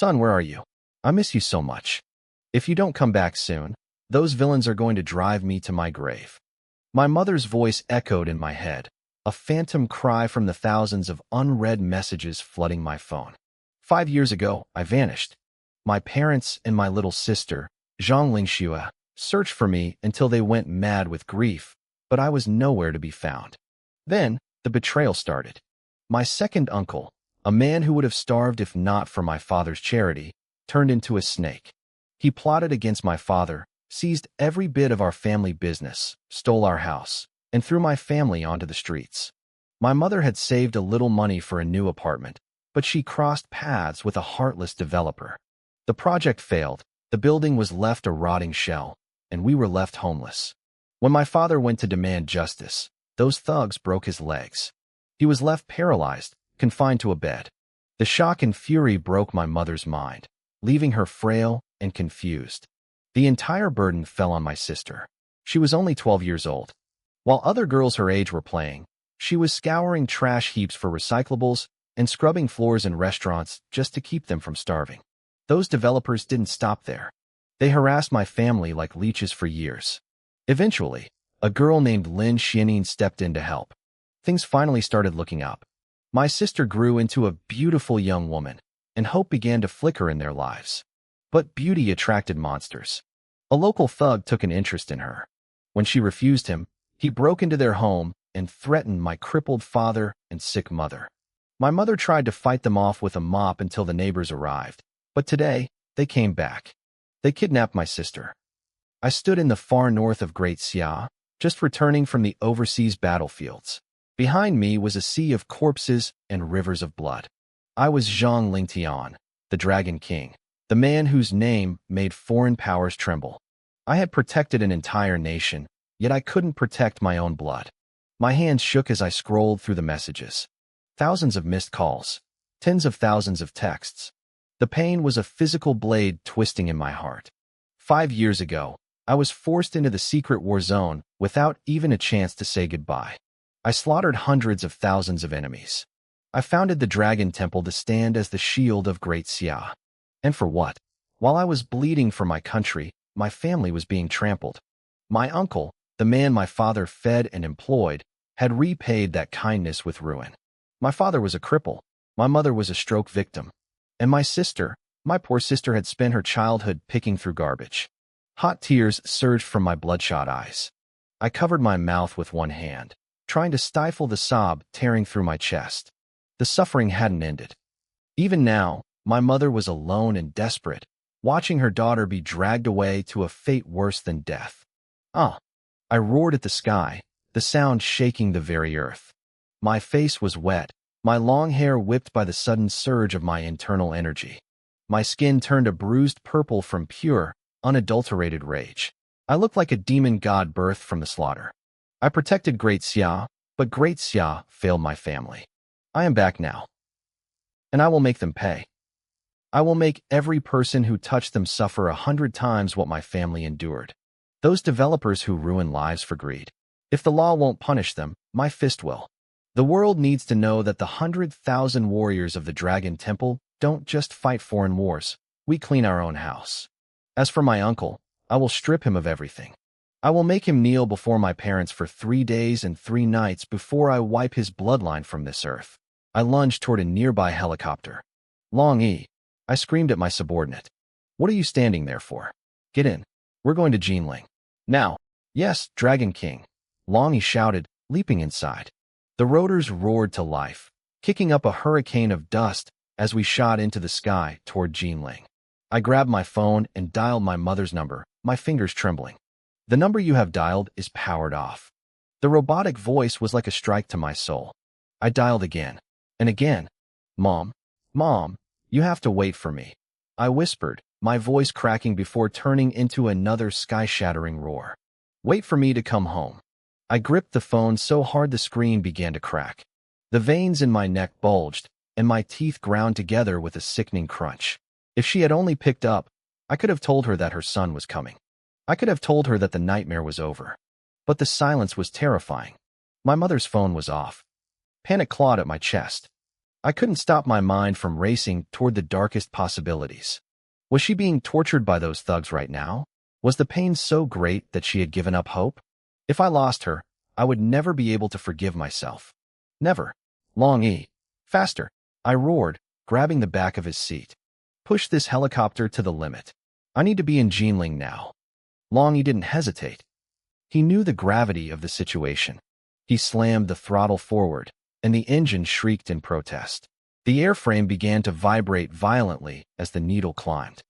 Son, where are you? I miss you so much. If you don't come back soon, those villains are going to drive me to my grave. My mother's voice echoed in my head, a phantom cry from the thousands of unread messages flooding my phone. 5 years ago, I vanished. My parents and my little sister, Zhang Lingxue, searched for me until they went mad with grief, but I was nowhere to be found. Then, the betrayal started. My second uncle, a man who would have starved if not for my father's charity, turned into a snake. He plotted against my father, seized every bit of our family business, stole our house, and threw my family onto the streets. My mother had saved a little money for a new apartment, but she crossed paths with a heartless developer. The project failed, the building was left a rotting shell, and we were left homeless. When my father went to demand justice, those thugs broke his legs. He was left paralyzed, confined to a bed. The shock and fury broke my mother's mind, leaving her frail and confused. The entire burden fell on my sister. She was only 12 years old. While other girls her age were playing, she was scouring trash heaps for recyclables and scrubbing floors in restaurants just to keep them from starving. Those developers didn't stop there. They harassed my family like leeches for years. Eventually, a girl named Lin Xianin stepped in to help. Things finally started looking up. My sister grew into a beautiful young woman, and hope began to flicker in their lives. But beauty attracted monsters. A local thug took an interest in her. When she refused him, he broke into their home and threatened my crippled father and sick mother. My mother tried to fight them off with a mop until the neighbors arrived, but today, they came back. They kidnapped my sister. I stood in the far north of Great Xia, just returning from the overseas battlefields. Behind me was a sea of corpses and rivers of blood. I was Zhang Lingtian, the Dragon King, the man whose name made foreign powers tremble. I had protected an entire nation, yet I couldn't protect my own blood. My hands shook as I scrolled through the messages. Thousands of missed calls, tens of thousands of texts. The pain was a physical blade twisting in my heart. 5 years ago, I was forced into the secret war zone without even a chance to say goodbye. I slaughtered hundreds of thousands of enemies. I founded the Dragon Temple to stand as the shield of Great Xia. And for what? While I was bleeding for my country, my family was being trampled. My uncle, the man my father fed and employed, had repaid that kindness with ruin. My father was a cripple. My mother was a stroke victim. And my sister, my poor sister, had spent her childhood picking through garbage. Hot tears surged from my bloodshot eyes. I covered my mouth with one hand, trying to stifle the sob tearing through my chest. The suffering hadn't ended. Even now, my mother was alone and desperate, watching her daughter be dragged away to a fate worse than death. Ah! I roared at the sky, the sound shaking the very earth. My face was wet, my long hair whipped by the sudden surge of my internal energy. My skin turned a bruised purple from pure, unadulterated rage. I looked like a demon god birthed from the slaughter. I protected Great Xia, but Great Xia failed my family. I am back now. And I will make them pay. I will make every person who touched them suffer 100 times what my family endured. Those developers who ruin lives for greed. If the law won't punish them, my fist will. The world needs to know that the 100,000 warriors of the Dragon Temple don't just fight foreign wars. We clean our own house. As for my uncle, I will strip him of everything. I will make him kneel before my parents for 3 days and 3 nights before I wipe his bloodline from this earth. I lunged toward a nearby helicopter. Long E, I screamed at my subordinate. What are you standing there for? Get in. We're going to Jinling. Now. Yes, Dragon King. Long E shouted, leaping inside. The rotors roared to life, kicking up a hurricane of dust as we shot into the sky toward Jinling. I grabbed my phone and dialed my mother's number, my fingers trembling. The number you have dialed is powered off. The robotic voice was like a strike to my soul. I dialed again. And again. Mom, you have to wait for me. I whispered, my voice cracking before turning into another sky-shattering roar. Wait for me to come home. I gripped the phone so hard the screen began to crack. The veins in my neck bulged, and my teeth ground together with a sickening crunch. If she had only picked up, I could have told her that her son was coming. I could have told her that the nightmare was over. But the silence was terrifying. My mother's phone was off. Panic clawed at my chest. I couldn't stop my mind from racing toward the darkest possibilities. Was she being tortured by those thugs right now? Was the pain so great that she had given up hope? If I lost her, I would never be able to forgive myself. Never. Long E. Faster. I roared, grabbing the back of his seat. Push this helicopter to the limit. I need to be in Jinling now. Long E didn't hesitate. He knew the gravity of the situation. He slammed the throttle forward, and the engine shrieked in protest. The airframe began to vibrate violently as the needle climbed.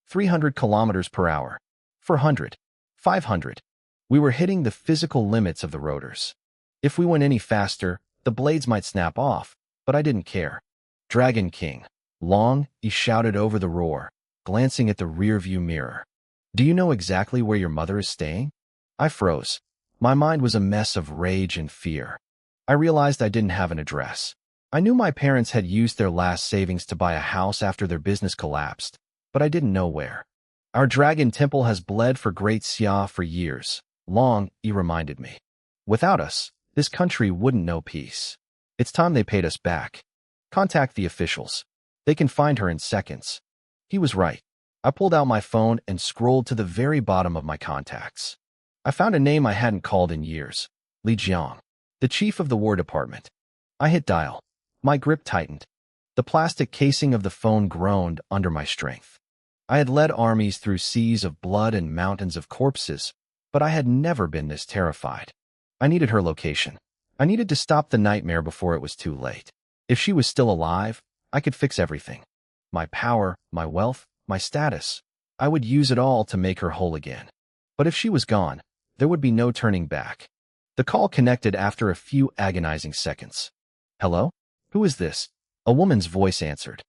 300 kilometers per hour. 400. 500. We were hitting the physical limits of the rotors. If we went any faster, the blades might snap off, but I didn't care. Dragon King. Long, he shouted over the roar, glancing at the rearview mirror. Do you know exactly where your mother is staying? I froze. My mind was a mess of rage and fear. I realized I didn't have an address. I knew my parents had used their last savings to buy a house after their business collapsed, but I didn't know where. Our dragon temple has bled for Great Xia for years. Long, he reminded me. Without us, this country wouldn't know peace. It's time they paid us back. Contact the officials. They can find her in seconds. He was right. I pulled out my phone and scrolled to the very bottom of my contacts. I found a name I hadn't called in years. Li Jiang, the chief of the War Department. I hit dial. My grip tightened. The plastic casing of the phone groaned under my strength. I had led armies through seas of blood and mountains of corpses, but I had never been this terrified. I needed her location. I needed to stop the nightmare before it was too late. If she was still alive, I could fix everything. My power, my wealth, my status. I would use it all to make her whole again. But if she was gone, there would be no turning back. The call connected after a few agonizing seconds. Hello? Who is this? A woman's voice answered.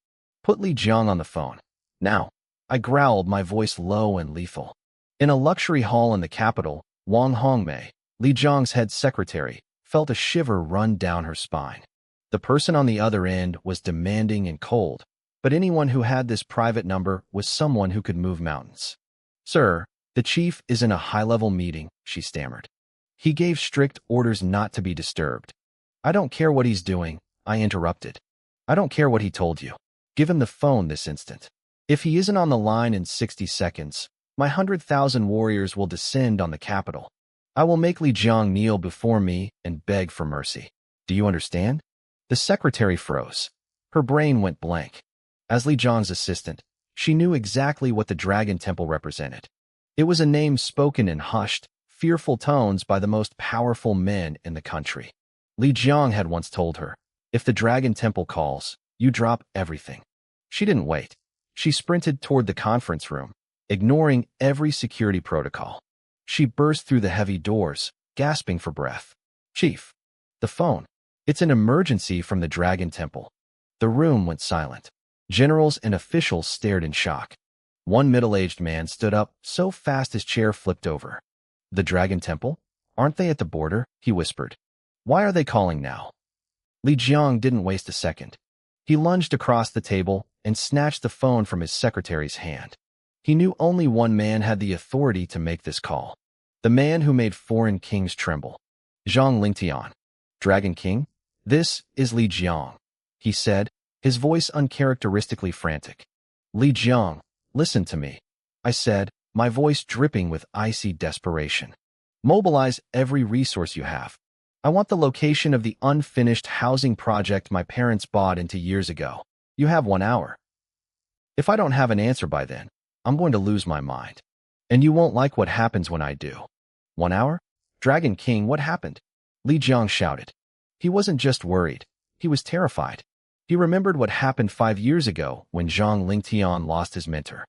Put Li Jiang on the phone. Now. I growled, my voice low and lethal. In a luxury hall in the capital, Wang Hongmei, Li Jiang's head secretary, felt a shiver run down her spine. The person on the other end was demanding and cold, but anyone who had this private number was someone who could move mountains. Sir, the chief is in a high-level meeting, she stammered. He gave strict orders not to be disturbed. I don't care what he's doing, I interrupted. I don't care what he told you. Give him the phone this instant. If he isn't on the line in 60 seconds, my 100,000 warriors will descend on the capital. I will make Li Jiang kneel before me and beg for mercy. Do you understand? The secretary froze. Her brain went blank. As Li Jiang's assistant, she knew exactly what the Dragon Temple represented. It was a name spoken in hushed, fearful tones by the most powerful men in the country. Li Jiang had once told her, if the Dragon Temple calls, you drop everything. She didn't wait. She sprinted toward the conference room, ignoring every security protocol. She burst through the heavy doors, gasping for breath. Chief. The phone. It's an emergency from the Dragon Temple. The room went silent. Generals and officials stared in shock. One middle-aged man stood up so fast his chair flipped over. The Dragon Temple? Aren't they at the border? He whispered. Why are they calling now? Li Jiang didn't waste a second. He lunged across the table and snatched the phone from his secretary's hand. He knew only one man had the authority to make this call. The man who made foreign kings tremble. Zhang Lingtian. Dragon King? This is Li Jiang, he said, his voice uncharacteristically frantic. Li Jiang, listen to me, I said, my voice dripping with icy desperation. Mobilize every resource you have. I want the location of the unfinished housing project my parents bought into years ago. You have 1 hour. If I don't have an answer by then, I'm going to lose my mind. And you won't like what happens when I do. 1 hour? Dragon King, what happened? Li Jiang shouted. He wasn't just worried. He was terrified. He remembered what happened 5 years ago when Zhang Lingtian lost his mentor.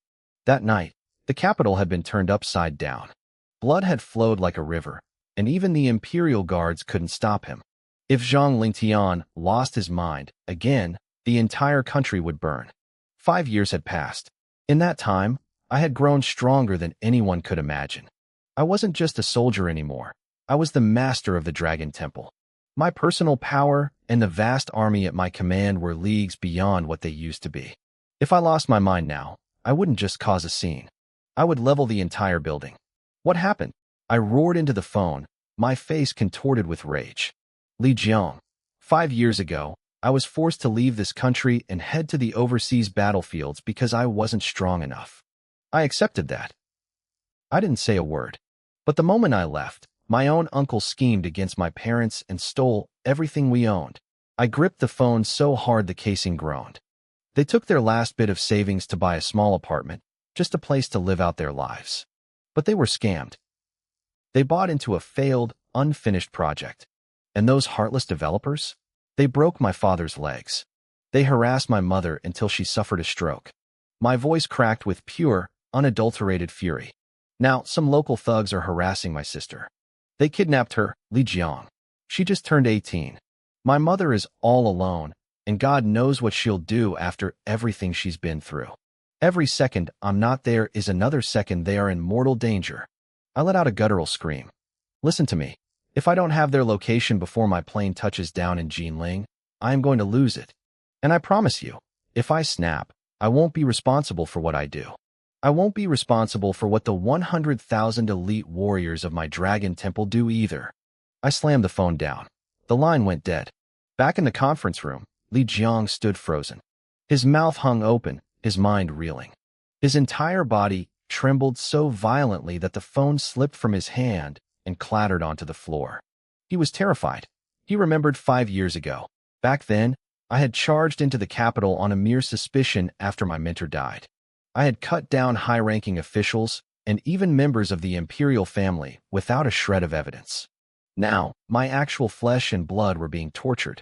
That night, the capital had been turned upside down. Blood had flowed like a river, and even the imperial guards couldn't stop him. If Zhang Lingtian lost his mind, again, the entire country would burn. 5 years had passed. In that time, I had grown stronger than anyone could imagine. I wasn't just a soldier anymore. I was the master of the Dragon Temple. My personal power and the vast army at my command were leagues beyond what they used to be. If I lost my mind now, I wouldn't just cause a scene. I would level the entire building. What happened? I roared into the phone, my face contorted with rage. Li Jiang. 5 years ago, I was forced to leave this country and head to the overseas battlefields because I wasn't strong enough. I accepted that. I didn't say a word. But the moment I left, my own uncle schemed against my parents and stole everything we owned. I gripped the phone so hard the casing groaned. They took their last bit of savings to buy a small apartment, just a place to live out their lives. But they were scammed. They bought into a failed, unfinished project. And those heartless developers? They broke my father's legs. They harassed my mother until she suffered a stroke. My voice cracked with pure, unadulterated fury. Now, some local thugs are harassing my sister. They kidnapped her, Li Jiang. She just turned 18. My mother is all alone, and God knows what she'll do after everything she's been through. Every second I'm not there is another second they are in mortal danger. I let out a guttural scream. Listen to me. If I don't have their location before my plane touches down in Jinling, I am going to lose it. And I promise you, if I snap, I won't be responsible for what I do. I won't be responsible for what the 100,000 elite warriors of my dragon temple do either. I slammed the phone down. The line went dead. Back in the conference room, Li Jiang stood frozen. His mouth hung open, his mind reeling. His entire body trembled so violently that the phone slipped from his hand and clattered onto the floor. He was terrified. He remembered 5 years ago. Back then, I had charged into the capital on a mere suspicion after my mentor died. I had cut down high-ranking officials and even members of the imperial family without a shred of evidence. Now, my actual flesh and blood were being tortured.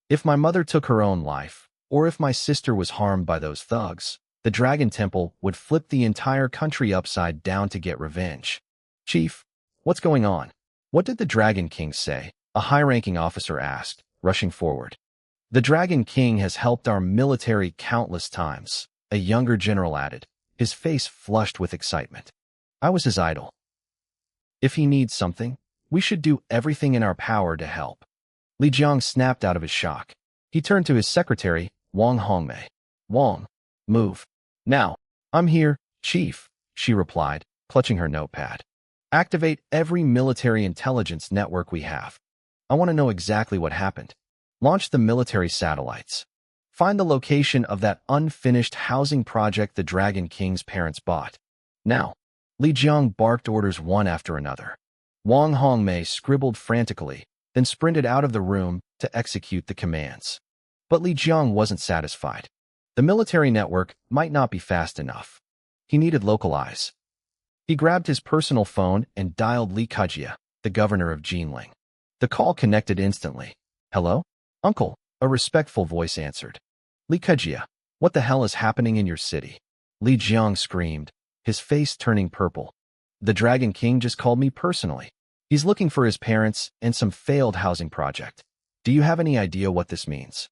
If my mother took her own life, or if my sister was harmed by those thugs, the Dragon Temple would flip the entire country upside down to get revenge. Chief, what's going on? What did the Dragon King say? A high-ranking officer asked, rushing forward. The Dragon King has helped our military countless times, a younger general added, his face flushed with excitement. I was his idol. If he needs something, we should do everything in our power to help. Li Jiang snapped out of his shock. He turned to his secretary, Wang Hongmei. Wang, move. Now. I'm here, Chief, she replied, clutching her notepad. Activate every military intelligence network we have. I want to know exactly what happened. Launch the military satellites. Find the location of that unfinished housing project the Dragon King's parents bought. Now. Li Jiang barked orders one after another. Wang Hongmei scribbled frantically, then sprinted out of the room to execute the commands. But Li Jiang wasn't satisfied. The military network might not be fast enough. He needed local eyes. He grabbed his personal phone and dialed Li Kejia, the governor of Jinling. The call connected instantly. Hello? Uncle, a respectful voice answered. Li Kejia, what the hell is happening in your city? Li Jiang screamed, his face turning purple. The Dragon King just called me personally. He's looking for his parents and some failed housing project. Do you have any idea what this means?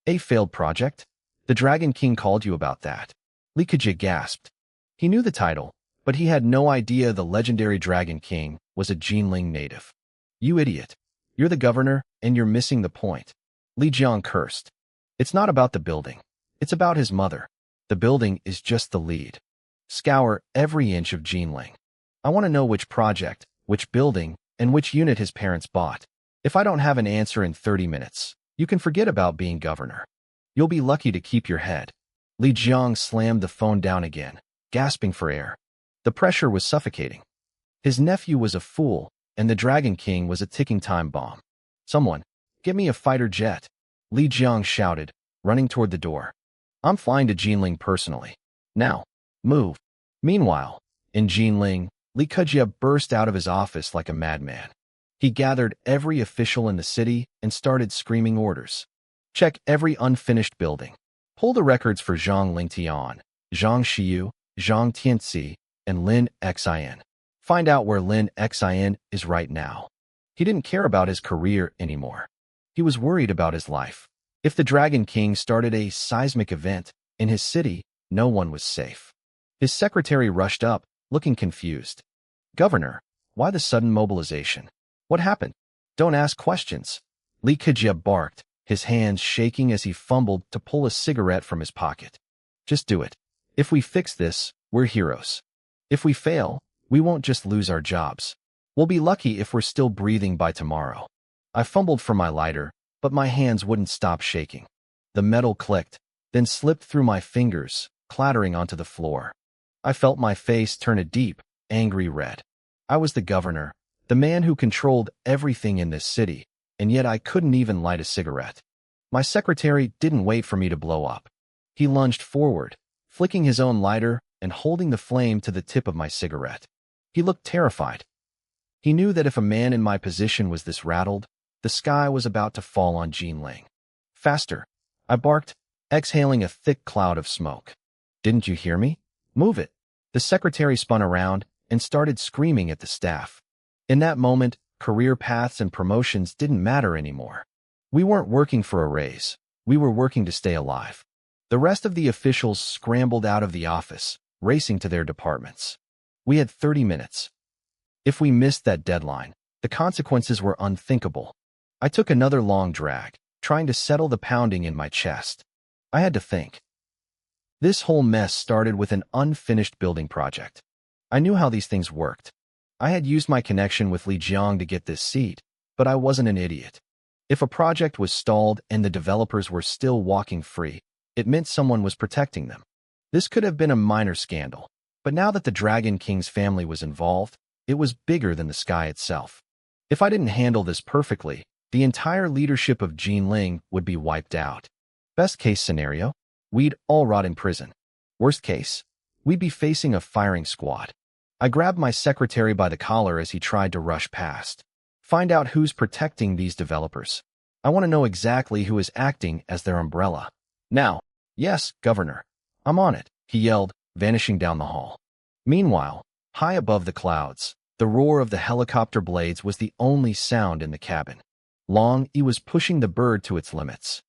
A failed project? The Dragon King called you about that. Li Kejia gasped. He knew the title, but he had no idea the legendary Dragon King was a Jinling native. You idiot. You're the governor, and you're missing the point. Li Jiang cursed. It's not about the building. It's about his mother. The building is just the lead. Scour every inch of Jinling. I want to know which project, which building, and which unit his parents bought. If I don't have an answer in 30 minutes, you can forget about being governor. You'll be lucky to keep your head. Li Jiang slammed the phone down again, gasping for air. The pressure was suffocating. His nephew was a fool, and the Dragon King was a ticking time bomb. Someone, get me a fighter jet. Li Jiang shouted, running toward the door. I'm flying to Jinling personally. Now, move. Meanwhile, in Jinling, Li Kejia burst out of his office like a madman. He gathered every official in the city and started screaming orders. Check every unfinished building. Pull the records for Zhang Lingtian, Zhang Xiu, Zhang Tianxi, and Lin Xin. Find out where Lin Xin is right now. He didn't care about his career anymore. He was worried about his life. If the Dragon King started a seismic event in his city, no one was safe. His secretary rushed up, looking confused. Governor, why the sudden mobilization? What happened? Don't ask questions. Li Kejia barked, his hands shaking as he fumbled to pull a cigarette from his pocket. Just do it. If we fix this, we're heroes. If we fail, we won't just lose our jobs. We'll be lucky if we're still breathing by tomorrow. I fumbled for my lighter, but my hands wouldn't stop shaking. The metal clicked, then slipped through my fingers, clattering onto the floor. I felt my face turn a deep, angry red. I was the governor, the man who controlled everything in this city, and yet I couldn't even light a cigarette. My secretary didn't wait for me to blow up. He lunged forward, flicking his own lighter and holding the flame to the tip of my cigarette. He looked terrified. He knew that if a man in my position was this rattled, the sky was about to fall on Jinling. Faster, I barked, exhaling a thick cloud of smoke. Didn't you hear me? Move it. The secretary spun around and started screaming at the staff. In that moment, career paths and promotions didn't matter anymore. We weren't working for a raise. We were working to stay alive. The rest of the officials scrambled out of the office, racing to their departments. We had 30 minutes. If we missed that deadline, the consequences were unthinkable. I took another long drag, trying to settle the pounding in my chest. I had to think. This whole mess started with an unfinished building project. I knew how these things worked. I had used my connection with Li Jiang to get this seat, but I wasn't an idiot. If a project was stalled and the developers were still walking free, it meant someone was protecting them. This could have been a minor scandal, but now that the Dragon King's family was involved, it was bigger than the sky itself. If I didn't handle this perfectly, the entire leadership of Jinling would be wiped out. Best case scenario, we'd all rot in prison. Worst case, we'd be facing a firing squad. I grabbed my secretary by the collar as he tried to rush past. Find out who's protecting these developers. I want to know exactly who is acting as their umbrella. Now. Yes, Governor. I'm on it, he yelled, vanishing down the hall. Meanwhile, high above the clouds, the roar of the helicopter blades was the only sound in the cabin. Long E was pushing the bird to its limits.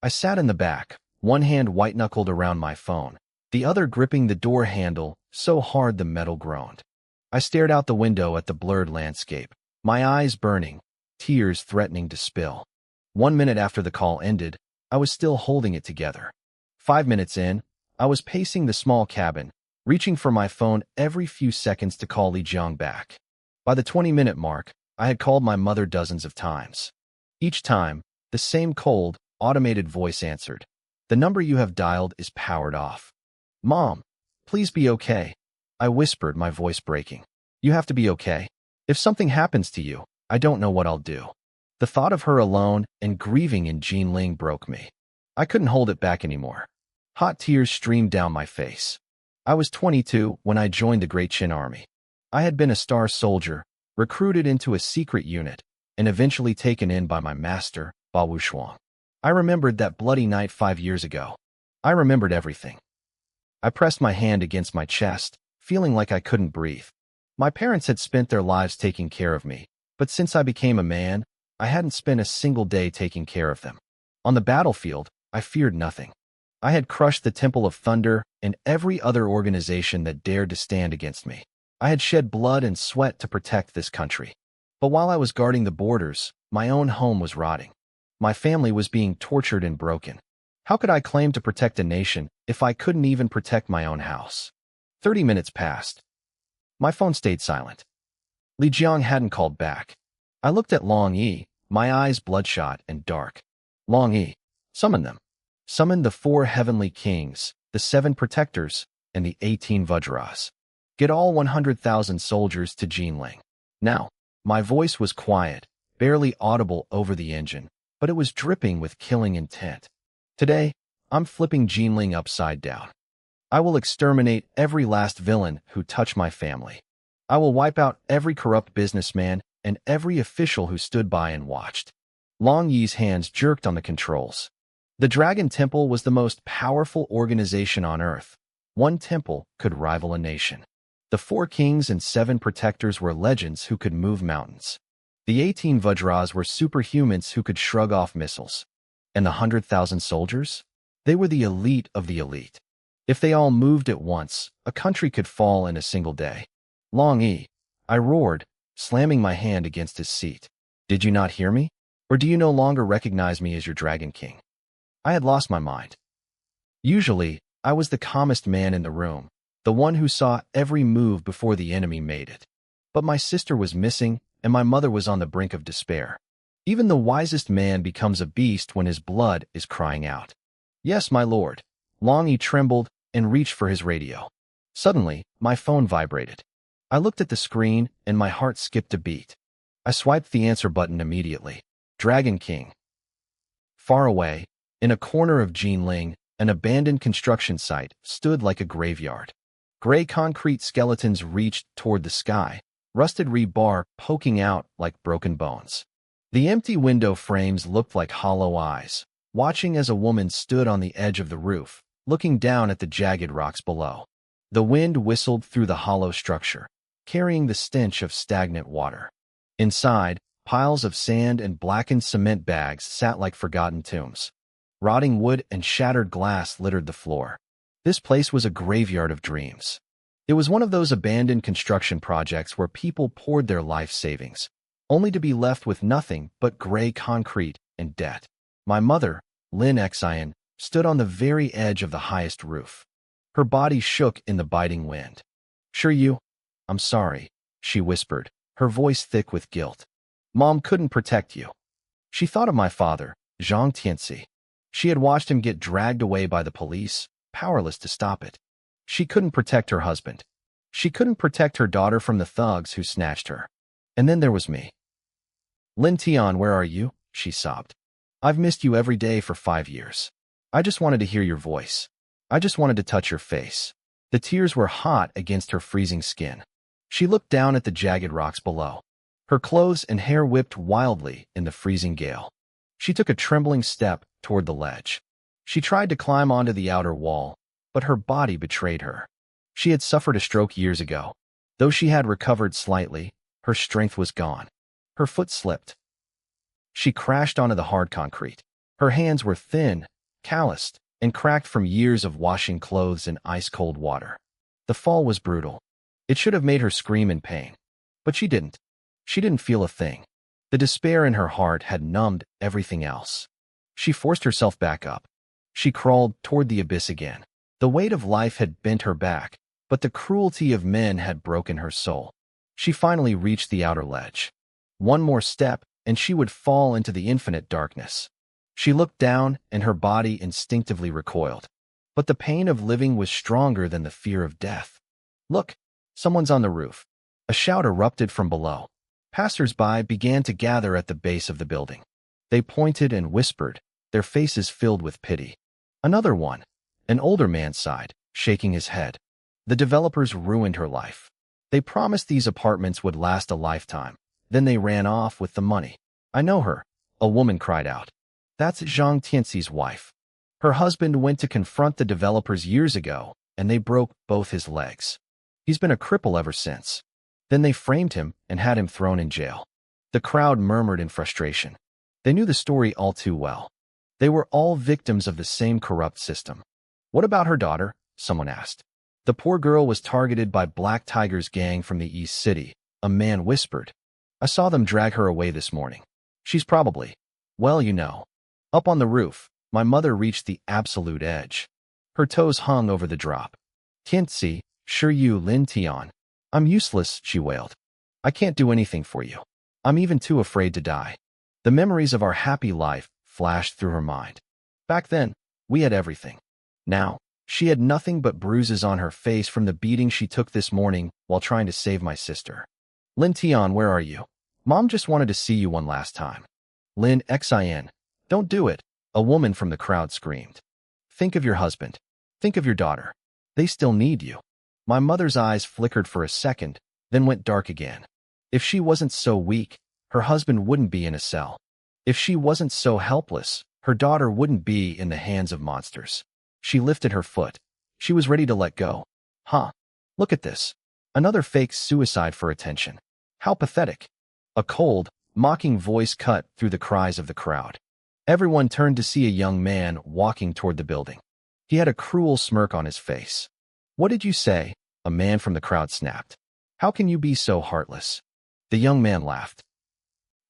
I sat in the back, one hand white-knuckled around my phone, the other gripping the door handle so hard the metal groaned. I stared out the window at the blurred landscape, my eyes burning, tears threatening to spill. 1 minute after the call ended, I was still holding it together. 5 minutes in, I was pacing the small cabin, reaching for my phone every few seconds to call Li Jiang back. By the 20-minute mark, I had called my mother dozens of times. Each time, the same cold, automated voice answered. The number you have dialed is powered off. Mom, please be okay. I whispered, my voice breaking. You have to be okay. If something happens to you, I don't know what I'll do. The thought of her alone and grieving in Jinling broke me. I couldn't hold it back anymore. Hot tears streamed down my face. I was 22 when I joined the Great Qin Army. I had been a star soldier, recruited into a secret unit, and eventually taken in by my master, Ba Wushuang. I remembered that bloody night 5 years ago. I remembered everything. I pressed my hand against my chest, feeling like I couldn't breathe. My parents had spent their lives taking care of me, but since I became a man, I hadn't spent a single day taking care of them. On the battlefield, I feared nothing. I had crushed the Temple of Thunder and every other organization that dared to stand against me. I had shed blood and sweat to protect this country. But while I was guarding the borders, my own home was rotting. My family was being tortured and broken. How could I claim to protect a nation if I couldn't even protect my own house? 30 minutes passed. My phone stayed silent. Li Jiang hadn't called back. I looked at Long Yi, my eyes bloodshot and dark. Long Yi, summon them. Summon the 4 heavenly kings, the 7 protectors, and the 18 Vajras. Get all 100,000 soldiers to Jinling. Now, my voice was quiet, barely audible over the engine, but it was dripping with killing intent. Today, I'm flipping Jinling upside down. I will exterminate every last villain who touched my family. I will wipe out every corrupt businessman and every official who stood by and watched. Long Yi's hands jerked on the controls. The Dragon Temple was the most powerful organization on Earth. One temple could rival a nation. The 4 kings and 7 protectors were legends who could move mountains. The 18 Vajras were superhumans who could shrug off missiles. And the 100,000 soldiers? They were the elite of the elite. If they all moved at once, a country could fall in a single day. Long Yi, I roared, slamming my hand against his seat. Did you not hear me? Or do you no longer recognize me as your Dragon King? I had lost my mind. Usually, I was the calmest man in the room, the one who saw every move before the enemy made it. But my sister was missing, and my mother was on the brink of despair. Even the wisest man becomes a beast when his blood is crying out. Yes, my lord. Longy trembled and reached for his radio. Suddenly, my phone vibrated. I looked at the screen and my heart skipped a beat. I swiped the answer button immediately. Dragon King. Far away, in a corner of Jinling, an abandoned construction site stood like a graveyard. Gray concrete skeletons reached toward the sky, rusted rebar poking out like broken bones. The empty window frames looked like hollow eyes, watching as a woman stood on the edge of the roof, looking down at the jagged rocks below. The wind whistled through the hollow structure, carrying the stench of stagnant water. Inside, piles of sand and blackened cement bags sat like forgotten tombs. Rotting wood and shattered glass littered the floor. This place was a graveyard of dreams. It was one of those abandoned construction projects where people poured their life savings, only to be left with nothing but gray concrete and debt. My mother, Lin Xian, stood on the very edge of the highest roof. Her body shook in the biting wind. "Sure you? I'm sorry," she whispered, her voice thick with guilt. "Mom couldn't protect you." She thought of my father, Zhang Tianxi. She had watched him get dragged away by the police, powerless to stop it. She couldn't protect her husband. She couldn't protect her daughter from the thugs who snatched her. And then there was me. "Lin Tian, where are you?" she sobbed. "I've missed you every day for 5 years. I just wanted to hear your voice. I just wanted to touch your face." The tears were hot against her freezing skin. She looked down at the jagged rocks below. Her clothes and hair whipped wildly in the freezing gale. She took a trembling step toward the ledge. She tried to climb onto the outer wall, but her body betrayed her. She had suffered a stroke years ago. Though she had recovered slightly, her strength was gone. Her foot slipped. She crashed onto the hard concrete. Her hands were thin, calloused, and cracked from years of washing clothes in ice-cold water. The fall was brutal. It should have made her scream in pain. But she didn't. She didn't feel a thing. The despair in her heart had numbed everything else. She forced herself back up. She crawled toward the abyss again. The weight of life had bent her back, but the cruelty of men had broken her soul. She finally reached the outer ledge. One more step, and she would fall into the infinite darkness. She looked down, and her body instinctively recoiled. But the pain of living was stronger than the fear of death. "Look, someone's on the roof." A shout erupted from below. Passers-by began to gather at the base of the building. They pointed and whispered, their faces filled with pity. Another one, an older man, sighed, shaking his head. The developers ruined her life. They promised these apartments would last a lifetime. Then they ran off with the money. "I know her," a woman cried out. "That's Zhang Tianxi's wife. Her husband went to confront the developers years ago, and they broke both his legs. He's been a cripple ever since. Then they framed him and had him thrown in jail." The crowd murmured in frustration. They knew the story all too well. They were all victims of the same corrupt system. "What about her daughter?" someone asked. "The poor girl was targeted by Black Tiger's gang from the East City," a man whispered. "I saw them drag her away this morning. She's probably, well, you know." Up on the roof, my mother reached the absolute edge. Her toes hung over the drop. "Tianxi, sure you, Lin Tian. I'm useless," she wailed. "I can't do anything for you. I'm even too afraid to die." The memories of our happy life flashed through her mind. Back then, we had everything. Now, she had nothing but bruises on her face from the beating she took this morning while trying to save my sister. "Lin Tian, where are you? Mom just wanted to see you one last time." "Lin Xian, don't do it," a woman from the crowd screamed. "Think of your husband. Think of your daughter. They still need you." My mother's eyes flickered for a second, then went dark again. If she wasn't so weak, her husband wouldn't be in a cell. If she wasn't so helpless, her daughter wouldn't be in the hands of monsters. She lifted her foot. She was ready to let go. "Huh. Look at this. Another fake suicide for attention. How pathetic." A cold, mocking voice cut through the cries of the crowd. Everyone turned to see a young man walking toward the building. He had a cruel smirk on his face. "What did you say?" a man from the crowd snapped. "How can you be so heartless?" The young man laughed.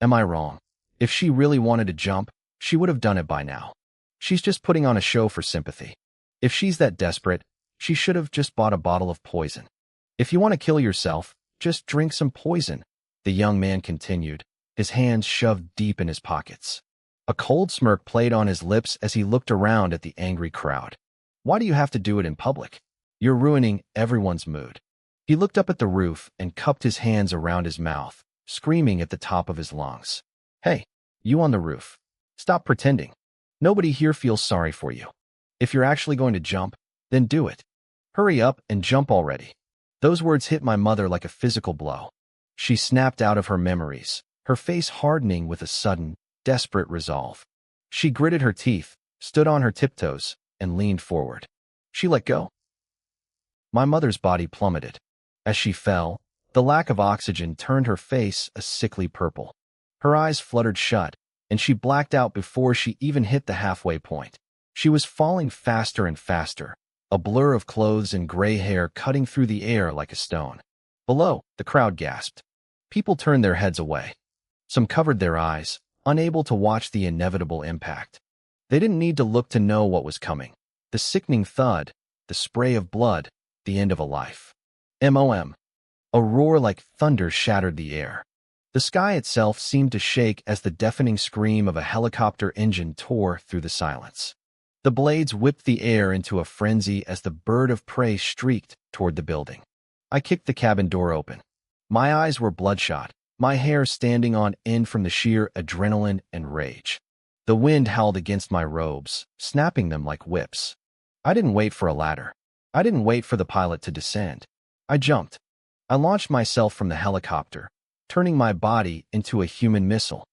"Am I wrong? If she really wanted to jump, she would have done it by now. She's just putting on a show for sympathy. If she's that desperate, she should have just bought a bottle of poison. If you want to kill yourself, just drink some poison," the young man continued, his hands shoved deep in his pockets. A cold smirk played on his lips as he looked around at the angry crowd. Why do you have to do it in public? You're ruining everyone's mood. He looked up at the roof and cupped his hands around his mouth, screaming at the top of his lungs. Hey, you on the roof. Stop pretending. Nobody here feels sorry for you. If you're actually going to jump, then do it. Hurry up and jump already. Those words hit my mother like a physical blow. She snapped out of her memories, her face hardening with a sudden, desperate resolve. She gritted her teeth, stood on her tiptoes, and leaned forward. She let go. My mother's body plummeted. As she fell, the lack of oxygen turned her face a sickly purple. Her eyes fluttered shut, and she blacked out before she even hit the halfway point. She was falling faster and faster, a blur of clothes and gray hair cutting through the air like a stone. Below, the crowd gasped. People turned their heads away. Some covered their eyes, unable to watch the inevitable impact. They didn't need to look to know what was coming. The sickening thud, the spray of blood, the end of a life. MOM. A roar like thunder shattered the air. The sky itself seemed to shake as the deafening scream of a helicopter engine tore through the silence. The blades whipped the air into a frenzy as the bird of prey streaked toward the building. I kicked the cabin door open. My eyes were bloodshot, my hair standing on end from the sheer adrenaline and rage. The wind howled against my robes, snapping them like whips. I didn't wait for a ladder. I didn't wait for the pilot to descend. I jumped. I launched myself from the helicopter, turning my body into a human missile.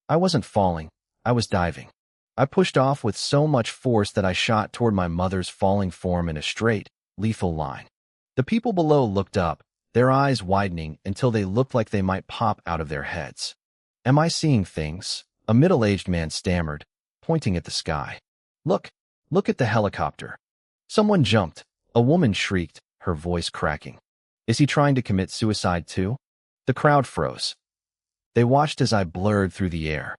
I wasn't falling, I was diving. I pushed off with so much force that I shot toward my mother's falling form in a straight, lethal line. The people below looked up, their eyes widening until they looked like they might pop out of their heads. Am I seeing things? A middle-aged man stammered, pointing at the sky. Look at the helicopter. Someone jumped. A woman shrieked, her voice cracking. Is he trying to commit suicide too? The crowd froze. They watched as I blurred through the air.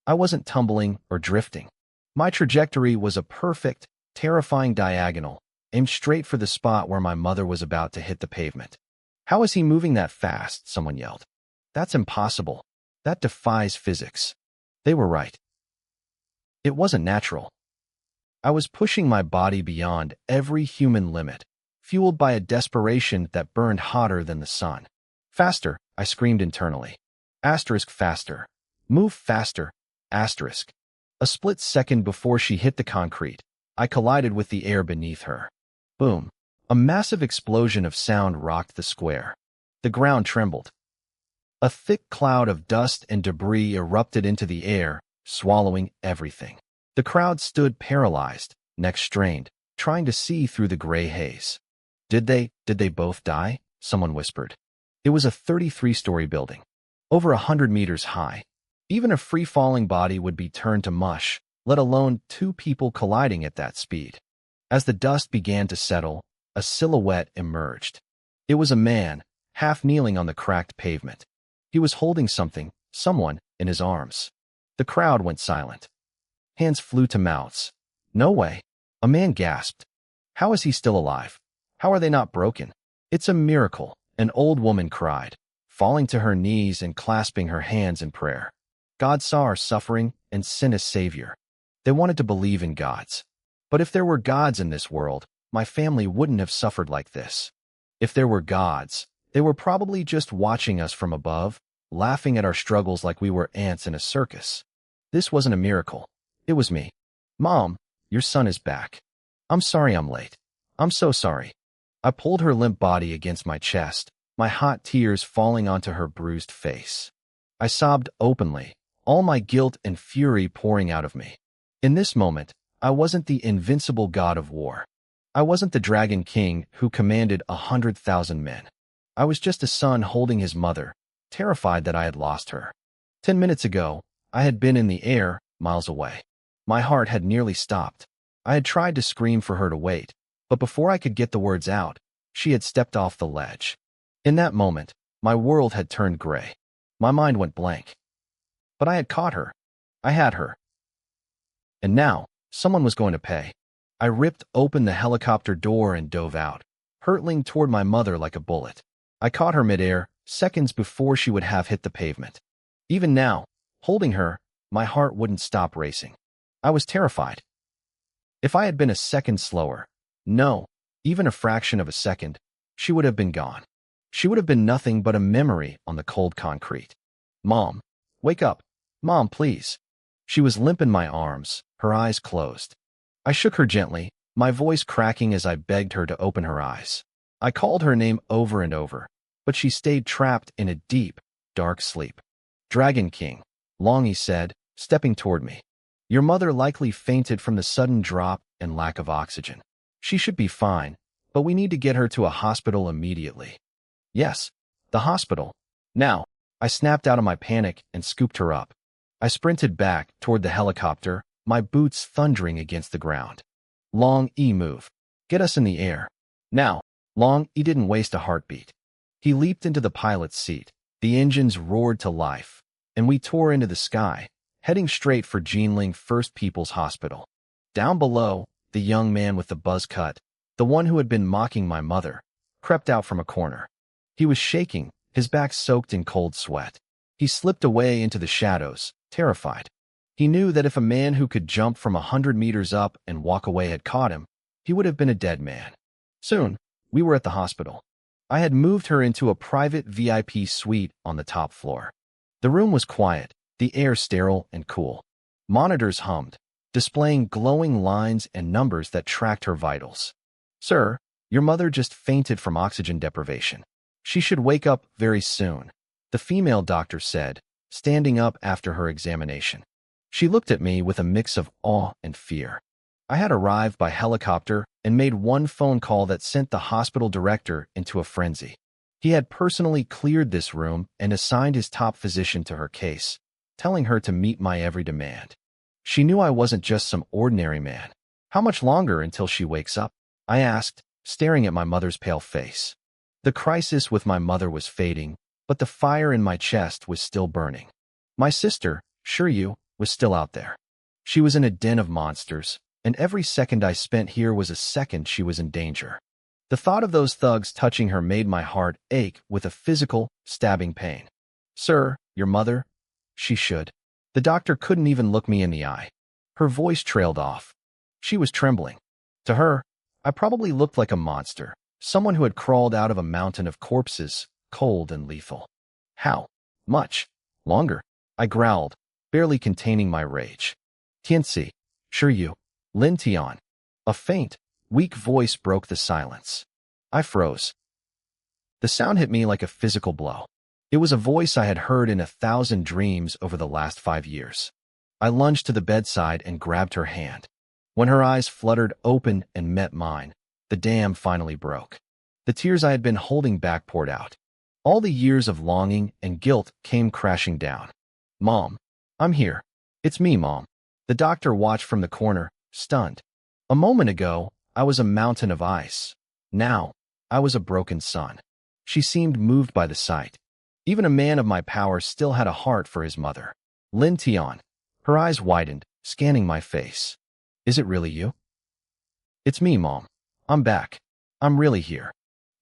I wasn't tumbling or drifting. My trajectory was a perfect, terrifying diagonal, aimed straight for the spot where my mother was about to hit the pavement. How is he moving that fast? Someone yelled. That's impossible. That defies physics. They were right. It wasn't natural. I was pushing my body beyond every human limit, fueled by a desperation that burned hotter than the sun. Faster, I screamed internally. Asterisk faster. Move faster. Asterisk. A split second before she hit the concrete, I collided with the air beneath her. Boom. A massive explosion of sound rocked the square. The ground trembled. A thick cloud of dust and debris erupted into the air, swallowing everything. The crowd stood paralyzed, necks strained, trying to see through the gray haze. Did they both die? Someone whispered. It was a 33-story building, over 100 meters high. Even a free-falling body would be turned to mush, let alone two people colliding at that speed. As the dust began to settle, a silhouette emerged. It was a man, half kneeling on the cracked pavement. He was holding someone, in his arms. The crowd went silent. Hands flew to mouths. No way. A man gasped. How is he still alive? How are they not broken? It's a miracle, an old woman cried, falling to her knees and clasping her hands in prayer. God saw our suffering and sent a savior. They wanted to believe in gods. But if there were gods in this world, my family wouldn't have suffered like this. If there were gods, they were probably just watching us from above, laughing at our struggles like we were ants in a circus. This wasn't a miracle. It was me. Mom, your son is back. I'm sorry I'm late. I'm so sorry. I pulled her limp body against my chest, my hot tears falling onto her bruised face. I sobbed openly, all my guilt and fury pouring out of me. In this moment, I wasn't the invincible god of war. I wasn't the dragon king who commanded 100,000 men. I was just a son holding his mother, terrified that I had lost her. 10 minutes ago, I had been in the air, miles away. My heart had nearly stopped. I had tried to scream for her to wait, but before I could get the words out, she had stepped off the ledge. In that moment, my world had turned gray. My mind went blank. But I had caught her. I had her. And now, someone was going to pay. I ripped open the helicopter door and dove out, hurtling toward my mother like a bullet. I caught her midair, seconds before she would have hit the pavement. Even now, holding her, my heart wouldn't stop racing. I was terrified. If I had been a second slower, no, even a fraction of a second, she would have been gone. She would have been nothing but a memory on the cold concrete. Mom, wake up. Mom, please. She was limp in my arms, her eyes closed. I shook her gently, my voice cracking as I begged her to open her eyes. I called her name over and over, but she stayed trapped in a deep, dark sleep. Dragon King, Longy said, stepping toward me. Your mother likely fainted from the sudden drop and lack of oxygen. She should be fine, but we need to get her to a hospital immediately. Yes, the hospital. Now, I snapped out of my panic and scooped her up. I sprinted back toward the helicopter, my boots thundering against the ground. Long E, move. Get us in the air. Now, Long E didn't waste a heartbeat. He leaped into the pilot's seat. The engines roared to life, and we tore into the sky, heading straight for Jinling First People's Hospital. Down below, the young man with the buzz cut, the one who had been mocking my mother, crept out from a corner. He was shaking, his back soaked in cold sweat. He slipped away into the shadows, terrified. He knew that if a man who could jump from 100 meters up and walk away had caught him, he would have been a dead man. Soon, we were at the hospital. I had moved her into a private VIP suite on the top floor. The room was quiet, the air sterile and cool. Monitors hummed, displaying glowing lines and numbers that tracked her vitals. Sir, your mother just fainted from oxygen deprivation. She should wake up very soon, the female doctor said, standing up after her examination. She looked at me with a mix of awe and fear. I had arrived by helicopter and made one phone call that sent the hospital director into a frenzy. He had personally cleared this room and assigned his top physician to her case, telling her to meet my every demand. She knew I wasn't just some ordinary man. How much longer until she wakes up? I asked, staring at my mother's pale face. The crisis with my mother was fading, but the fire in my chest was still burning. My sister, Shiryu, was still out there. She was in a den of monsters, and every second I spent here was a second she was in danger. The thought of those thugs touching her made my heart ache with a physical, stabbing pain. Sir, your mother? She should. The doctor couldn't even look me in the eye. Her voice trailed off. She was trembling. To her, I probably looked like a monster, someone who had crawled out of a mountain of corpses, cold and lethal. How much longer? I growled, barely containing my rage. Tianxi, Shiryu, Lin Tian. A faint, weak voice broke the silence. I froze. The sound hit me like a physical blow. It was a voice I had heard in 1,000 dreams over the last 5 years. I lunged to the bedside and grabbed her hand. When her eyes fluttered open and met mine, the dam finally broke. The tears I had been holding back poured out. All the years of longing and guilt came crashing down. Mom, I'm here. It's me, Mom. The doctor watched from the corner, stunned. A moment ago, I was a mountain of ice. Now, I was a broken son. She seemed moved by the sight. Even a man of my power still had a heart for his mother. Lin Tian. Her eyes widened, scanning my face. Is it really you? It's me, Mom. I'm back. I'm really here.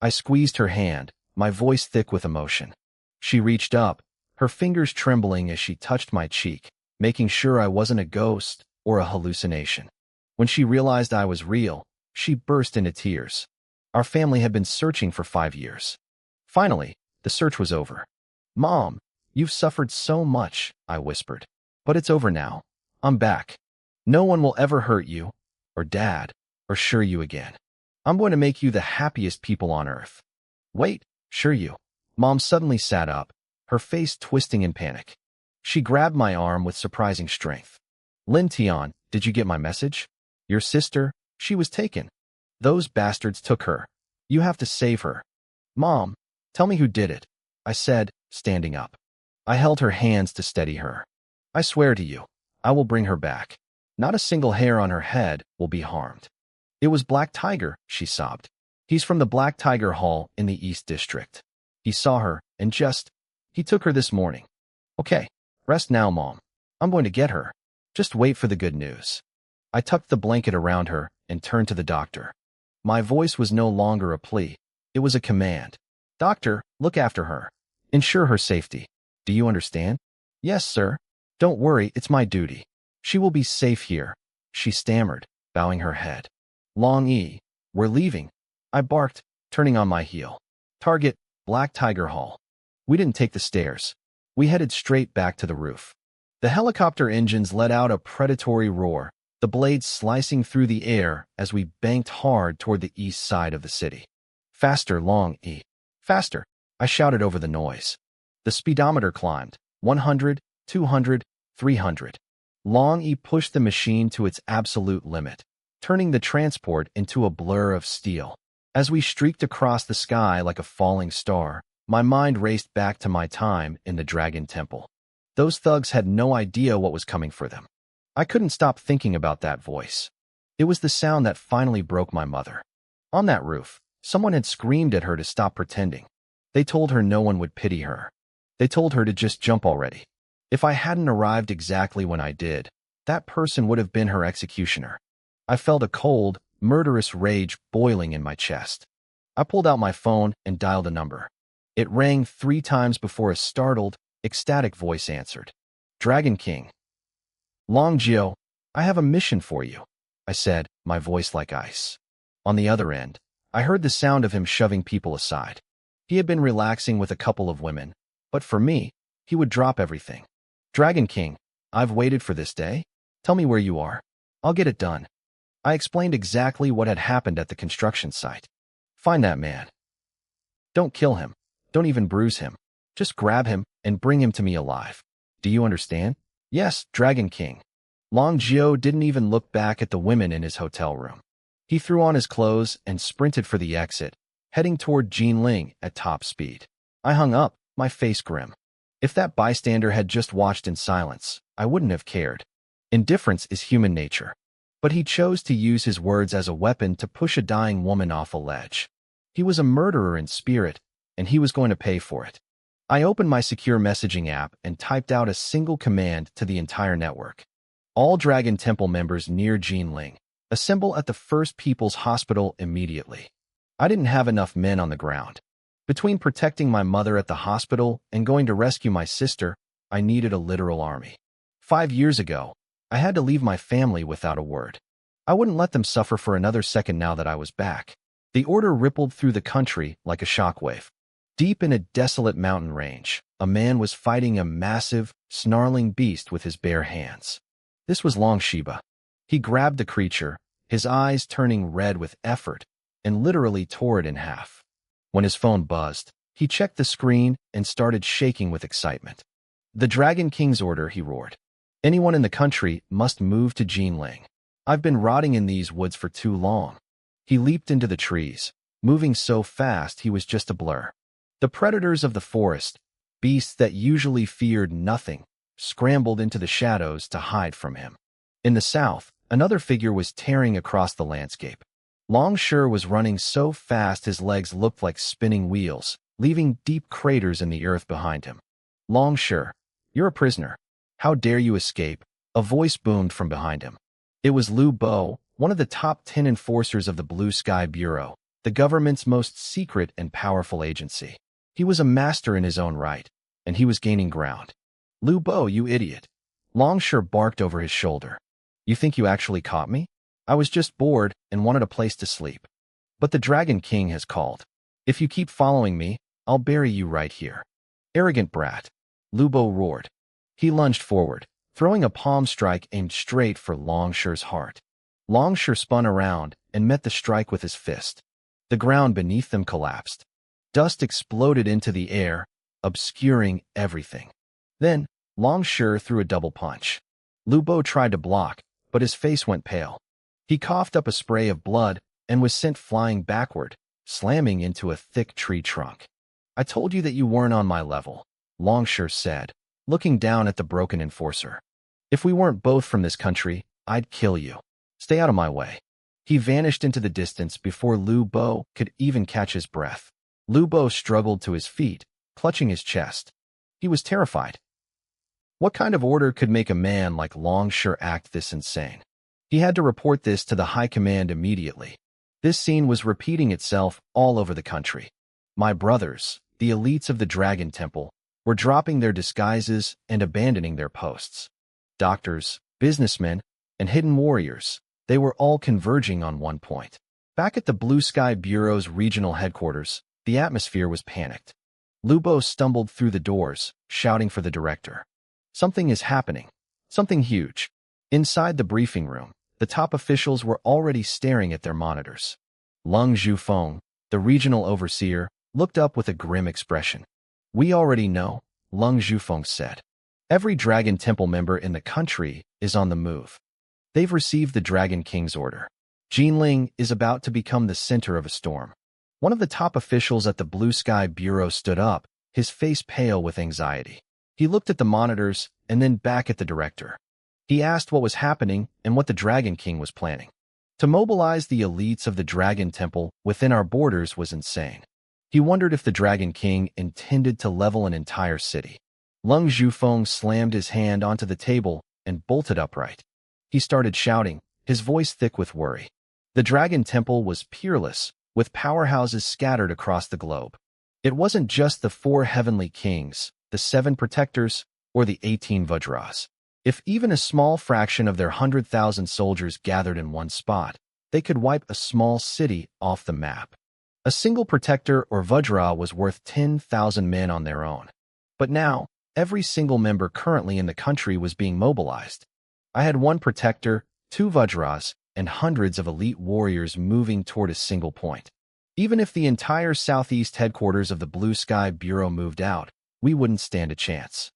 I squeezed her hand, my voice thick with emotion. She reached up, her fingers trembling as she touched my cheek, making sure I wasn't a ghost or a hallucination. When she realized I was real, she burst into tears. Our family had been searching for 5 years. Finally, the search was over. Mom, you've suffered so much, I whispered. But it's over now. I'm back. No one will ever hurt you, or Dad, or Shiryu again. I'm going to make you the happiest people on earth. Wait, Shiryu. Mom suddenly sat up, her face twisting in panic. She grabbed my arm with surprising strength. Lin Tian, did you get my message? Your sister, she was taken. Those bastards took her. You have to save her. Mom, tell me who did it, I said, standing up. I held her hands to steady her. I swear to you, I will bring her back. Not a single hair on her head will be harmed. It was Black Tiger, she sobbed. He's from the Black Tiger Hall in the East District. He saw her, and he took her this morning. Okay, rest now, Mom. I'm going to get her. Just wait for the good news. I tucked the blanket around her and turned to the doctor. My voice was no longer a plea. It was a command. Doctor, look after her. Ensure her safety. Do you understand? Yes, sir. Don't worry, it's my duty. She will be safe here, she stammered, bowing her head. Long E, we're leaving, I barked, turning on my heel. Target, Black Tiger Hall. We didn't take the stairs. We headed straight back to the roof. The helicopter engines let out a predatory roar, the blades slicing through the air as we banked hard toward the east side of the city. Faster, Long E. Faster, I shouted over the noise. The speedometer climbed, 100, 200, 300. Long E pushed the machine to its absolute limit, turning the transport into a blur of steel. As we streaked across the sky like a falling star, my mind raced back to my time in the Dragon Temple. Those thugs had no idea what was coming for them. I couldn't stop thinking about that voice. It was the sound that finally broke my mother. On that roof, someone had screamed at her to stop pretending. They told her no one would pity her. They told her to just jump already. If I hadn't arrived exactly when I did, that person would have been her executioner. I felt a cold, murderous rage boiling in my chest. I pulled out my phone and dialed a number. It rang 3 times before a startled, ecstatic voice answered. Dragon King. Long Geo, I have a mission for you, I said, my voice like ice. On the other end, I heard the sound of him shoving people aside. He had been relaxing with a couple of women, but for me, he would drop everything. Dragon King, I've waited for this day. Tell me where you are. I'll get it done. I explained exactly what had happened at the construction site. Find that man. Don't kill him. Don't even bruise him. Just grab him and bring him to me alive. Do you understand? Yes, Dragon King. Long Geo didn't even look back at the women in his hotel room. He threw on his clothes and sprinted for the exit, heading toward Jinling at top speed. I hung up, my face grim. If that bystander had just watched in silence, I wouldn't have cared. Indifference is human nature. But he chose to use his words as a weapon to push a dying woman off a ledge. He was a murderer in spirit, and he was going to pay for it. I opened my secure messaging app and typed out a single command to the entire network. All Dragon Temple members near Jinling, assemble at the First People's Hospital immediately. I didn't have enough men on the ground. Between protecting my mother at the hospital and going to rescue my sister, I needed a literal army. 5 years ago, I had to leave my family without a word. I wouldn't let them suffer for another second now that I was back. The order rippled through the country like a shockwave. Deep in a desolate mountain range, a man was fighting a massive, snarling beast with his bare hands. This was Long Shiba. He grabbed the creature, his eyes turning red with effort, and literally tore it in half. When his phone buzzed, he checked the screen and started shaking with excitement. The Dragon King's order, he roared. Anyone in the country must move to Jinling. I've been rotting in these woods for too long. He leaped into the trees, moving so fast he was just a blur. The predators of the forest, beasts that usually feared nothing, scrambled into the shadows to hide from him. In the south, another figure was tearing across the landscape. Long Shur was running so fast his legs looked like spinning wheels, leaving deep craters in the earth behind him. Long Shur, you're a prisoner. How dare you escape? A voice boomed from behind him. It was Lu Bo, one of the top 10 enforcers of the Blue Sky Bureau, the government's most secret and powerful agency. He was a master in his own right, and he was gaining ground. Lu Bo, you idiot. Long Shur barked over his shoulder. You think you actually caught me? I was just bored and wanted a place to sleep. But the Dragon King has called. If you keep following me, I'll bury you right here. Arrogant brat. Lu Bo roared. He lunged forward, throwing a palm strike aimed straight for Long Shur's heart. Long Shur spun around and met the strike with his fist. The ground beneath them collapsed. Dust exploded into the air, obscuring everything. Then, Long Shur threw a double punch. Lu Bo tried to block, but his face went pale. He coughed up a spray of blood and was sent flying backward, slamming into a thick tree trunk. I told you that you weren't on my level, Long Shur said, looking down at the broken enforcer. If we weren't both from this country, I'd kill you. Stay out of my way. He vanished into the distance before Lu Bo could even catch his breath. Lu Bo struggled to his feet, clutching his chest. He was terrified. What kind of order could make a man like Long Shur act this insane? He had to report this to the high command immediately. This scene was repeating itself all over the country. My brothers, the elites of the Dragon Temple, were dropping their disguises and abandoning their posts. Doctors, businessmen, and hidden warriors, they were all converging on one point. Back at the Blue Sky Bureau's regional headquarters, the atmosphere was panicked. Lubo stumbled through the doors, shouting for the director. Something is happening. Something huge. Inside the briefing room, the top officials were already staring at their monitors. Lung Zhufeng, the regional overseer, looked up with a grim expression. We already know, Lung Zhufeng said. Every Dragon Temple member in the country is on the move. They've received the Dragon King's order. Jinling is about to become the center of a storm. One of the top officials at the Blue Sky Bureau stood up, his face pale with anxiety. He looked at the monitors and then back at the director. He asked what was happening and what the Dragon King was planning. To mobilize the elites of the Dragon Temple within our borders was insane. He wondered if the Dragon King intended to level an entire city. Lung Zhufeng slammed his hand onto the table and bolted upright. He started shouting, his voice thick with worry. The Dragon Temple was peerless, with powerhouses scattered across the globe. It wasn't just the 4 heavenly kings, the 7 protectors, or the 18 Vajras. If even a small fraction of their 100,000 soldiers gathered in one spot, they could wipe a small city off the map. A single protector or Vajra was worth 10,000 men on their own. But now, every single member currently in the country was being mobilized. I had 1 protector, 2 Vajras, and hundreds of elite warriors moving toward a single point. Even if the entire southeast headquarters of the Blue Sky Bureau moved out, we wouldn't stand a chance.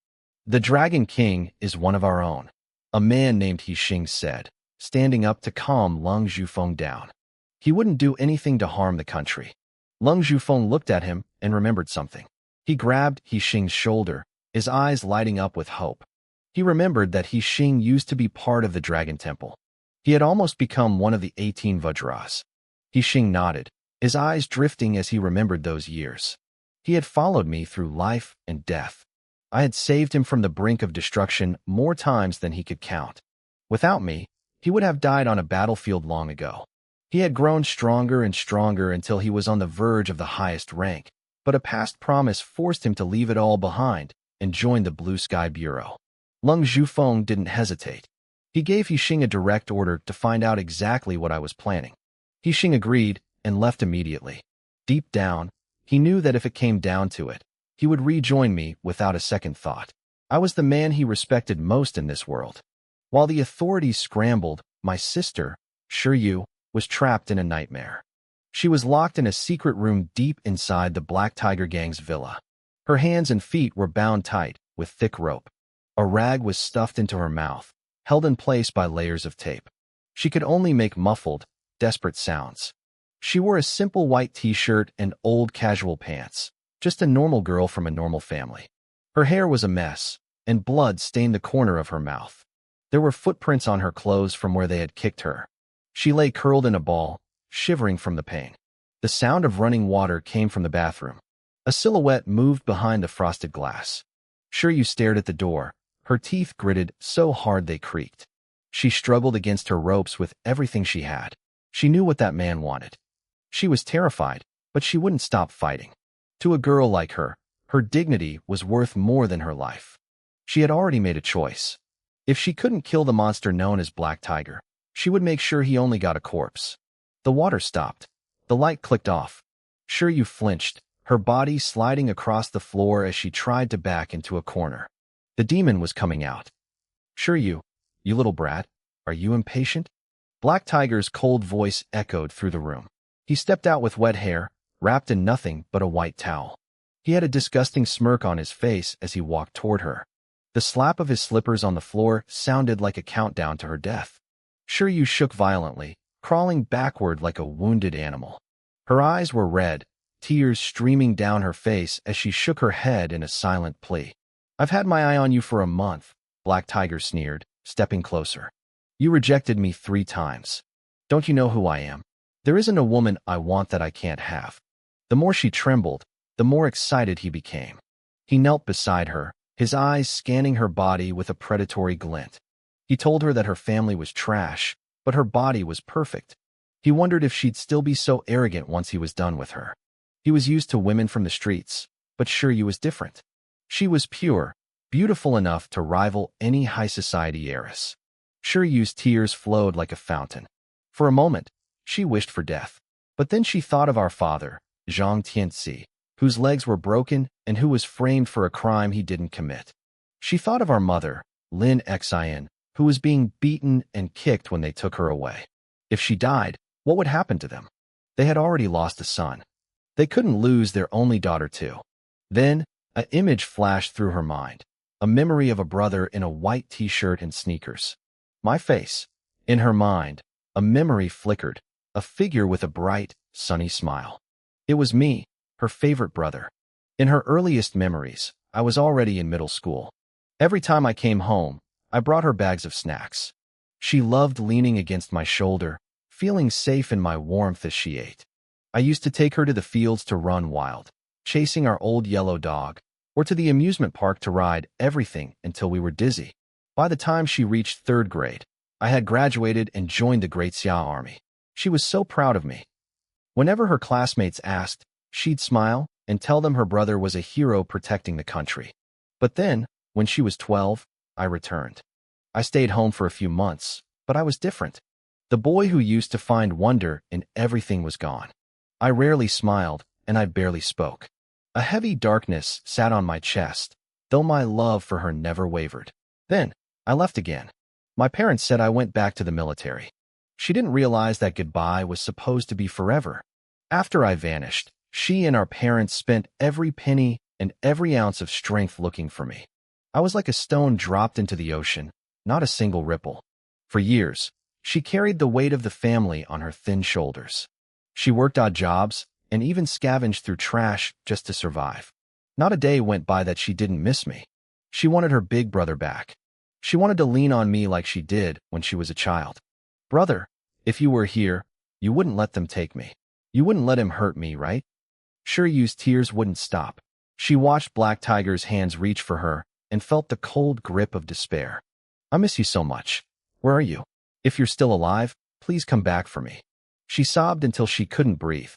The Dragon King is one of our own, a man named Hixing said, standing up to calm Lung Zhufeng down. He wouldn't do anything to harm the country. Lung Zhufeng looked at him and remembered something. He grabbed Hixing's shoulder, his eyes lighting up with hope. He remembered that Hixing used to be part of the Dragon Temple. He had almost become one of the 18 Vajras. Hixing nodded, his eyes drifting as he remembered those years. He had followed me through life and death. I had saved him from the brink of destruction more times than he could count. Without me, he would have died on a battlefield long ago. He had grown stronger and stronger until he was on the verge of the highest rank, but a past promise forced him to leave it all behind and join the Blue Sky Bureau. Lung Zhufeng didn't hesitate. He gave Hixing a direct order to find out exactly what I was planning. Hixing agreed and left immediately. Deep down, he knew that if it came down to it, he would rejoin me without a second thought. I was the man he respected most in this world. While the authorities scrambled, my sister, Shiryu, was trapped in a nightmare. She was locked in a secret room deep inside the Black Tiger Gang's villa. Her hands and feet were bound tight with thick rope. A rag was stuffed into her mouth, held in place by layers of tape. She could only make muffled, desperate sounds. She wore a simple white t-shirt and old casual pants. Just a normal girl from a normal family. Her hair was a mess, and blood stained the corner of her mouth. There were footprints on her clothes from where they had kicked her. She lay curled in a ball, shivering from the pain. The sound of running water came from the bathroom. A silhouette moved behind the frosted glass. Shiryu stared at the door, her teeth gritted so hard they creaked. She struggled against her ropes with everything she had. She knew what that man wanted. She was terrified, but she wouldn't stop fighting. To a girl like her, her dignity was worth more than her life. She had already made a choice. If she couldn't kill the monster known as Black Tiger, she would make sure he only got a corpse. The water stopped. The light clicked off. Shiryu flinched, her body sliding across the floor as she tried to back into a corner. The demon was coming out. Shiryu, you little brat, are you impatient? Black Tiger's cold voice echoed through the room. He stepped out with wet hair, wrapped in nothing but a white towel. He had a disgusting smirk on his face as he walked toward her. The slap of his slippers on the floor sounded like a countdown to her death. Shiryu shook violently, crawling backward like a wounded animal. Her eyes were red, tears streaming down her face as she shook her head in a silent plea. I've had my eye on you for a month, Black Tiger sneered, stepping closer. You rejected me 3 times. Don't you know who I am? There isn't a woman I want that I can't have. The more she trembled, the more excited he became. He knelt beside her, his eyes scanning her body with a predatory glint. He told her that her family was trash, but her body was perfect. He wondered if she'd still be so arrogant once he was done with her. He was used to women from the streets, but Shiryu was different. She was pure, beautiful enough to rival any high society heiress. Shiryu's tears flowed like a fountain. For a moment, she wished for death. But then she thought of our father, Zhang Tianzi, whose legs were broken and who was framed for a crime he didn't commit. She thought of our mother, Lin Xian, who was being beaten and kicked when they took her away. If she died, what would happen to them? They had already lost a son. They couldn't lose their only daughter too. Then, an image flashed through her mind, a memory of a brother in a white t-shirt and sneakers. My face. In her mind, a memory flickered, a figure with a bright, sunny smile. It was me, her favorite brother. In her earliest memories, I was already in middle school. Every time I came home, I brought her bags of snacks. She loved leaning against my shoulder, feeling safe in my warmth as she ate. I used to take her to the fields to run wild, chasing our old yellow dog, or to the amusement park to ride everything until we were dizzy. By the time she reached 3rd grade, I had graduated and joined the Great Xia Army. She was so proud of me. Whenever her classmates asked, she'd smile and tell them her brother was a hero protecting the country. But then, when she was 12, I returned. I stayed home for a few months, but I was different. The boy who used to find wonder in everything was gone. I rarely smiled, and I barely spoke. A heavy darkness sat on my chest, though my love for her never wavered. Then, I left again. My parents said I went back to the military. She didn't realize that goodbye was supposed to be forever. After I vanished, she and our parents spent every penny and every ounce of strength looking for me. I was like a stone dropped into the ocean, not a single ripple. For years, she carried the weight of the family on her thin shoulders. She worked odd jobs and even scavenged through trash just to survive. Not a day went by that she didn't miss me. She wanted her big brother back. She wanted to lean on me like she did when she was a child. Brother, if you were here, you wouldn't let them take me. You wouldn't let him hurt me, right? Shiryu's tears wouldn't stop. She watched Black Tiger's hands reach for her and felt the cold grip of despair. I miss you so much. Where are you? If you're still alive, please come back for me. She sobbed until she couldn't breathe.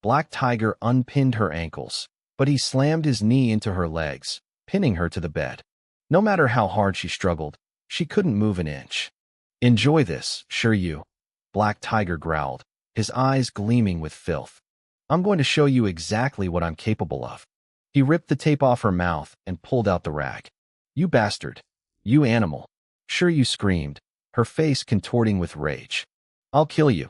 Black Tiger unpinned her ankles, but he slammed his knee into her legs, pinning her to the bed. No matter how hard she struggled, she couldn't move an inch. Enjoy this, Shiryu, Black Tiger growled, his eyes gleaming with filth. I'm going to show you exactly what I'm capable of. He ripped the tape off her mouth and pulled out the rag. You bastard. You animal. Shiryu screamed, her face contorting with rage. I'll kill you.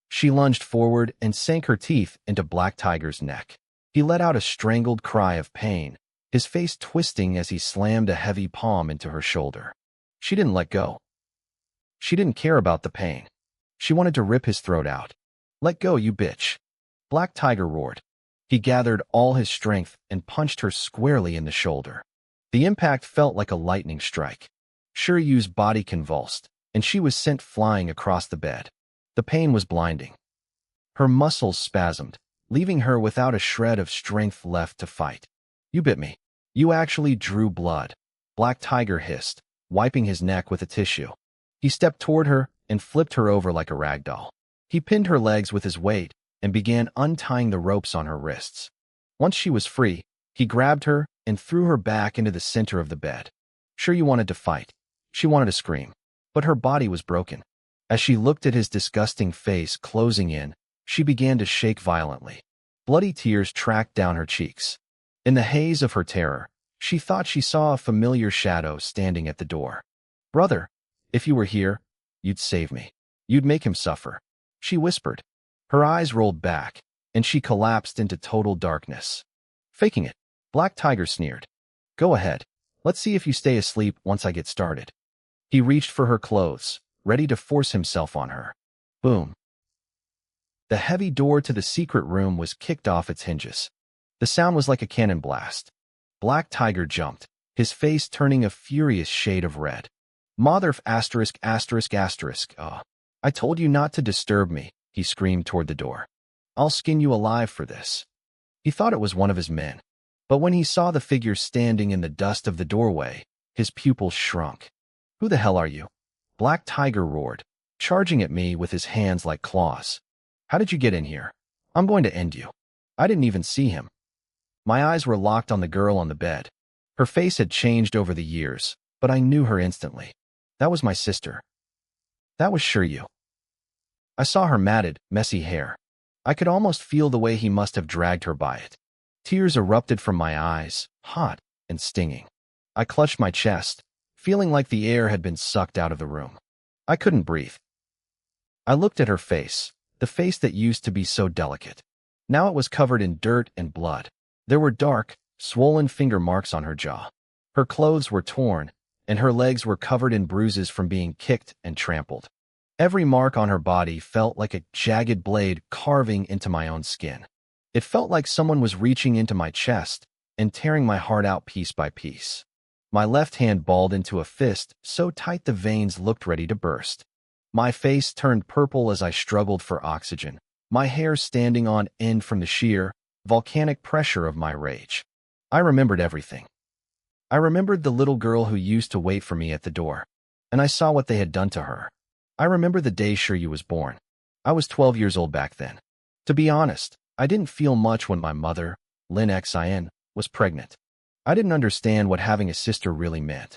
She lunged forward and sank her teeth into Black Tiger's neck. He let out a strangled cry of pain, his face twisting as he slammed a heavy palm into her shoulder. She didn't let go. She didn't care about the pain. She wanted to rip his throat out. Let go, you bitch. Black Tiger roared. He gathered all his strength and punched her squarely in the shoulder. The impact felt like a lightning strike. Shiryu's body convulsed, and she was sent flying across the bed. The pain was blinding. Her muscles spasmed, leaving her without a shred of strength left to fight. You bit me. You actually drew blood. Black Tiger hissed, wiping his neck with a tissue. He stepped toward her and flipped her over like a rag doll. He pinned her legs with his weight and began untying the ropes on her wrists. Once she was free, he grabbed her and threw her back into the center of the bed. Shiryu wanted to fight. She wanted to scream, but her body was broken. As she looked at his disgusting face closing in, she began to shake violently. Bloody tears tracked down her cheeks. In the haze of her terror, she thought she saw a familiar shadow standing at the door. Brother, if you were here, you'd save me. You'd make him suffer. She whispered. Her eyes rolled back, and she collapsed into total darkness. Faking it, Black Tiger sneered. Go ahead. Let's see if you stay asleep once I get started. He reached for her clothes, ready to force himself on her. Boom. The heavy door to the secret room was kicked off its hinges. The sound was like a cannon blast. Black Tiger jumped, his face turning a furious shade of red. Mother asterisk asterisk asterisk. I told you not to disturb me, he screamed toward the door. I'll skin you alive for this. He thought it was one of his men. But when he saw the figure standing in the dust of the doorway, his pupils shrunk. Who the hell are you? Black Tiger roared, charging at me with his hands like claws. How did you get in here? I'm going to end you. I didn't even see him. My eyes were locked on the girl on the bed. Her face had changed over the years, but I knew her instantly. That was my sister. That was Shiryu. I saw her matted, messy hair. I could almost feel the way he must have dragged her by it. Tears erupted from my eyes, hot and stinging. I clutched my chest, feeling like the air had been sucked out of the room. I couldn't breathe. I looked at her face, the face that used to be so delicate. Now it was covered in dirt and blood. There were dark, swollen finger marks on her jaw. Her clothes were torn, and her legs were covered in bruises from being kicked and trampled. Every mark on her body felt like a jagged blade carving into my own skin. It felt like someone was reaching into my chest and tearing my heart out piece by piece. My left hand balled into a fist so tight the veins looked ready to burst. My face turned purple as I struggled for oxygen, my hair standing on end from the sheer, volcanic pressure of my rage. I remembered everything. I remembered the little girl who used to wait for me at the door, and I saw what they had done to her. I remember the day Shiryu was born. I was 12 years old back then. To be honest, I didn't feel much when my mother, Lin Xin, was pregnant. I didn't understand what having a sister really meant.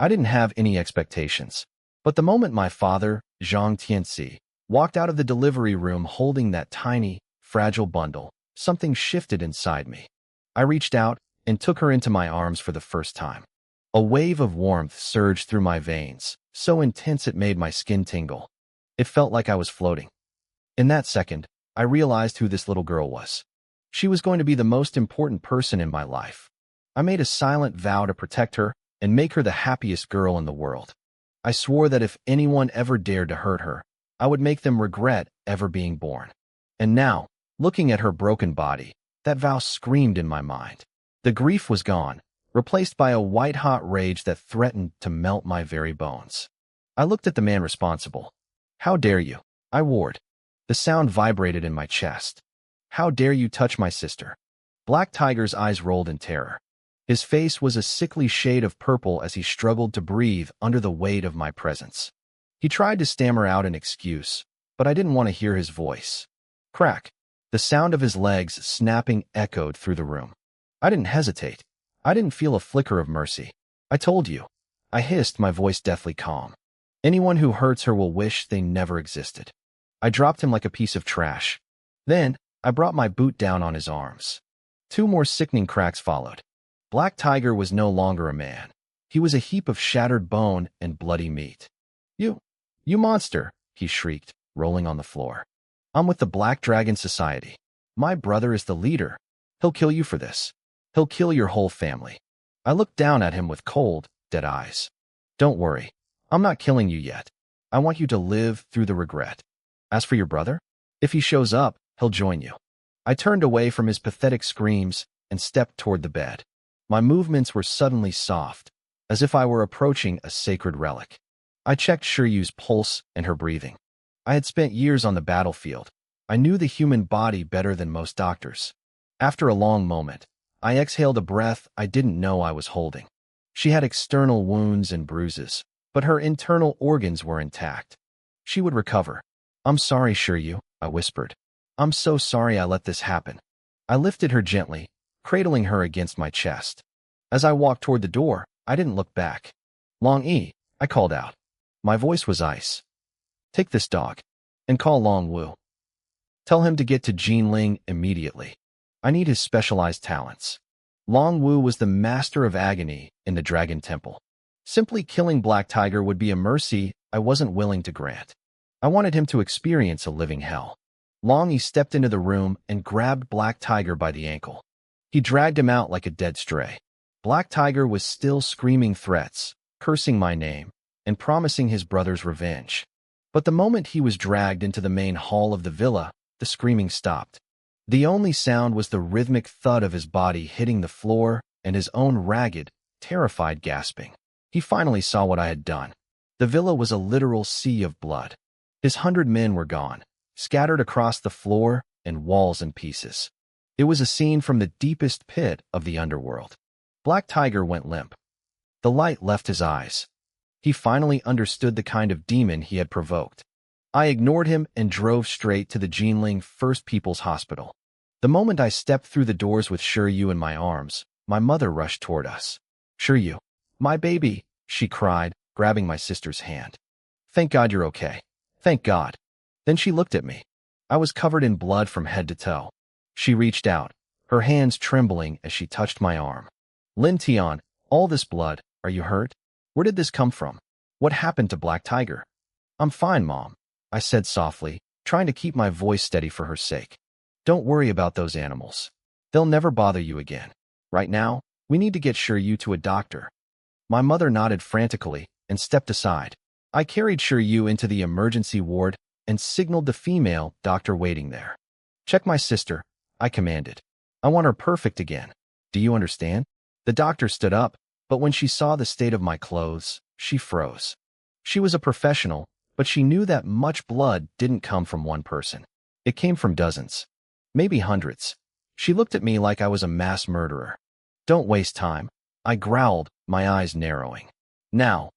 I didn't have any expectations. But the moment my father, Zhang Tianxi, walked out of the delivery room holding that tiny, fragile bundle, something shifted inside me. I reached out and took her into my arms for the first time. A wave of warmth surged through my veins, so intense it made my skin tingle. It felt like I was floating. In that second, I realized who this little girl was. She was going to be the most important person in my life. I made a silent vow to protect her and make her the happiest girl in the world. I swore that if anyone ever dared to hurt her, I would make them regret ever being born. And now, looking at her broken body, that vow screamed in my mind. The grief was gone, replaced by a white-hot rage that threatened to melt my very bones. I looked at the man responsible. How dare you? I roared. The sound vibrated in my chest. How dare you touch my sister? Black Tiger's eyes rolled in terror. His face was a sickly shade of purple as he struggled to breathe under the weight of my presence. He tried to stammer out an excuse, but I didn't want to hear his voice. Crack! The sound of his legs snapping echoed through the room. I didn't hesitate. I didn't feel a flicker of mercy. I told you. I hissed, my voice deathly calm. Anyone who hurts her will wish they never existed. I dropped him like a piece of trash. Then, I brought my boot down on his arms. 2 more sickening cracks followed. Black Tiger was no longer a man. He was a heap of shattered bone and bloody meat. You monster, he shrieked, rolling on the floor. I'm with the Black Dragon Society. My brother is the leader. He'll kill you for this. He'll kill your whole family. I looked down at him with cold, dead eyes. Don't worry. I'm not killing you yet. I want you to live through the regret. As for your brother, if he shows up, he'll join you. I turned away from his pathetic screams and stepped toward the bed. My movements were suddenly soft, as if I were approaching a sacred relic. I checked Shiryu's pulse and her breathing. I had spent years on the battlefield. I knew the human body better than most doctors. After a long moment, I exhaled a breath I didn't know I was holding. She had external wounds and bruises, but her internal organs were intact. She would recover. I'm sorry, Shiryu, I whispered. I'm so sorry I let this happen. I lifted her gently, cradling her against my chest. As I walked toward the door, I didn't look back. Long E, I called out. My voice was ice. Take this dog, and call Long Wu. Tell him to get to Jinling immediately. I need his specialized talents. Long Wu was the master of agony in the Dragon Temple. Simply killing Black Tiger would be a mercy I wasn't willing to grant. I wanted him to experience a living hell. Long E stepped into the room and grabbed Black Tiger by the ankle. He dragged him out like a dead stray. Black Tiger was still screaming threats, cursing my name, and promising his brother's revenge. But the moment he was dragged into the main hall of the villa, the screaming stopped. The only sound was the rhythmic thud of his body hitting the floor and his own ragged, terrified gasping. He finally saw what I had done. The villa was a literal sea of blood. His 100 men were gone, scattered across the floor and walls and pieces. It was a scene from the deepest pit of the underworld. Black Tiger went limp. The light left his eyes. He finally understood the kind of demon he had provoked. I ignored him and drove straight to the Jinling First People's Hospital. The moment I stepped through the doors with Shiryu in my arms, my mother rushed toward us. Shiryu, my baby, she cried, grabbing my sister's hand. Thank God you're okay. Thank God. Then she looked at me. I was covered in blood from head to toe. She reached out, her hands trembling as she touched my arm. Lin Tian, all this blood, are you hurt? Where did this come from? What happened to Black Tiger? I'm fine, Mom, I said softly, trying to keep my voice steady for her sake. Don't worry about those animals. They'll never bother you again. Right now, we need to get Shiryu to a doctor. My mother nodded frantically and stepped aside. I carried Shiryu into the emergency ward and signaled the female doctor waiting there. Check my sister, I commanded. I want her perfect again. Do you understand? The doctor stood up, but when she saw the state of my clothes, she froze. She was a professional, but she knew that much blood didn't come from one person. It came from dozens, maybe hundreds. She looked at me like I was a mass murderer. Don't waste time, I growled, my eyes narrowing. Now.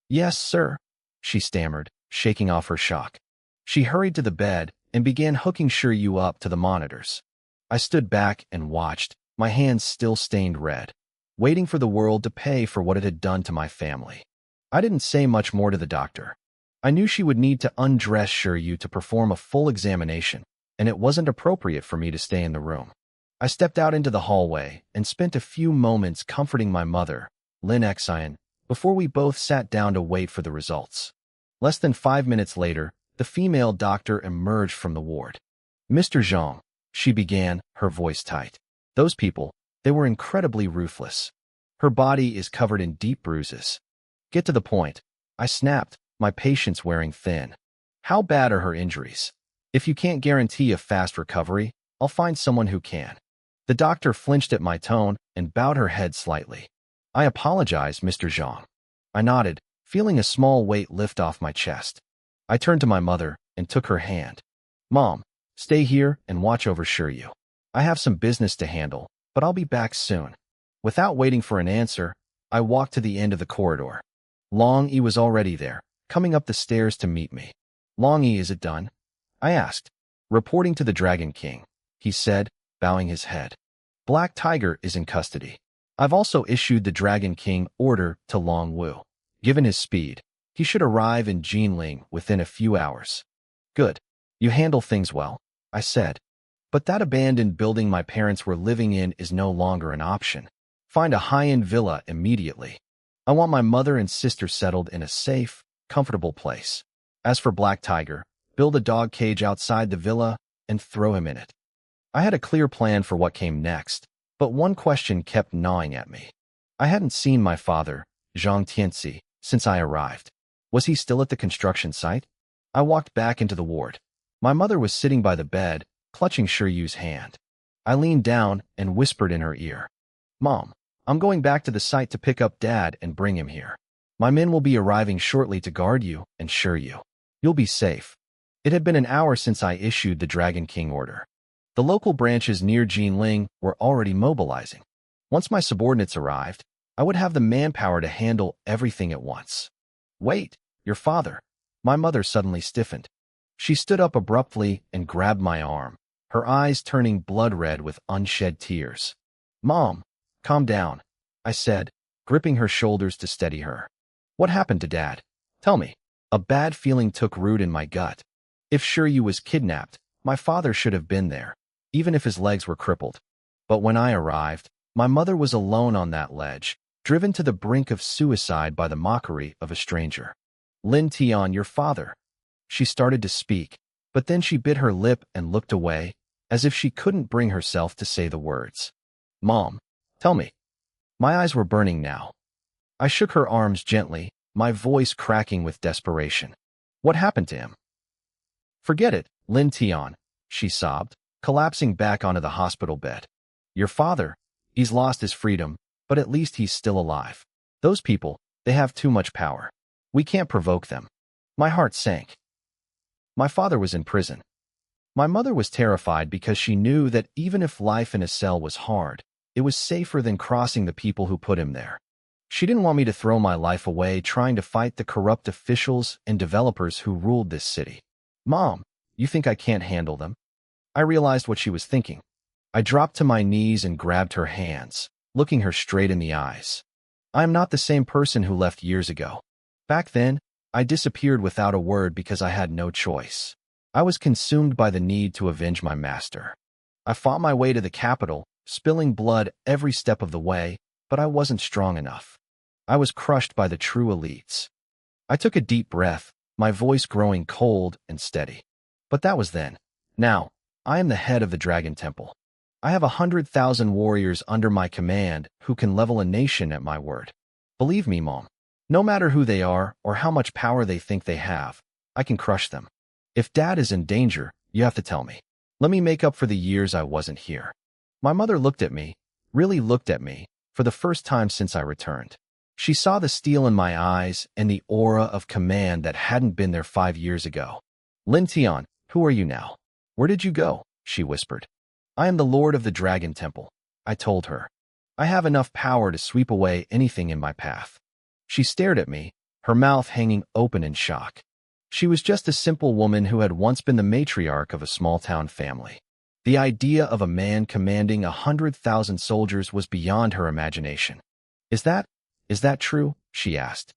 Yes, sir, she stammered, shaking off her shock. She hurried to the bed and began hooking Shiryu up to the monitors. I stood back and watched, my hands still stained red, waiting for the world to pay for what it had done to my family. I didn't say much more to the doctor. I knew she would need to undress Shiryu to perform a full examination, and it wasn't appropriate for me to stay in the room. I stepped out into the hallway and spent a few moments comforting my mother, Lin Xian, before we both sat down to wait for the results. Less than 5 minutes later, the female doctor emerged from the ward. Mr. Zhang, she began, her voice tight. Those people, they were incredibly ruthless. Her body is covered in deep bruises. Get to the point, I snapped, my patience wearing thin. How bad are her injuries? If you can't guarantee a fast recovery, I'll find someone who can. The doctor flinched at my tone and bowed her head slightly. I apologize, Mr. Zhang. I nodded, feeling a small weight lift off my chest. I turned to my mother and took her hand. Mom, stay here and watch over Shiryu. I have some business to handle, but I'll be back soon. Without waiting for an answer, I walked to the end of the corridor. Long Yi was already there, coming up the stairs to meet me. Long Yi, is it done? I asked. Reporting to the Dragon King, he said, bowing his head. Black Tiger is in custody. I've also issued the Dragon King order to Long Wu. Given his speed, he should arrive in Jinling within a few hours. Good. You handle things well, I said. But that abandoned building my parents were living in is no longer an option. Find a high-end villa immediately. I want my mother and sister settled in a safe, comfortable place. As for Black Tiger, build a dog cage outside the villa and throw him in it. I had a clear plan for what came next, but one question kept gnawing at me. I hadn't seen my father, Zhang Tianxi, since I arrived. Was he still at the construction site? I walked back into the ward. My mother was sitting by the bed, clutching Shiryu's hand. I leaned down and whispered in her ear. Mom, I'm going back to the site to pick up Dad and bring him here. My men will be arriving shortly to guard you and Shiryu. You'll be safe. It had been an hour since I issued the Dragon King order. The local branches near Jinling were already mobilizing. Once my subordinates arrived, I would have the manpower to handle everything at once. Wait, your father. My mother suddenly stiffened. She stood up abruptly and grabbed my arm, her eyes turning blood red with unshed tears. Mom, calm down, I said, gripping her shoulders to steady her. What happened to Dad? Tell me. A bad feeling took root in my gut. If Shiryu was kidnapped, my father should have been there, even if his legs were crippled. But when I arrived, my mother was alone on that ledge, driven to the brink of suicide by the mockery of a stranger. Lin Tian, your father. She started to speak, but then she bit her lip and looked away, as if she couldn't bring herself to say the words. Mom, tell me. My eyes were burning now. I shook her arms gently, my voice cracking with desperation. What happened to him? Forget it, Lin Tian, she sobbed, collapsing back onto the hospital bed. Your father, he's lost his freedom, but at least he's still alive. Those people, they have too much power. We can't provoke them. My heart sank. My father was in prison. My mother was terrified because she knew that even if life in a cell was hard, it was safer than crossing the people who put him there. She didn't want me to throw my life away trying to fight the corrupt officials and developers who ruled this city. Mom, you think I can't handle them? I realized what she was thinking. I dropped to my knees and grabbed her hands, looking her straight in the eyes. I am not the same person who left years ago. Back then, I disappeared without a word because I had no choice. I was consumed by the need to avenge my master. I fought my way to the capital, spilling blood every step of the way, but I wasn't strong enough. I was crushed by the true elites. I took a deep breath, my voice growing cold and steady. But that was then. Now, I am the head of the Dragon Temple. I have 100,000 warriors under my command who can level a nation at my word. Believe me, Mom. No matter who they are or how much power they think they have, I can crush them. If Dad is in danger, you have to tell me. Let me make up for the years I wasn't here. My mother looked at me, really looked at me, for the first time since I returned. She saw the steel in my eyes and the aura of command that hadn't been there 5 years ago. Lin Tian, who are you now? Where did you go? She whispered. I am the Lord of the Dragon Temple, I told her. I have enough power to sweep away anything in my path. She stared at me, her mouth hanging open in shock. She was just a simple woman who had once been the matriarch of a small-town family. The idea of a man commanding 100,000 soldiers was beyond her imagination. Is that true? She asked.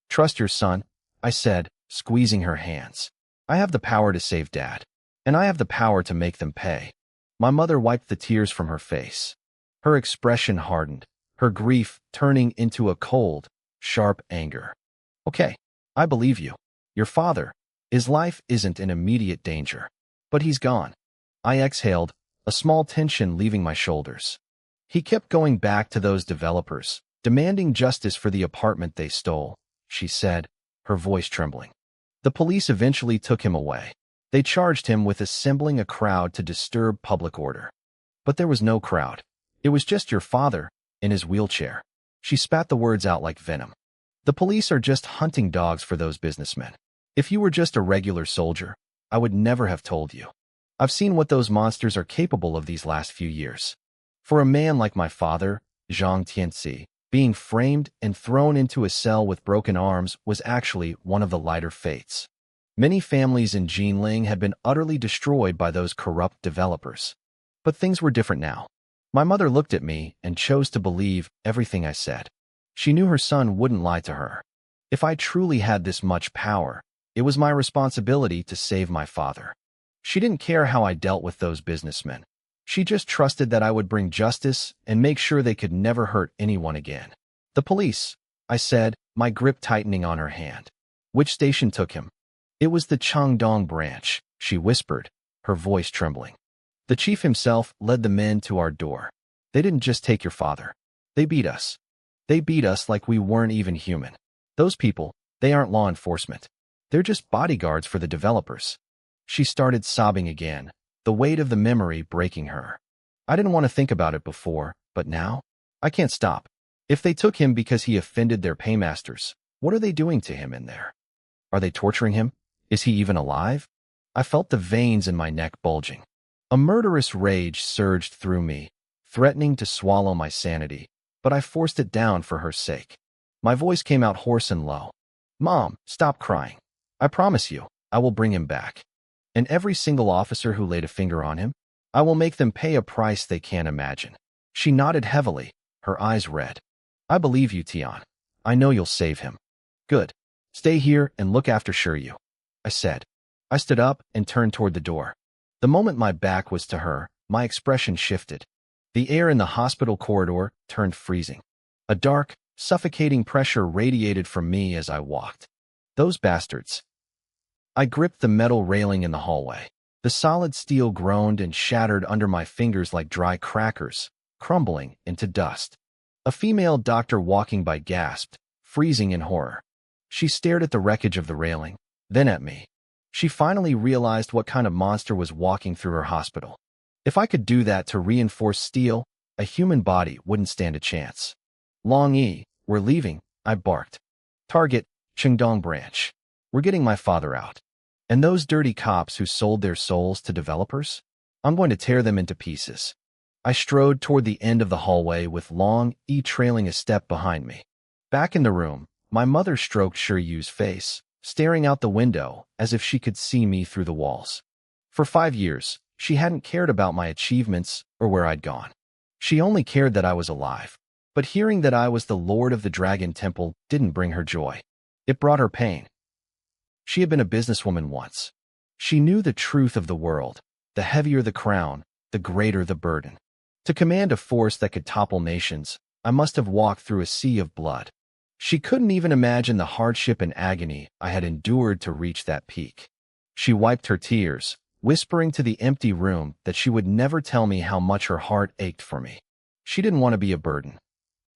Trust your son, I said, squeezing her hands. I have the power to save Dad, and I have the power to make them pay. My mother wiped the tears from her face. Her expression hardened, her grief turning into a cold, sharp anger. Okay, I believe you. Your father, his life isn't in immediate danger, but he's gone. I exhaled, a small tension leaving my shoulders. He kept going back to those developers, demanding justice for the apartment they stole, she said, her voice trembling. The police eventually took him away. They charged him with assembling a crowd to disturb public order. But there was no crowd. It was just your father, in his wheelchair. She spat the words out like venom. The police are just hunting dogs for those businessmen. If you were just a regular soldier, I would never have told you. I've seen what those monsters are capable of these last few years. For a man like my father, Zhang Tianxi, being framed and thrown into a cell with broken arms was actually one of the lighter fates. Many families in Jinling had been utterly destroyed by those corrupt developers. But things were different now. My mother looked at me and chose to believe everything I said. She knew her son wouldn't lie to her. If I truly had this much power, it was my responsibility to save my father. She didn't care how I dealt with those businessmen. She just trusted that I would bring justice and make sure they could never hurt anyone again. The police, I said, my grip tightening on her hand. Which station took him? It was the Changdong branch, she whispered, her voice trembling. The chief himself led the men to our door. They didn't just take your father. They beat us. They beat us like we weren't even human. Those people, they aren't law enforcement. They're just bodyguards for the developers. She started sobbing again, the weight of the memory breaking her. I didn't want to think about it before, but now? I can't stop. If they took him because he offended their paymasters, what are they doing to him in there? Are they torturing him? Is he even alive? I felt the veins in my neck bulging. A murderous rage surged through me, threatening to swallow my sanity, but I forced it down for her sake. My voice came out hoarse and low. Mom, stop crying. I promise you, I will bring him back. And every single officer who laid a finger on him, I will make them pay a price they can't imagine. She nodded heavily, her eyes red. I believe you, Tian. I know you'll save him. Good. Stay here and look after Shiryu, I said. I stood up and turned toward the door. The moment my back was to her, my expression shifted. The air in the hospital corridor turned freezing. A dark, suffocating pressure radiated from me as I walked. Those bastards. I gripped the metal railing in the hallway. The solid steel groaned and shattered under my fingers like dry crackers, crumbling into dust. A female doctor walking by gasped, freezing in horror. She stared at the wreckage of the railing, then at me. She finally realized what kind of monster was walking through her hospital. If I could do that to reinforce steel, a human body wouldn't stand a chance. Long Yi, we're leaving, I barked. Target, Qingdong branch. We're getting my father out. And those dirty cops who sold their souls to developers? I'm going to tear them into pieces. I strode toward the end of the hallway with Long Yi trailing a step behind me. Back in the room, my mother stroked Shiryu's face, staring out the window as if she could see me through the walls. For 5 years, she hadn't cared about my achievements or or where I'd gone. She only cared that I was alive. But hearing that I was the Lord of the Dragon Temple didn't bring her joy. It brought her pain. She had been a businesswoman once. She knew the truth of the world. The heavier the crown, the greater the burden. To command a force that could topple nations, I must have walked through a sea of blood. She couldn't even imagine the hardship and agony I had endured to reach that peak. She wiped her tears, whispering to the empty room that she would never tell me how much her heart ached for me. She didn't want to be a burden.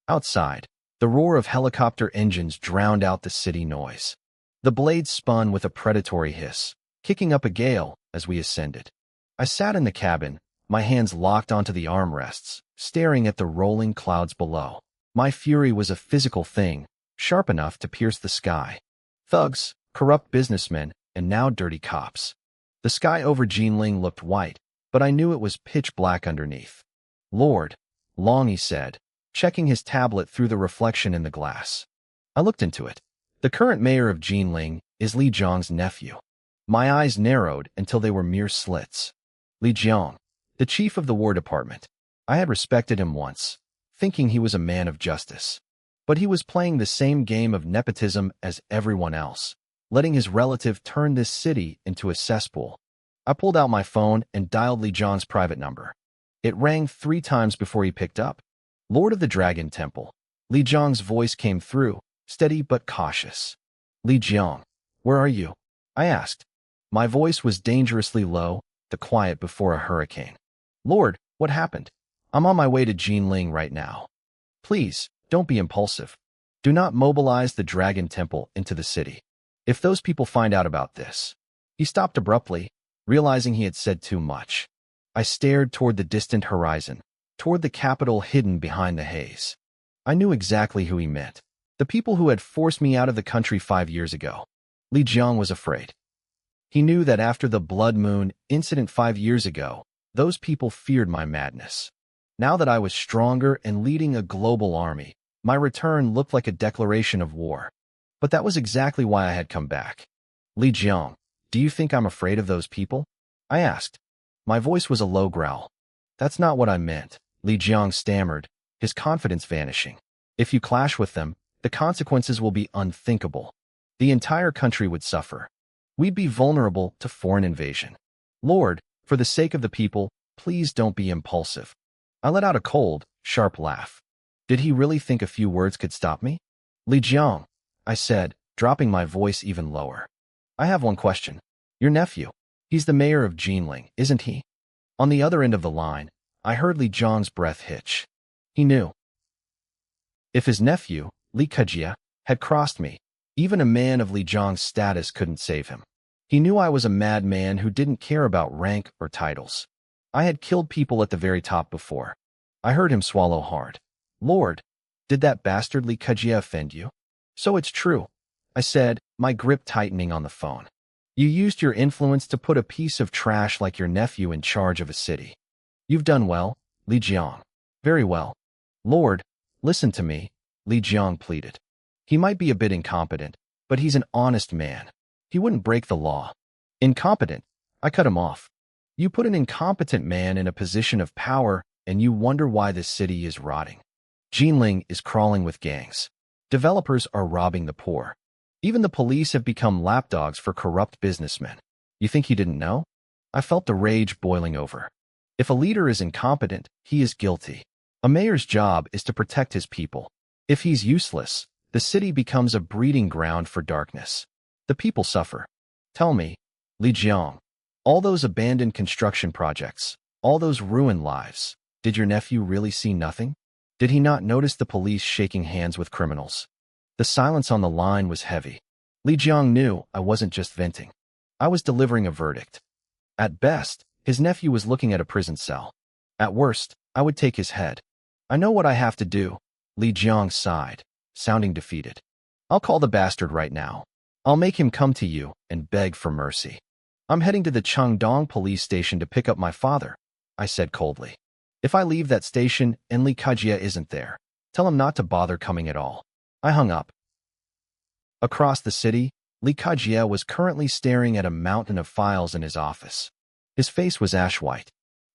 Outside, the roar of helicopter engines drowned out the city noise. The blades spun with a predatory hiss, kicking up a gale as we ascended. I sat in the cabin, my hands locked onto the armrests, staring at the rolling clouds below. My fury was a physical thing, sharp enough to pierce the sky. Thugs, corrupt businessmen, and now dirty cops. The sky over Jinling looked white, but I knew it was pitch black underneath. Lord, Long, he said, checking his tablet through the reflection in the glass. I looked into it. The current mayor of Jinling is Li Jiang's nephew. My eyes narrowed until they were mere slits. Li Jiang, the chief of the War Department. I had respected him once, thinking he was a man of justice. But he was playing the same game of nepotism as everyone else, letting his relative turn this city into a cesspool. I pulled out my phone and dialed Li Jiang's private number. It rang 3 times before he picked up. Lord of the Dragon Temple. Li Jiang's voice came through, steady but cautious. Li Jiang, where are you? I asked. My voice was dangerously low, the quiet before a hurricane. Lord, what happened? I'm on my way to Jinling right now. Please, don't be impulsive. Do not mobilize the Dragon Temple into the city. If those people find out about this. He stopped abruptly, realizing he had said too much. I stared toward the distant horizon, toward the capital hidden behind the haze. I knew exactly who he meant. The people who had forced me out of the country 5 years ago. Li Jiang was afraid. He knew that after the Blood Moon incident 5 years ago, those people feared my madness. Now that I was stronger and leading a global army, my return looked like a declaration of war. But that was exactly why I had come back. Li Jiang, do you think I'm afraid of those people? I asked. My voice was a low growl. That's not what I meant, Li Jiang stammered, his confidence vanishing. If you clash with them, the consequences will be unthinkable. The entire country would suffer. We'd be vulnerable to foreign invasion. Lord, for the sake of the people, please don't be impulsive. I let out a cold, sharp laugh. Did he really think a few words could stop me? Li Jiang, I said, dropping my voice even lower. I have one question. Your nephew. He's the mayor of Jinling, isn't he? On the other end of the line, I heard Li Jiang's breath hitch. He knew. If his nephew, Li Kejia, had crossed me, even a man of Li Jiang's status couldn't save him. He knew I was a madman who didn't care about rank or titles. I had killed people at the very top before. I heard him swallow hard. Lord, did that bastard Li Kejia offend you? So it's true, I said, my grip tightening on the phone. You used your influence to put a piece of trash like your nephew in charge of a city. You've done well, Li Jiang. Very well. Lord, listen to me, Li Jiang pleaded. He might be a bit incompetent, but he's an honest man. He wouldn't break the law. Incompetent? I cut him off. You put an incompetent man in a position of power, and you wonder why this city is rotting. Jinling is crawling with gangs. Developers are robbing the poor. Even the police have become lapdogs for corrupt businessmen. You think he didn't know? I felt the rage boiling over. If a leader is incompetent, he is guilty. A mayor's job is to protect his people. If he's useless, the city becomes a breeding ground for darkness. The people suffer. Tell me, Li Jiang, all those abandoned construction projects, all those ruined lives, did your nephew really see nothing? Did he not notice the police shaking hands with criminals? The silence on the line was heavy. Li Jiang knew I wasn't just venting. I was delivering a verdict. At best, his nephew was looking at a prison cell. At worst, I would take his head. I know what I have to do, Li Jiang sighed, sounding defeated. I'll call the bastard right now. I'll make him come to you and beg for mercy. I'm heading to the Changdong police station to pick up my father, I said coldly. If I leave that station and Li Kejia isn't there, tell him not to bother coming at all. I hung up. Across the city, Li Kejia was currently staring at a mountain of files in his office. His face was ash white.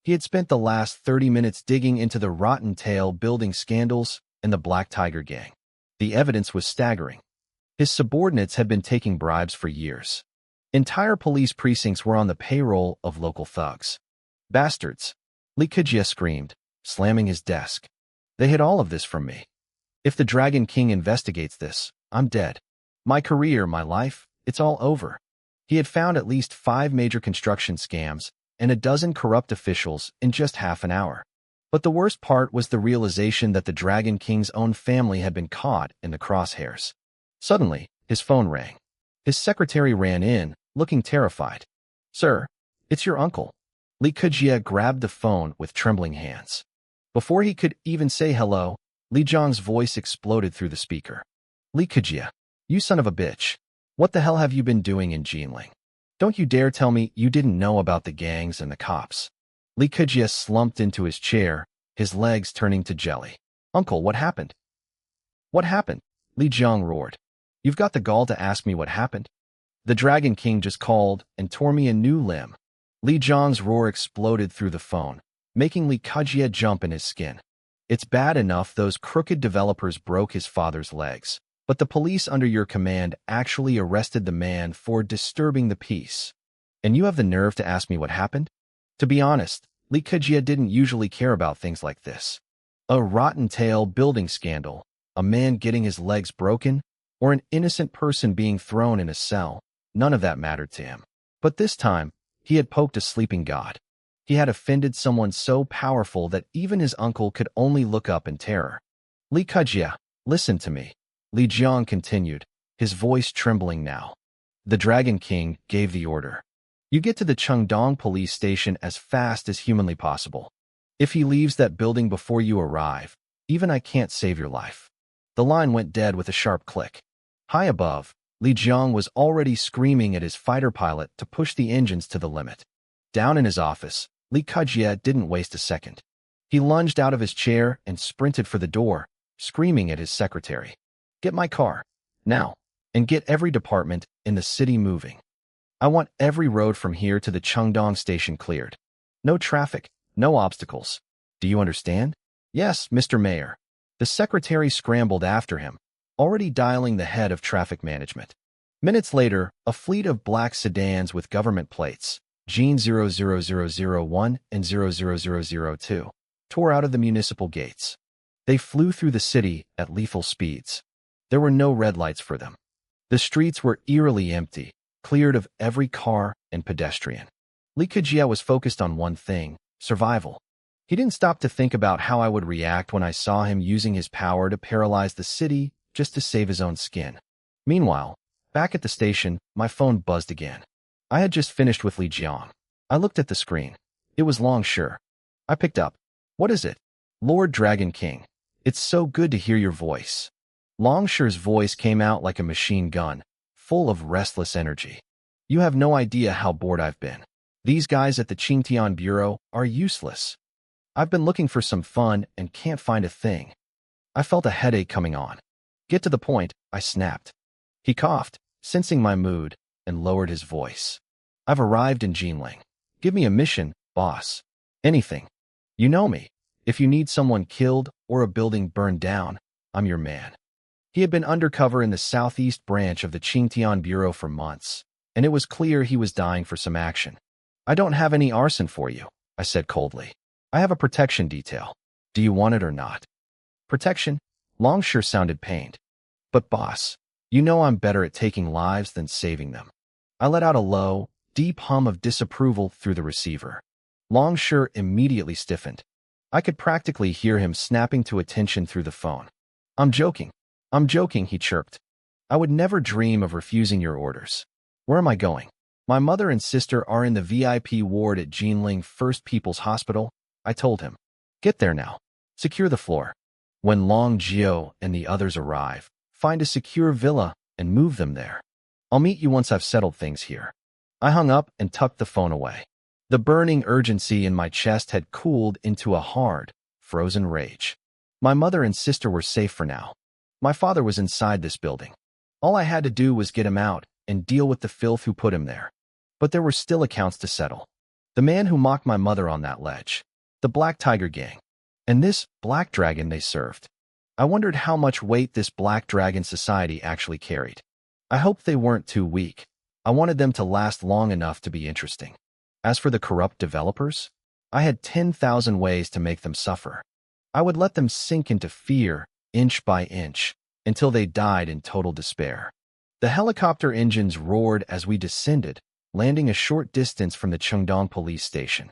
He had spent the last 30 minutes digging into the rotten tail building scandals and the Black Tiger gang. The evidence was staggering. His subordinates had been taking bribes for years. Entire police precincts were on the payroll of local thugs. Bastards! Lee Kujia screamed, slamming his desk. They hid all of this from me. If the Dragon King investigates this, I'm dead. My career, my life, it's all over. He had found at least 5 major construction scams and a dozen corrupt officials in just half an hour. But the worst part was the realization that the Dragon King's own family had been caught in the crosshairs. Suddenly, his phone rang. His secretary ran in, looking terrified. "Sir, it's your uncle." Lee Kujia grabbed the phone with trembling hands. Before he could even say hello, Li Zhang's voice exploded through the speaker. "Lee Kujia, you son of a bitch. What the hell have you been doing in Jinling? Don't you dare tell me you didn't know about the gangs and the cops." Lee Kujia slumped into his chair, his legs turning to jelly. "Uncle, what happened?" "What happened?" Li Zhang roared. "You've got the gall to ask me what happened? The Dragon King just called and tore me a new limb." Li Zhang's roar exploded through the phone, making Lee Kujia jump in his skin. "It's bad enough those crooked developers broke his father's legs, but the police under your command actually arrested the man for disturbing the peace. And you have the nerve to ask me what happened?" To be honest, Lee Kujia didn't usually care about things like this. A rotten tail building scandal, a man getting his legs broken, or an innocent person being thrown in a cell, none of that mattered to him. But this time, he had poked a sleeping god. He had offended someone so powerful that even his uncle could only look up in terror. "Lee Kujia, listen to me," Li Jiang continued, his voice trembling now. "The Dragon King gave the order. You get to the Chengdong police station as fast as humanly possible. If he leaves that building before you arrive, even I can't save your life." The line went dead with a sharp click. High above, Li Jiang was already screaming at his fighter pilot to push the engines to the limit. Down in his office, Lee Kujia didn't waste a second. He lunged out of his chair and sprinted for the door, screaming at his secretary. "Get my car, now, and get every department in the city moving. I want every road from here to the Chengdong station cleared. No traffic, no obstacles. Do you understand?" "Yes, Mr. Mayor." The secretary scrambled after him, already dialing the head of traffic management. Minutes later, a fleet of black sedans with government plates, Jean 00001 and 00002, tore out of the municipal gates. They flew through the city at lethal speeds. There were no red lights for them. The streets were eerily empty, cleared of every car and pedestrian. Lee Kujia was focused on one thing: survival. He didn't stop to think about how I would react when I saw him using his power to paralyze the city just to save his own skin. Meanwhile, back at the station, my phone buzzed again. I had just finished with Li Jiang. I looked at the screen. It was Longsure. I picked up. "What is it?" "Lord Dragon King. It's so good to hear your voice." Longshure's voice came out like a machine gun, full of restless energy. "You have no idea how bored I've been. These guys at the Qingtian Bureau are useless. I've been looking for some fun and can't find a thing." I felt a headache coming on. "Get to the point," I snapped. He coughed, sensing my mood, and lowered his voice. "I've arrived in Jinling. Give me a mission, boss. Anything. You know me. If you need someone killed or a building burned down, I'm your man." He had been undercover in the southeast branch of the Qingtian Bureau for months, and it was clear he was dying for some action. "I don't have any arson for you," I said coldly. "I have a protection detail. Do you want it or not?" "Protection?" Longsure sounded pained. "But boss, you know I'm better at taking lives than saving them." I let out a low, deep hum of disapproval through the receiver. Longsure immediately stiffened. I could practically hear him snapping to attention through the phone. I'm joking, he chirped. "I would never dream of refusing your orders. Where am I going?" "My mother and sister are in the VIP ward at Jinling First People's Hospital," I told him. "Get there now. Secure the floor. When Long Jio and the others arrive, find a secure villa and move them there. I'll meet you once I've settled things here." I hung up and tucked the phone away. The burning urgency in my chest had cooled into a hard, frozen rage. My mother and sister were safe for now. My father was inside this building. All I had to do was get him out and deal with the filth who put him there. But there were still accounts to settle. The man who mocked my mother on that ledge. The Black Tiger Gang. And this Black Dragon they served. I wondered how much weight this Black Dragon society actually carried. I hoped they weren't too weak. I wanted them to last long enough to be interesting. As for the corrupt developers, I had 10,000 ways to make them suffer. I would let them sink into fear, inch by inch, until they died in total despair. The helicopter engines roared as we descended, landing a short distance from the Cheongdong police station.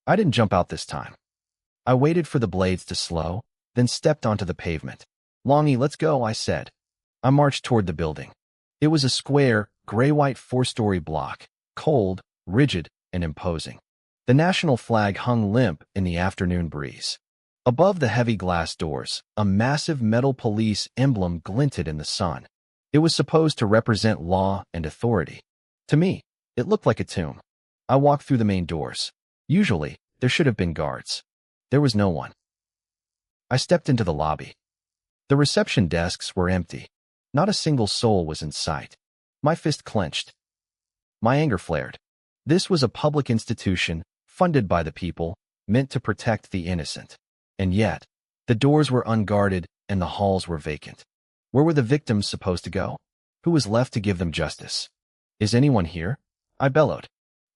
I didn't jump out this time. I waited for the blades to slow, then stepped onto the pavement. "Longy, let's go," I said. I marched toward the building. It was a square, gray-white 4-story block, cold, rigid, and imposing. The national flag hung limp in the afternoon breeze. Above the heavy glass doors, a massive metal police emblem glinted in the sun. It was supposed to represent law and authority. To me, it looked like a tomb. I walked through the main doors. Usually, there should have been guards. There was no one. I stepped into the lobby. The reception desks were empty. Not a single soul was in sight. My fist clenched. My anger flared. This was a public institution, funded by the people, meant to protect the innocent. And yet, the doors were unguarded and the halls were vacant. Where were the victims supposed to go? Who was left to give them justice? "Is anyone here?" I bellowed.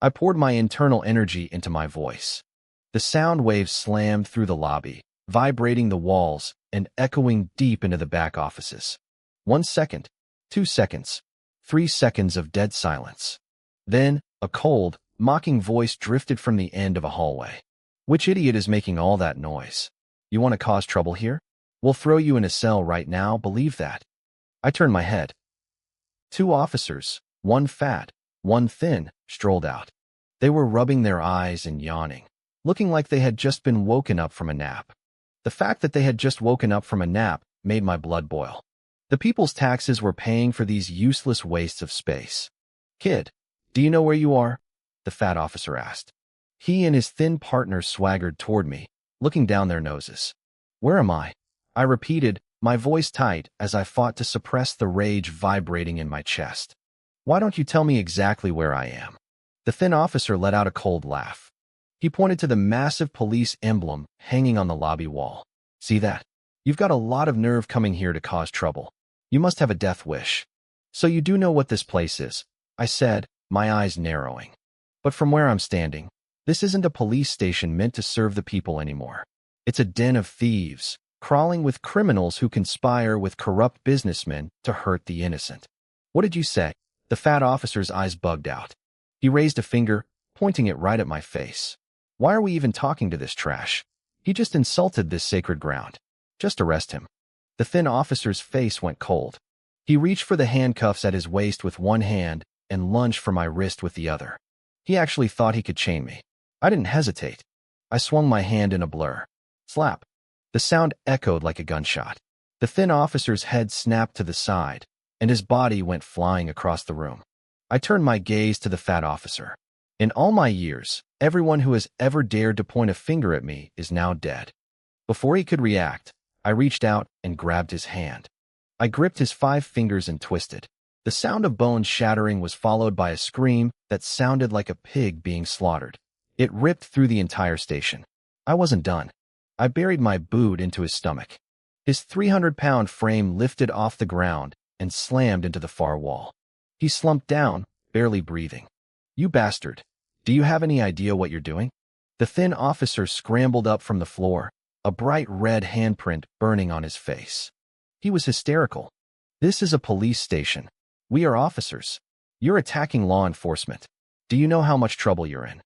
I poured my internal energy into my voice. The sound waves slammed through the lobby, vibrating the walls and echoing deep into the back offices. 1 second, 2 seconds, 3 seconds of dead silence. Then, a cold, mocking voice drifted from the end of a hallway. "Which idiot is making all that noise? You want to cause trouble here? We'll throw you in a cell right now, believe that." I turned my head. 2 officers, one fat, one thin, strolled out. They were rubbing their eyes and yawning, looking like they had just been woken up from a nap. The fact that they had just woken up from a nap made my blood boil. The people's taxes were paying for these useless wastes of space. "Kid, do you know where you are?" the fat officer asked. He and his thin partner swaggered toward me, looking down their noses. "Where am I?" I repeated, my voice tight as I fought to suppress the rage vibrating in my chest. "Why don't you tell me exactly where I am?" The thin officer let out a cold laugh. He pointed to the massive police emblem hanging on the lobby wall. "See that? You've got a lot of nerve coming here to cause trouble. You must have a death wish. So you do know what this place is," I said, my eyes narrowing. "But from where I'm standing, this isn't a police station meant to serve the people anymore. It's a den of thieves, crawling with criminals who conspire with corrupt businessmen to hurt the innocent." "What did you say?" The fat officer's eyes bugged out. He raised a finger, pointing it right at my face. "Why are we even talking to this trash? He just insulted this sacred ground. Just arrest him." The thin officer's face went cold. He reached for the handcuffs at his waist with one hand and lunged for my wrist with the other. He actually thought he could chain me. I didn't hesitate. I swung my hand in a blur. Slap. The sound echoed like a gunshot. The thin officer's head snapped to the side, and his body went flying across the room. I turned my gaze to the fat officer. In all my years, everyone who has ever dared to point a finger at me is now dead. Before he could react, I reached out and grabbed his hand. I gripped his 5 fingers and twisted. The sound of bones shattering was followed by a scream that sounded like a pig being slaughtered. It ripped through the entire station. I wasn't done. I buried my boot into his stomach. His 300-pound frame lifted off the ground and slammed into the far wall. He slumped down, barely breathing. "You bastard. Do you have any idea what you're doing?" The thin officer scrambled up from the floor, a bright red handprint burning on his face. He was hysterical. "This is a police station. We are officers. You're attacking law enforcement. Do you know how much trouble you're in?"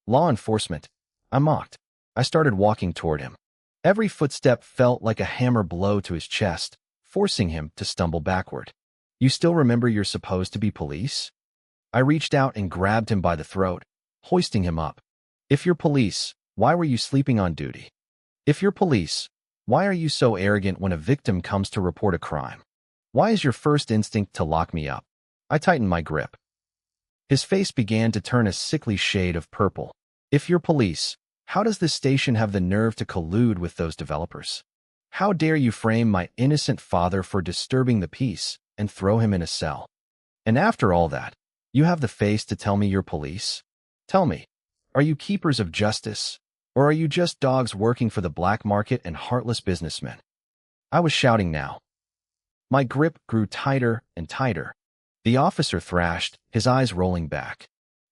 "Law enforcement?" I mocked. I started walking toward him. Every footstep felt like a hammer blow to his chest, forcing him to stumble backward. "You still remember you're supposed to be police?" I reached out and grabbed him by the throat, hoisting him up. "If you're police, why were you sleeping on duty? If you're police, why are you so arrogant when a victim comes to report a crime? Why is your first instinct to lock me up?" I tightened my grip. His face began to turn a sickly shade of purple. "If you're police, how does this station have the nerve to collude with those developers? How dare you frame my innocent father for disturbing the peace and throw him in a cell? And after all that, you have the face to tell me you're police? Tell me, Are you keepers of justice? Or are you just dogs working for the black market and heartless businessmen? I was shouting now. My grip grew tighter and tighter. The officer thrashed, his eyes rolling back.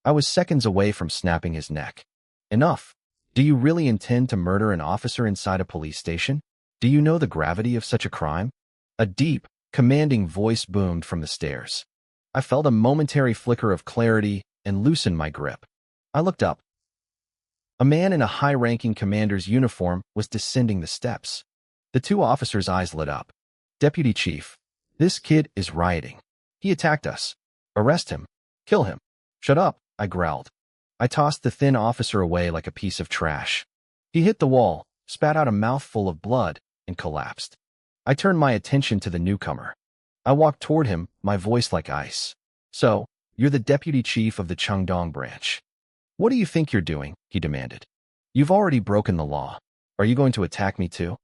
I was seconds away from snapping his neck. Enough. Do you really intend to murder an officer inside a police station? Do you know the gravity of such a crime? A deep, commanding voice boomed from the stairs. I felt a momentary flicker of clarity and loosened my grip. I looked up. A man in a high-ranking commander's uniform was descending the steps. The two officers' eyes lit up. Deputy Chief, this kid is rioting. He attacked us. Arrest him. Kill him. Shut up, I growled. I tossed the thin officer away like a piece of trash. He hit the wall, spat out a mouthful of blood, and collapsed. I turned my attention to the newcomer. I walked toward him, my voice like ice. So, you're the deputy chief of the Cheongdong branch. What do you think you're doing? He demanded. You've already broken the law. Are you going to attack me too?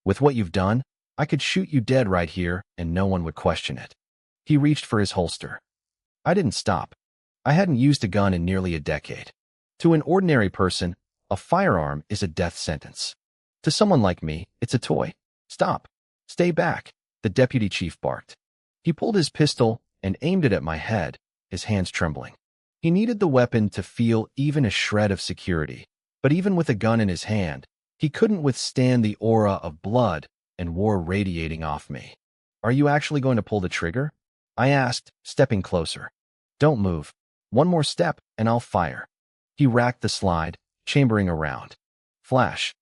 With what you've done, I could shoot you dead right here and no one would question it. He reached for his holster. I didn't stop. I hadn't used a gun in nearly a decade. To an ordinary person, a firearm is a death sentence. To someone like me, it's a toy. Stop. Stay back, the deputy chief barked. He pulled his pistol and aimed it at my head, his hands trembling. He needed the weapon to feel even a shred of security, but even with a gun in his hand, he couldn't withstand the aura of blood and war radiating off me. Are you actually going to pull the trigger? I asked, stepping closer. Don't move. One more step, and I'll fire. He racked the slide, chambering around. Flash.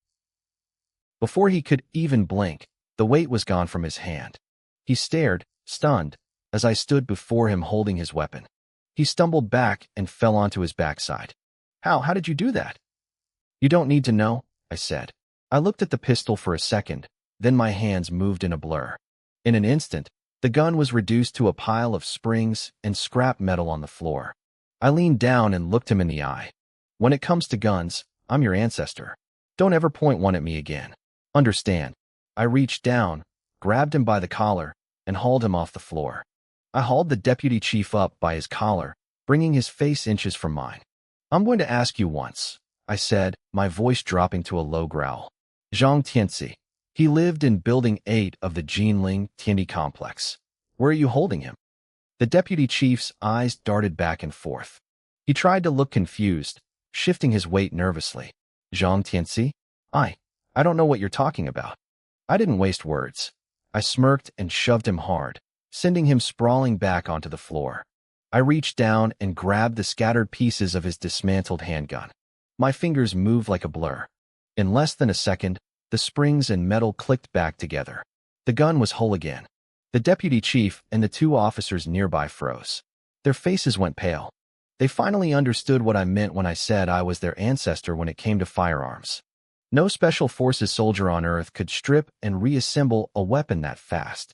Before he could even blink, the weight was gone from his hand. He stared, stunned, as I stood before him holding his weapon. He stumbled back and fell onto his backside. How did you do that? You don't need to know, I said. I looked at the pistol for a second, then my hands moved in a blur. In an instant, the gun was reduced to a pile of springs and scrap metal on the floor. I leaned down and looked him in the eye. When it comes to guns, I'm your ancestor. Don't ever point one at me again. Understand? I reached down, grabbed him by the collar, and hauled him off the floor. I hauled the deputy chief up by his collar, bringing his face inches from mine. I'm going to ask you once, I said, my voice dropping to a low growl. Zhang Tianxi. He lived in Building 8 of the Jinling Tiandi complex. Where are you holding him? The deputy chief's eyes darted back and forth. He tried to look confused, shifting his weight nervously. Zhang Tianxi? I don't know what you're talking about. I didn't waste words. I smirked and shoved him hard, sending him sprawling back onto the floor. I reached down and grabbed the scattered pieces of his dismantled handgun. My fingers moved like a blur. In less than a second, the springs and metal clicked back together. The gun was whole again. The deputy chief and the two officers nearby froze. Their faces went pale. They finally understood what I meant when I said I was their ancestor when it came to firearms. No special forces soldier on Earth could strip and reassemble a weapon that fast.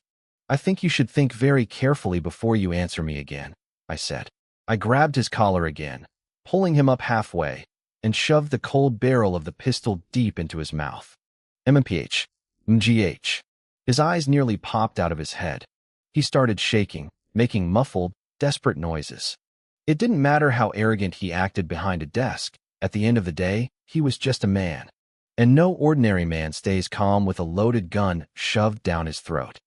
I think you should think very carefully before you answer me again, I said. I grabbed his collar again, pulling him up halfway, and shoved the cold barrel of the pistol deep into his mouth. MPH. MGH. His eyes nearly popped out of his head. He started shaking, making muffled, desperate noises. It didn't matter how arrogant he acted behind a desk. At the end of the day, he was just a man. And no ordinary man stays calm with a loaded gun shoved down his throat.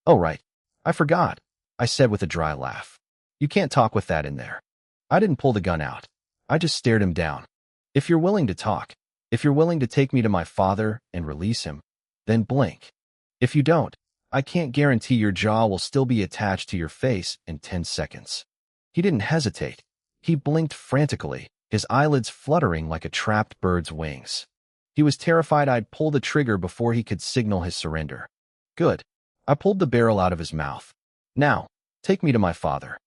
Oh, right. I forgot, I said with a dry laugh. You can't talk with that in there. I didn't pull the gun out. I just stared him down. If you're willing to talk, if you're willing to take me to my father and release him, then blink. If you don't, I can't guarantee your jaw will still be attached to your face in 10 seconds. He didn't hesitate. He blinked frantically, his eyelids fluttering like a trapped bird's wings. He was terrified I'd pull the trigger before he could signal his surrender. Good. I pulled the barrel out of his mouth. Now, take me to my father.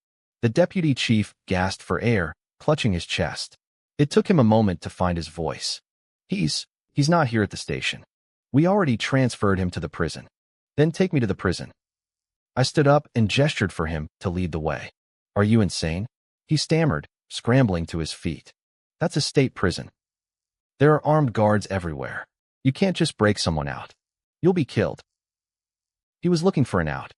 The deputy chief gasped for air, clutching his chest. It took him a moment to find his voice. He's not here at the station. We already transferred him to the prison. Then take me to the prison. I stood up and gestured for him to lead the way. Are you insane? He stammered, scrambling to his feet. That's a state prison. There are armed guards everywhere. You can't just break someone out. You'll be killed. He was looking for an out.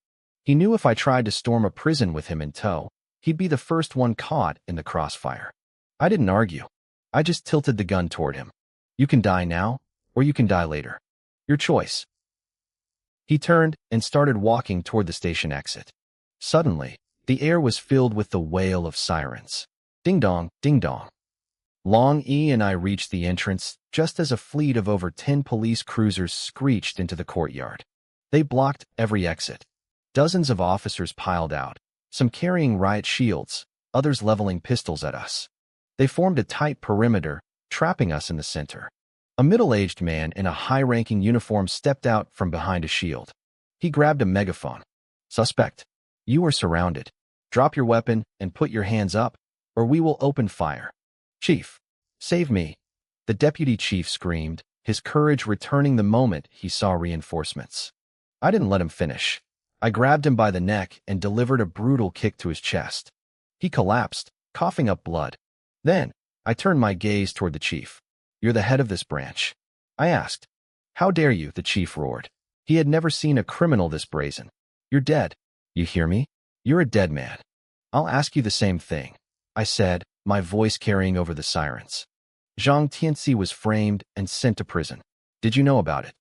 He knew if I tried to storm a prison with him in tow, he'd be the first one caught in the crossfire. I didn't argue. I just tilted the gun toward him. You can die now, or you can die later. Your choice. He turned and started walking toward the station exit. Suddenly, the air was filled with the wail of sirens. Ding-dong, ding-dong. Long E and I reached the entrance just as a fleet of over 10 police cruisers screeched into the courtyard. They blocked every exit. Dozens of officers piled out, some carrying riot shields, others leveling pistols at us. They formed a tight perimeter, trapping us in the center. A middle-aged man in a high-ranking uniform stepped out from behind a shield. He grabbed a megaphone. Suspect, you are surrounded. Drop your weapon and put your hands up, or we will open fire. Chief, save me. The deputy chief screamed, his courage returning the moment he saw reinforcements. I didn't let him finish. I grabbed him by the neck and delivered a brutal kick to his chest. He collapsed, coughing up blood. Then, I turned my gaze toward the chief. You're the head of this branch. I asked. How dare you, the chief roared. He had never seen a criminal this brazen. You're dead. You hear me? You're a dead man. I'll ask you the same thing, I said, my voice carrying over the sirens. Zhang Tianxi was framed and sent to prison. Did you know about it?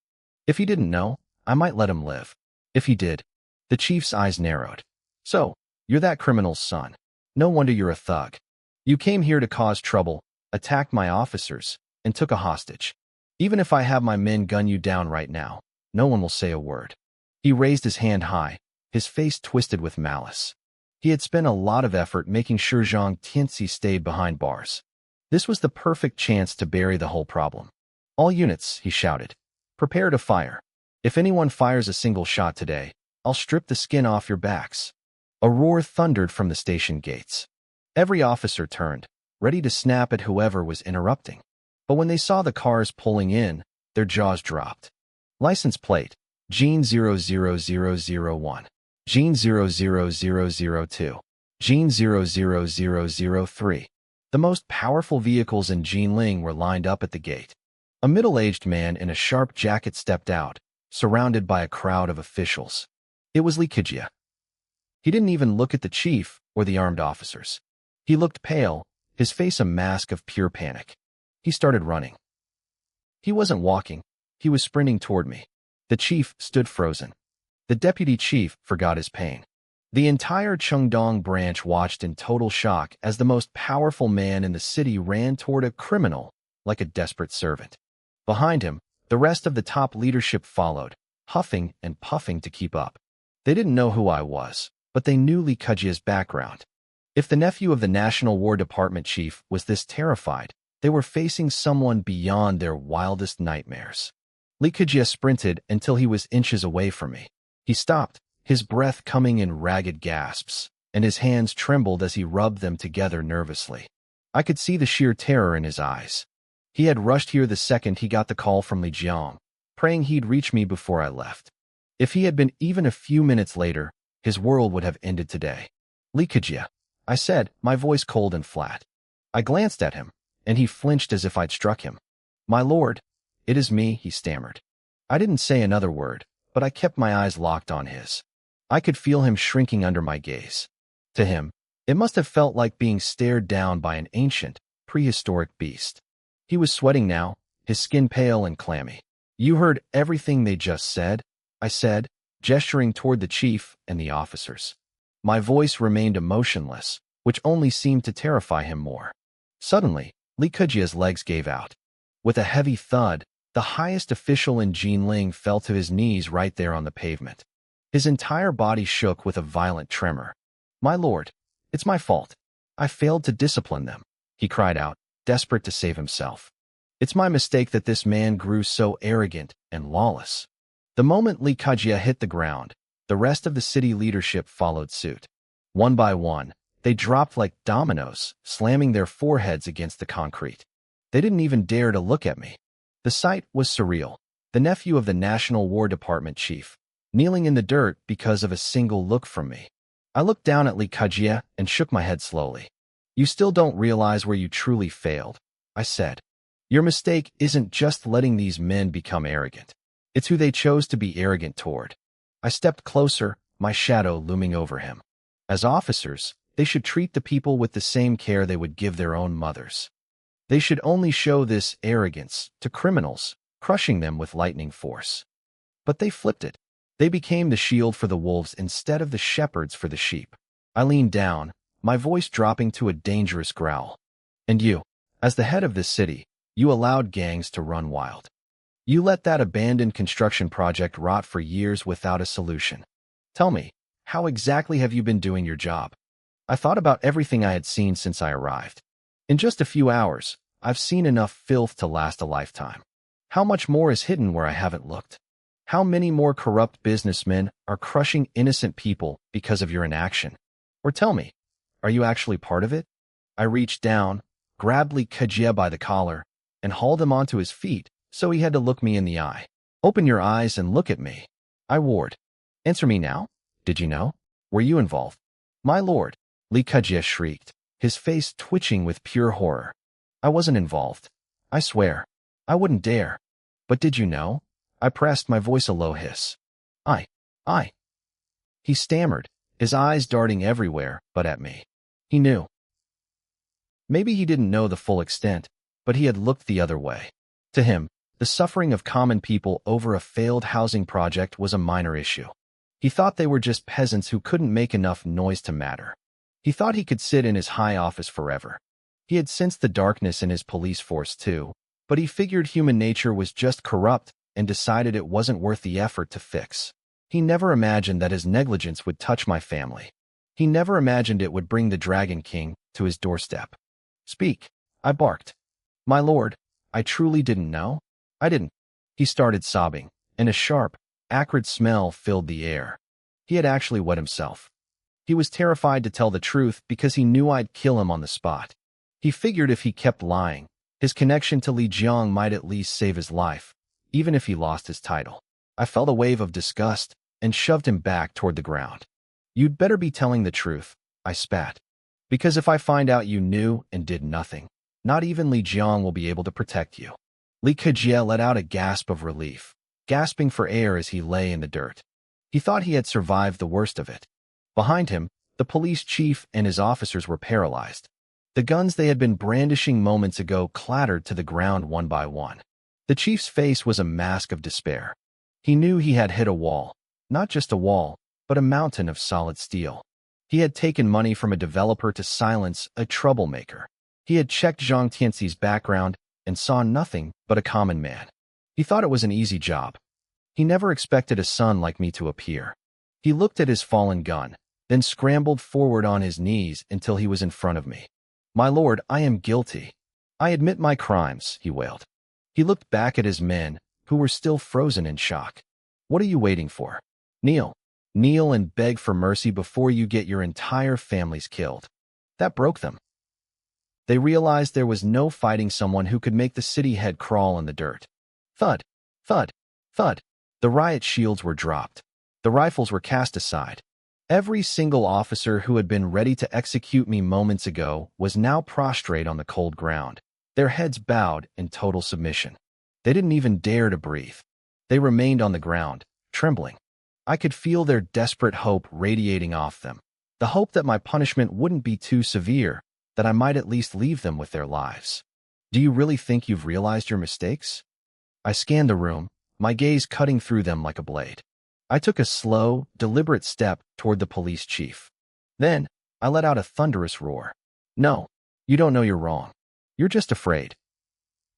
If he didn't know, I might let him live. If he did, the chief's eyes narrowed. So, you're that criminal's son. No wonder you're a thug. You came here to cause trouble, attacked my officers, and took a hostage. Even if I have my men gun you down right now, no one will say a word. He raised his hand high, his face twisted with malice. He had spent a lot of effort making sure Zhang Tianxi stayed behind bars. This was the perfect chance to bury the whole problem. All units, he shouted. Prepare to fire. If anyone fires a single shot today, I'll strip the skin off your backs. A roar thundered from the station gates. Every officer turned, ready to snap at whoever was interrupting. But when they saw the cars pulling in, their jaws dropped. License plate, Gene 00001. Gene 00002. Gene 00003. The most powerful vehicles in Jinling were lined up at the gate. A middle-aged man in a sharp jacket stepped out, surrounded by a crowd of officials. It was Li Kejia. He didn't even look at the chief or the armed officers. He looked pale, his face a mask of pure panic. He started running. He wasn't walking. He was sprinting toward me. The chief stood frozen. The deputy chief forgot his pain. The entire Chengdong branch watched in total shock as the most powerful man in the city ran toward a criminal like a desperate servant. Behind him, the rest of the top leadership followed, huffing and puffing to keep up. They didn't know who I was, but they knew Li Kejia's background. If the nephew of the National War Department chief was this terrified, they were facing someone beyond their wildest nightmares. Li Kejia sprinted until he was inches away from me. He stopped, his breath coming in ragged gasps, and his hands trembled as he rubbed them together nervously. I could see the sheer terror in his eyes. He had rushed here the second he got the call from Li Jiang, praying he'd reach me before I left. If he had been even a few minutes later, his world would have ended today. Li Kejia, I said, my voice cold and flat. I glanced at him, and he flinched as if I'd struck him. My lord, it is me, he stammered. I didn't say another word, but I kept my eyes locked on his. I could feel him shrinking under my gaze. To him, it must have felt like being stared down by an ancient, prehistoric beast. He was sweating now, his skin pale and clammy. You heard everything they just said, I said, gesturing toward the chief and the officers. My voice remained emotionless, which only seemed to terrify him more. Suddenly, Li Kejia's legs gave out. With a heavy thud, the highest official in Jinling fell to his knees right there on the pavement. His entire body shook with a violent tremor. My lord, it's my fault. I failed to discipline them, he cried out, desperate to save himself. It's my mistake that this man grew so arrogant and lawless. The moment Li Kejia hit the ground, the rest of the city leadership followed suit. One by one, they dropped like dominoes, slamming their foreheads against the concrete. They didn't even dare to look at me. The sight was surreal. The nephew of the National War Department chief, kneeling in the dirt because of a single look from me. I looked down at Li Kejia and shook my head slowly. You still don't realize where you truly failed, I said. Your mistake isn't just letting these men become arrogant. It's who they chose to be arrogant toward. I stepped closer, my shadow looming over him. As officers, they should treat the people with the same care they would give their own mothers. They should only show this arrogance to criminals, crushing them with lightning force. But they flipped it. They became the shield for the wolves instead of the shepherds for the sheep. I leaned down, my voice dropping to a dangerous growl. And you, as the head of this city, you allowed gangs to run wild. You let that abandoned construction project rot for years without a solution. Tell me, how exactly have you been doing your job? I thought about everything I had seen since I arrived. In just a few hours, I've seen enough filth to last a lifetime. How much more is hidden where I haven't looked? How many more corrupt businessmen are crushing innocent people because of your inaction? Or tell me, are you actually part of it? I reached down, grabbed Lee Kajia by the collar, and hauled him onto his feet, so he had to look me in the eye. Open your eyes and look at me. I warned. Answer me now. Did you know? Were you involved? My lord, Lee Kajia shrieked, his face twitching with pure horror. I wasn't involved. I swear. I wouldn't dare. But did you know? I pressed, my voice a low hiss. I. He stammered, his eyes darting everywhere but at me. He knew. Maybe he didn't know the full extent, but he had looked the other way. To him, the suffering of common people over a failed housing project was a minor issue. He thought they were just peasants who couldn't make enough noise to matter. He thought he could sit in his high office forever. He had sensed the darkness in his police force too, but he figured human nature was just corrupt and decided it wasn't worth the effort to fix. He never imagined that his negligence would touch my family. He never imagined it would bring the Dragon King to his doorstep. Speak, I barked. My lord, I truly didn't know. I didn't. He started sobbing, and a sharp, acrid smell filled the air. He had actually wet himself. He was terrified to tell the truth because he knew I'd kill him on the spot. He figured if he kept lying, his connection to Li Jiang might at least save his life, even if he lost his title. I felt a wave of disgust and shoved him back toward the ground. You'd better be telling the truth, I spat. Because if I find out you knew and did nothing, not even Li Jiang will be able to protect you. Li Kejie let out a gasp of relief, gasping for air as he lay in the dirt. He thought he had survived the worst of it. Behind him, the police chief and his officers were paralyzed. The guns they had been brandishing moments ago clattered to the ground one by one. The chief's face was a mask of despair. He knew he had hit a wall, not just a wall, but a mountain of solid steel. He had taken money from a developer to silence a troublemaker. He had checked Zhang Tianxi's background and saw nothing but a common man. He thought it was an easy job. He never expected a son like me to appear. He looked at his fallen gun, then scrambled forward on his knees until he was in front of me. My lord, I am guilty. I admit my crimes, he wailed. He looked back at his men, who were still frozen in shock. What are you waiting for? Kneel. Kneel and beg for mercy before you get your entire families killed. That broke them. They realized there was no fighting someone who could make the city head crawl in the dirt. Thud, thud, thud. The riot shields were dropped. The rifles were cast aside. Every single officer who had been ready to execute me moments ago was now prostrate on the cold ground, their heads bowed in total submission. They didn't even dare to breathe. They remained on the ground, trembling. I could feel their desperate hope radiating off them, the hope that my punishment wouldn't be too severe, that I might at least leave them with their lives. Do you really think you've realized your mistakes? I scanned the room, my gaze cutting through them like a blade. I took a slow, deliberate step toward the police chief. Then, I let out a thunderous roar. No, you don't know you're wrong. You're just afraid.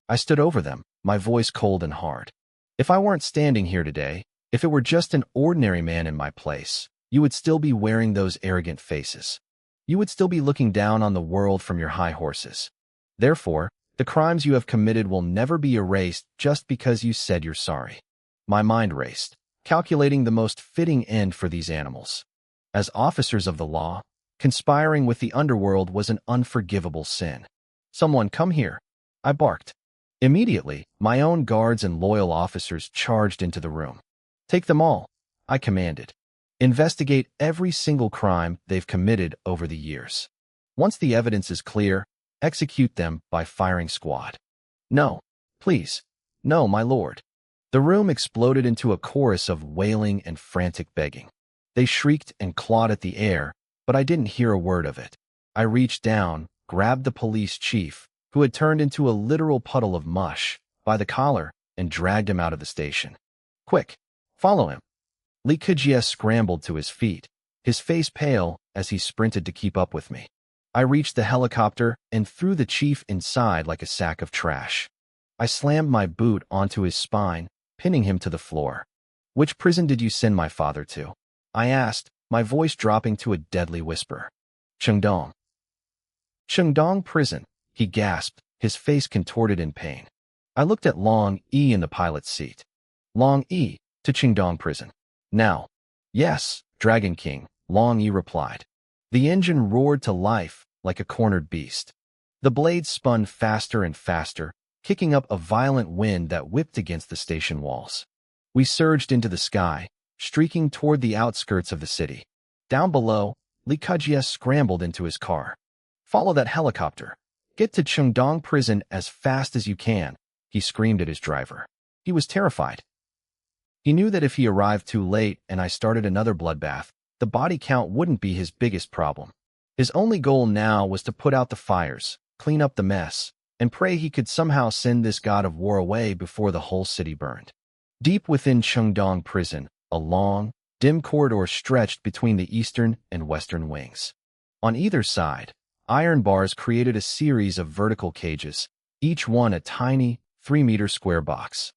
I stood over them, my voice cold and hard. If I weren't standing here today, if it were just an ordinary man in my place, you would still be wearing those arrogant faces. You would still be looking down on the world from your high horses. Therefore, the crimes you have committed will never be erased just because you said you're sorry. My mind raced, calculating the most fitting end for these animals. As officers of the law, conspiring with the underworld was an unforgivable sin. Someone come here, I barked. Immediately, my own guards and loyal officers charged into the room. Take them all, I commanded. Investigate every single crime they've committed over the years. Once the evidence is clear, execute them by firing squad. No, please, no, my lord. The room exploded into a chorus of wailing and frantic begging. They shrieked and clawed at the air, but I didn't hear a word of it. I reached down, grabbed the police chief, who had turned into a literal puddle of mush, by the collar and dragged him out of the station. "Quick, follow him." Li Kejie scrambled to his feet, his face pale as he sprinted to keep up with me. I reached the helicopter and threw the chief inside like a sack of trash. I slammed my boot onto his spine, pinning him to the floor. "Which prison did you send my father to?" I asked, my voice dropping to a deadly whisper. "Cheongdong." "Cheongdong prison," he gasped, his face contorted in pain. I looked at Long E in the pilot's seat. "Long E, to Cheongdong prison. Now." "Yes, Dragon King," Long E replied. The engine roared to life like a cornered beast. The blades spun faster and faster, kicking up a violent wind that whipped against the station walls. We surged into the sky, streaking toward the outskirts of the city. Down below, Li Kejie scrambled into his car. "Follow that helicopter. Get to Cheongdong prison as fast as you can," he screamed at his driver. He was terrified. He knew that if he arrived too late and I started another bloodbath, the body count wouldn't be his biggest problem. His only goal now was to put out the fires, clean up the mess, and pray he could somehow send this god of war away before the whole city burned. Deep within Cheongdong prison, a long, dim corridor stretched between the eastern and western wings. On either side, iron bars created a series of vertical cages, each one a tiny, 3-meter square box.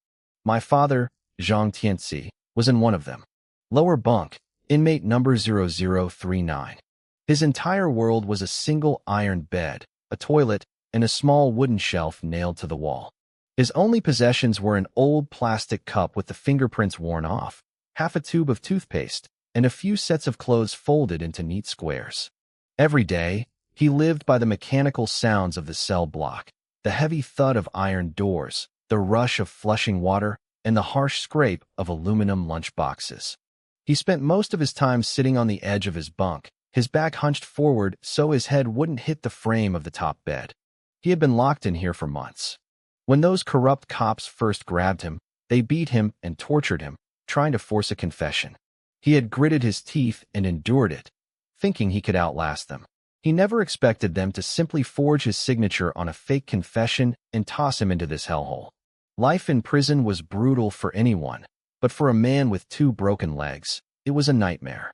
My father, Zhang Tianxi, was in one of them. Lower bunk, inmate number 0039. His entire world was a single iron bed, a toilet, and a small wooden shelf nailed to the wall. His only possessions were an old plastic cup with the fingerprints worn off, half a tube of toothpaste, and a few sets of clothes folded into neat squares. Every day, he lived by the mechanical sounds of the cell block, the heavy thud of iron doors, the rush of flushing water, and the harsh scrape of aluminum lunch boxes. He spent most of his time sitting on the edge of his bunk, his back hunched forward so his head wouldn't hit the frame of the top bed. He had been locked in here for months. When those corrupt cops first grabbed him, they beat him and tortured him, trying to force a confession. He had gritted his teeth and endured it, thinking he could outlast them. He never expected them to simply forge his signature on a fake confession and toss him into this hellhole. Life in prison was brutal for anyone, but for a man with 2 broken legs, it was a nightmare.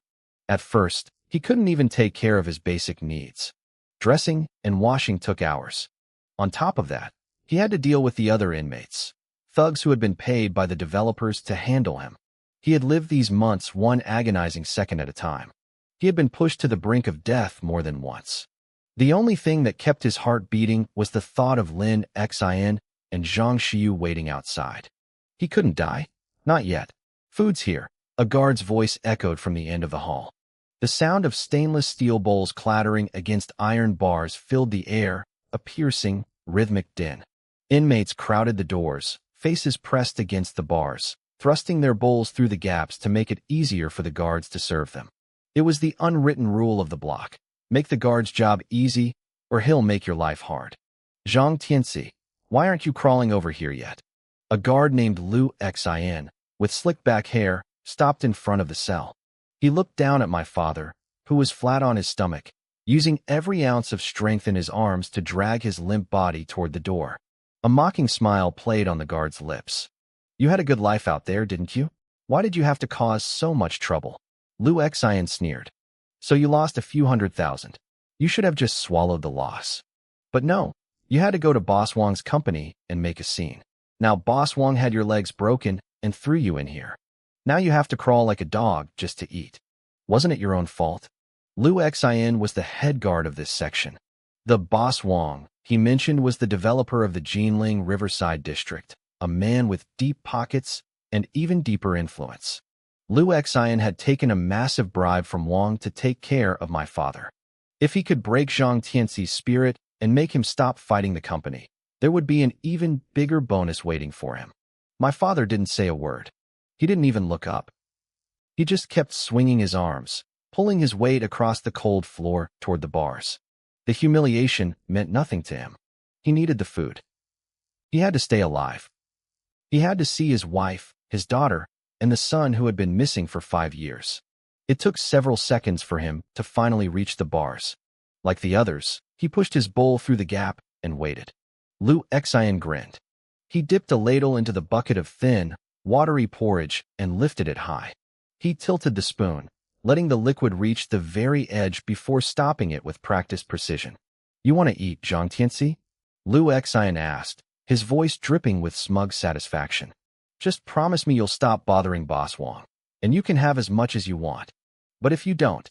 At first, he couldn't even take care of his basic needs. Dressing and washing took hours. On top of that, he had to deal with the other inmates, thugs who had been paid by the developers to handle him. He had lived these months one agonizing second at a time. He had been pushed to the brink of death more than once. The only thing that kept his heart beating was the thought of Lin Xin and Zhang Xiu waiting outside. He couldn't die. Not yet. "Food's here," a guard's voice echoed from the end of the hall. The sound of stainless steel bowls clattering against iron bars filled the air, a piercing, rhythmic din. Inmates crowded the doors, faces pressed against the bars, thrusting their bowls through the gaps to make it easier for the guards to serve them. It was the unwritten rule of the block: make the guard's job easy, or he'll make your life hard. "Zhang Tianxi, why aren't you crawling over here yet?" A guard named Lu Xin, with slick-back hair, stopped in front of the cell. He looked down at my father, who was flat on his stomach, using every ounce of strength in his arms to drag his limp body toward the door. A mocking smile played on the guard's lips. "You had a good life out there, didn't you? Why did you have to cause so much trouble?" Lu Xin sneered. "So you lost a few $100,000. You should have just swallowed the loss. But no, you had to go to Boss Wang's company and make a scene. Now Boss Wang had your legs broken and threw you in here. Now you have to crawl like a dog just to eat. Wasn't it your own fault?" Lu Xin was the head guard of this section. The Boss Wang, he mentioned, was the developer of the Jinling Riverside District, a man with deep pockets and even deeper influence. Lu Xin had taken a massive bribe from Wang to take care of my father. If he could break Zhang Tianxi's spirit and make him stop fighting the company, there would be an even bigger bonus waiting for him. My father didn't say a word. He didn't even look up. He just kept swinging his arms, pulling his weight across the cold floor toward the bars. The humiliation meant nothing to him. He needed the food. He had to stay alive. He had to see his wife, his daughter, and the son who had been missing for 5 years. It took several seconds for him to finally reach the bars. Like the others, he pushed his bowl through the gap and waited. Lu Xian grinned. He dipped a ladle into the bucket of thin, watery porridge and lifted it high. He tilted the spoon, letting the liquid reach the very edge before stopping it with practiced precision. "You want to eat, Zhang Tianxi?" Lu Xian asked, his voice dripping with smug satisfaction. "Just promise me you'll stop bothering Boss Wang, and you can have as much as you want. But if you don't—"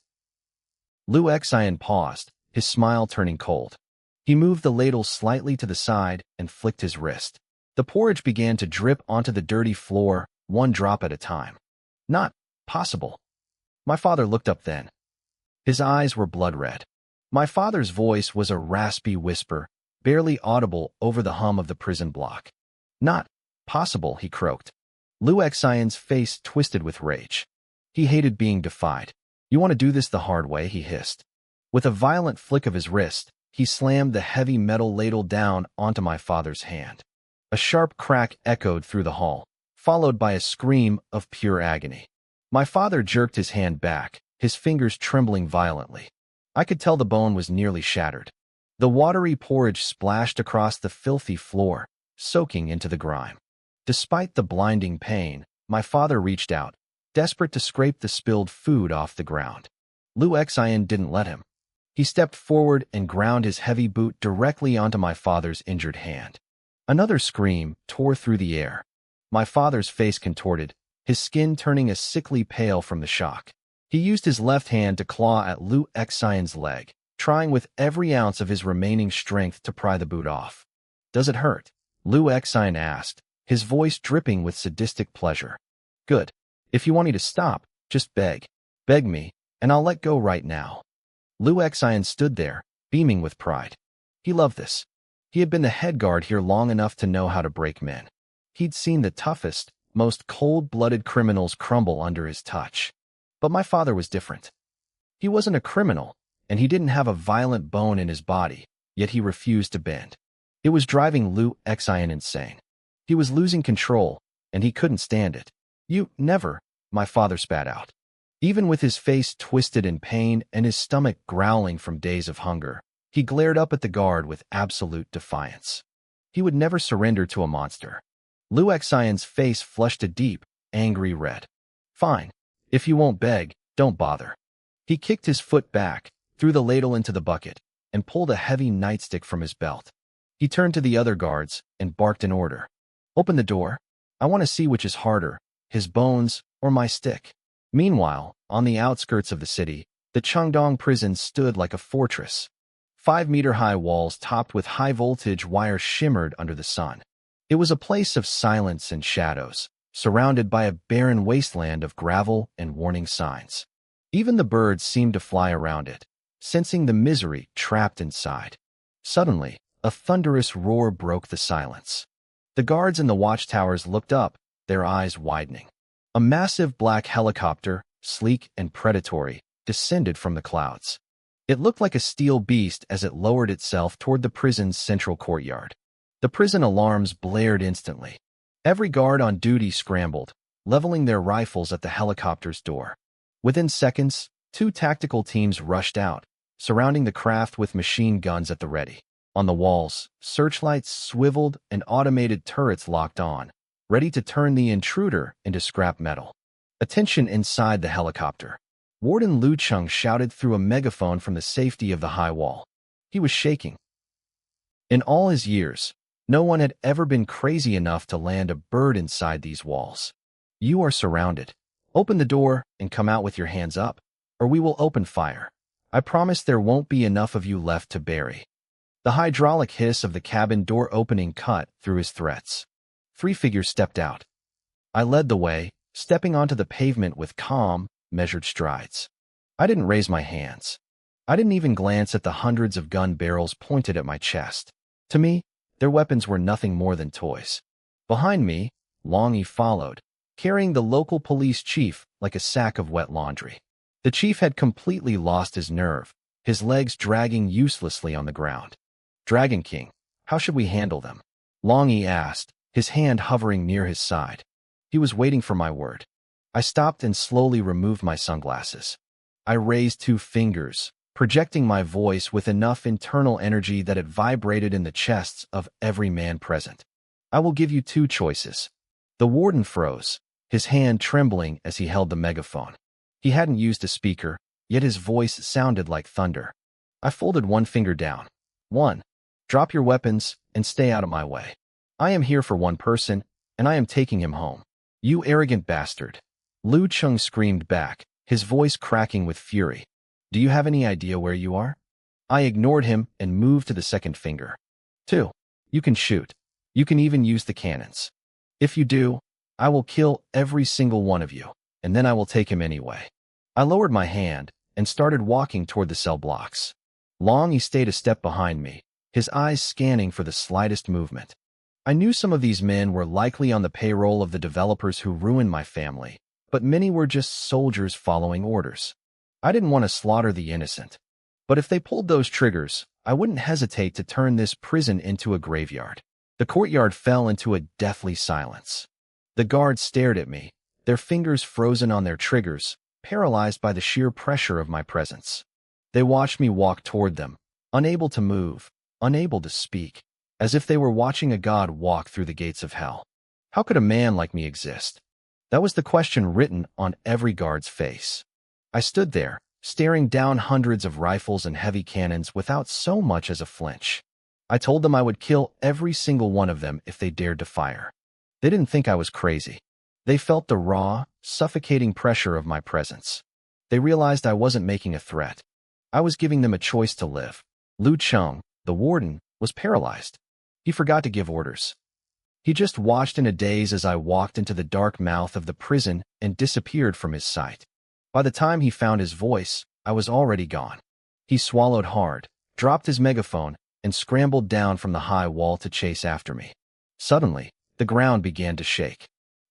Lu Xian paused, his smile turning cold. He moved the ladle slightly to the side and flicked his wrist. The porridge began to drip onto the dirty floor, one drop at a time. "Not possible." My father looked up then. His eyes were blood red. My father's voice was a raspy whisper, barely audible over the hum of the prison block. "Not possible," he croaked. Lu Xian's face twisted with rage. He hated being defied. "You want to do this the hard way," he hissed. With a violent flick of his wrist, he slammed the heavy metal ladle down onto my father's hand. A sharp crack echoed through the hall, followed by a scream of pure agony. My father jerked his hand back, his fingers trembling violently. I could tell the bone was nearly shattered. The watery porridge splashed across the filthy floor, soaking into the grime. Despite the blinding pain, my father reached out, desperate to scrape the spilled food off the ground. Lu Xian didn't let him. He stepped forward and ground his heavy boot directly onto my father's injured hand. Another scream tore through the air. My father's face contorted, his skin turning a sickly pale from the shock. He used his left hand to claw at Lu Xian's leg, trying with every ounce of his remaining strength to pry the boot off. "Does it hurt?" Lu Xian asked, his voice dripping with sadistic pleasure. "Good. If you want me to stop, just beg. Beg me, and I'll let go right now." Lu Xian stood there, beaming with pride. He loved this. He had been the head guard here long enough to know how to break men. He'd seen the toughest, most cold-blooded criminals crumble under his touch. But my father was different. He wasn't a criminal, and he didn't have a violent bone in his body, yet he refused to bend. It was driving Lu Xian insane. He was losing control, and he couldn't stand it. "You never," my father spat out. Even with his face twisted in pain and his stomach growling from days of hunger, he glared up at the guard with absolute defiance. He would never surrender to a monster. Lu Xian's face flushed a deep, angry red. "Fine. If you won't beg, don't bother." He kicked his foot back, threw the ladle into the bucket, and pulled a heavy nightstick from his belt. He turned to the other guards and barked an order. "Open the door. I want to see which is harder, his bones or my stick." Meanwhile, on the outskirts of the city, the Chengdong prison stood like a fortress. 5-meter-high walls topped with high-voltage wire shimmered under the sun. It was a place of silence and shadows, surrounded by a barren wasteland of gravel and warning signs. Even the birds seemed to fly around it, sensing the misery trapped inside. Suddenly, a thunderous roar broke the silence. The guards in the watchtowers looked up, their eyes widening. A massive black helicopter, sleek and predatory, descended from the clouds. It looked like a steel beast as it lowered itself toward the prison's central courtyard. The prison alarms blared instantly. Every guard on duty scrambled, leveling their rifles at the helicopter's door. Within seconds, 2 tactical teams rushed out, surrounding the craft with machine guns at the ready. On the walls, searchlights swiveled and automated turrets locked on, ready to turn the intruder into scrap metal. Attention inside the helicopter. Warden Lu Cheng shouted through a megaphone from the safety of the high wall. He was shaking. In all his years, no one had ever been crazy enough to land a bird inside these walls. "You are surrounded. Open the door and come out with your hands up, or we will open fire. I promise there won't be enough of you left to bury." The hydraulic hiss of the cabin door opening cut through his threats. 3 figures stepped out. I led the way, stepping onto the pavement with calm, measured strides. I didn't raise my hands. I didn't even glance at the hundreds of gun barrels pointed at my chest. To me, their weapons were nothing more than toys. Behind me, Longy followed, carrying the local police chief like a sack of wet laundry. The chief had completely lost his nerve, his legs dragging uselessly on the ground. "Dragon King, how should we handle them?" Longy asked, his hand hovering near his side. He was waiting for my word. I stopped and slowly removed my sunglasses. I raised 2 fingers, projecting my voice with enough internal energy that it vibrated in the chests of every man present. I will give you two choices. The warden froze, his hand trembling as he held the megaphone. He hadn't used a speaker, yet his voice sounded like thunder. I folded one finger down. 1. Drop your weapons and stay out of my way. I am here for one person, and I am taking him home. You arrogant bastard. Lu Chung screamed back, his voice cracking with fury. Do you have any idea where you are? I ignored him and moved to the second finger. 2. You can shoot. You can even use the cannons. If you do, I will kill every single one of you, and then I will take him anyway. I lowered my hand and started walking toward the cell blocks. Long he stayed a step behind me, his eyes scanning for the slightest movement. I knew some of these men were likely on the payroll of the developers who ruined my family, but many were just soldiers following orders. I didn't want to slaughter the innocent, but if they pulled those triggers, I wouldn't hesitate to turn this prison into a graveyard. The courtyard fell into a deathly silence. The guards stared at me, their fingers frozen on their triggers, paralyzed by the sheer pressure of my presence. They watched me walk toward them, unable to move, unable to speak, as if they were watching a god walk through the gates of hell. How could a man like me exist? That was the question written on every guard's face. I stood there, staring down hundreds of rifles and heavy cannons without so much as a flinch. I told them I would kill every single one of them if they dared to fire. They didn't think I was crazy. They felt the raw, suffocating pressure of my presence. They realized I wasn't making a threat. I was giving them a choice to live. Lu Chung, the warden, was paralyzed. He forgot to give orders. He just watched in a daze as I walked into the dark mouth of the prison and disappeared from his sight. By the time he found his voice, I was already gone. He swallowed hard, dropped his megaphone, and scrambled down from the high wall to chase after me. Suddenly, the ground began to shake.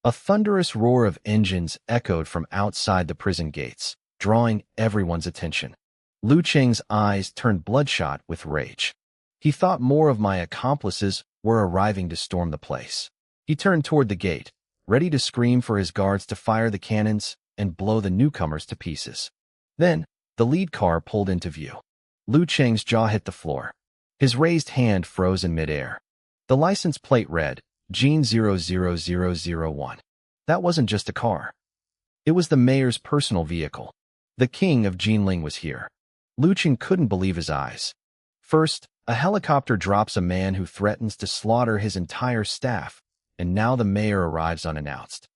A thunderous roar of engines echoed from outside the prison gates, drawing everyone's attention. Lu Cheng's eyes turned bloodshot with rage. He thought more of my accomplices were arriving to storm the place. He turned toward the gate, ready to scream for his guards to fire the cannons and blow the newcomers to pieces. Then, the lead car pulled into view. Lu Cheng's jaw hit the floor. His raised hand froze in midair. The license plate read, Gene 00001. That wasn't just a car. It was the mayor's personal vehicle. The king of Jinling was here. Lu Cheng couldn't believe his eyes. First, a helicopter drops a man who threatens to slaughter his entire staff, and now the mayor arrives unannounced.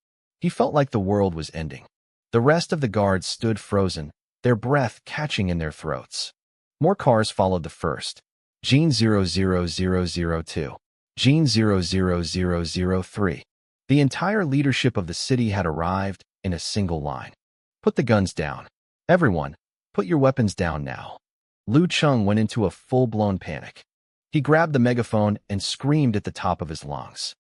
He felt like the world was ending. The rest of the guards stood frozen, their breath catching in their throats. More cars followed the first. Gene 00002. Gene 00003. The entire leadership of the city had arrived in a single line. Put the guns down. Everyone, put your weapons down now. Lu Chung went into a full-blown panic. He grabbed the megaphone and screamed at the top of his lungs.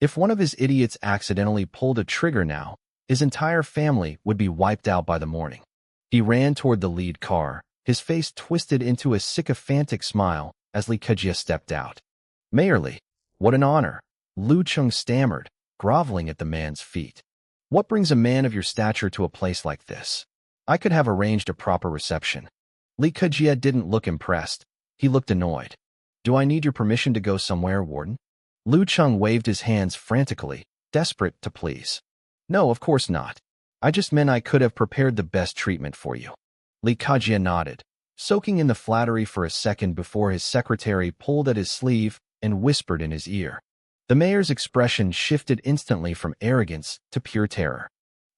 If one of his idiots accidentally pulled a trigger now, his entire family would be wiped out by the morning. He ran toward the lead car, his face twisted into a sycophantic smile as Li Kejia stepped out. Mayor Li, what an honor, Lu Chung stammered, groveling at the man's feet. What brings a man of your stature to a place like this? I could have arranged a proper reception. Li Kejia didn't look impressed. He looked annoyed. Do I need your permission to go somewhere, warden? Lu Chung waved his hands frantically, desperate to please. No, of course not. I just meant I could have prepared the best treatment for you. Li Kejia nodded, soaking in the flattery for a second before his secretary pulled at his sleeve and whispered in his ear. The mayor's expression shifted instantly from arrogance to pure terror.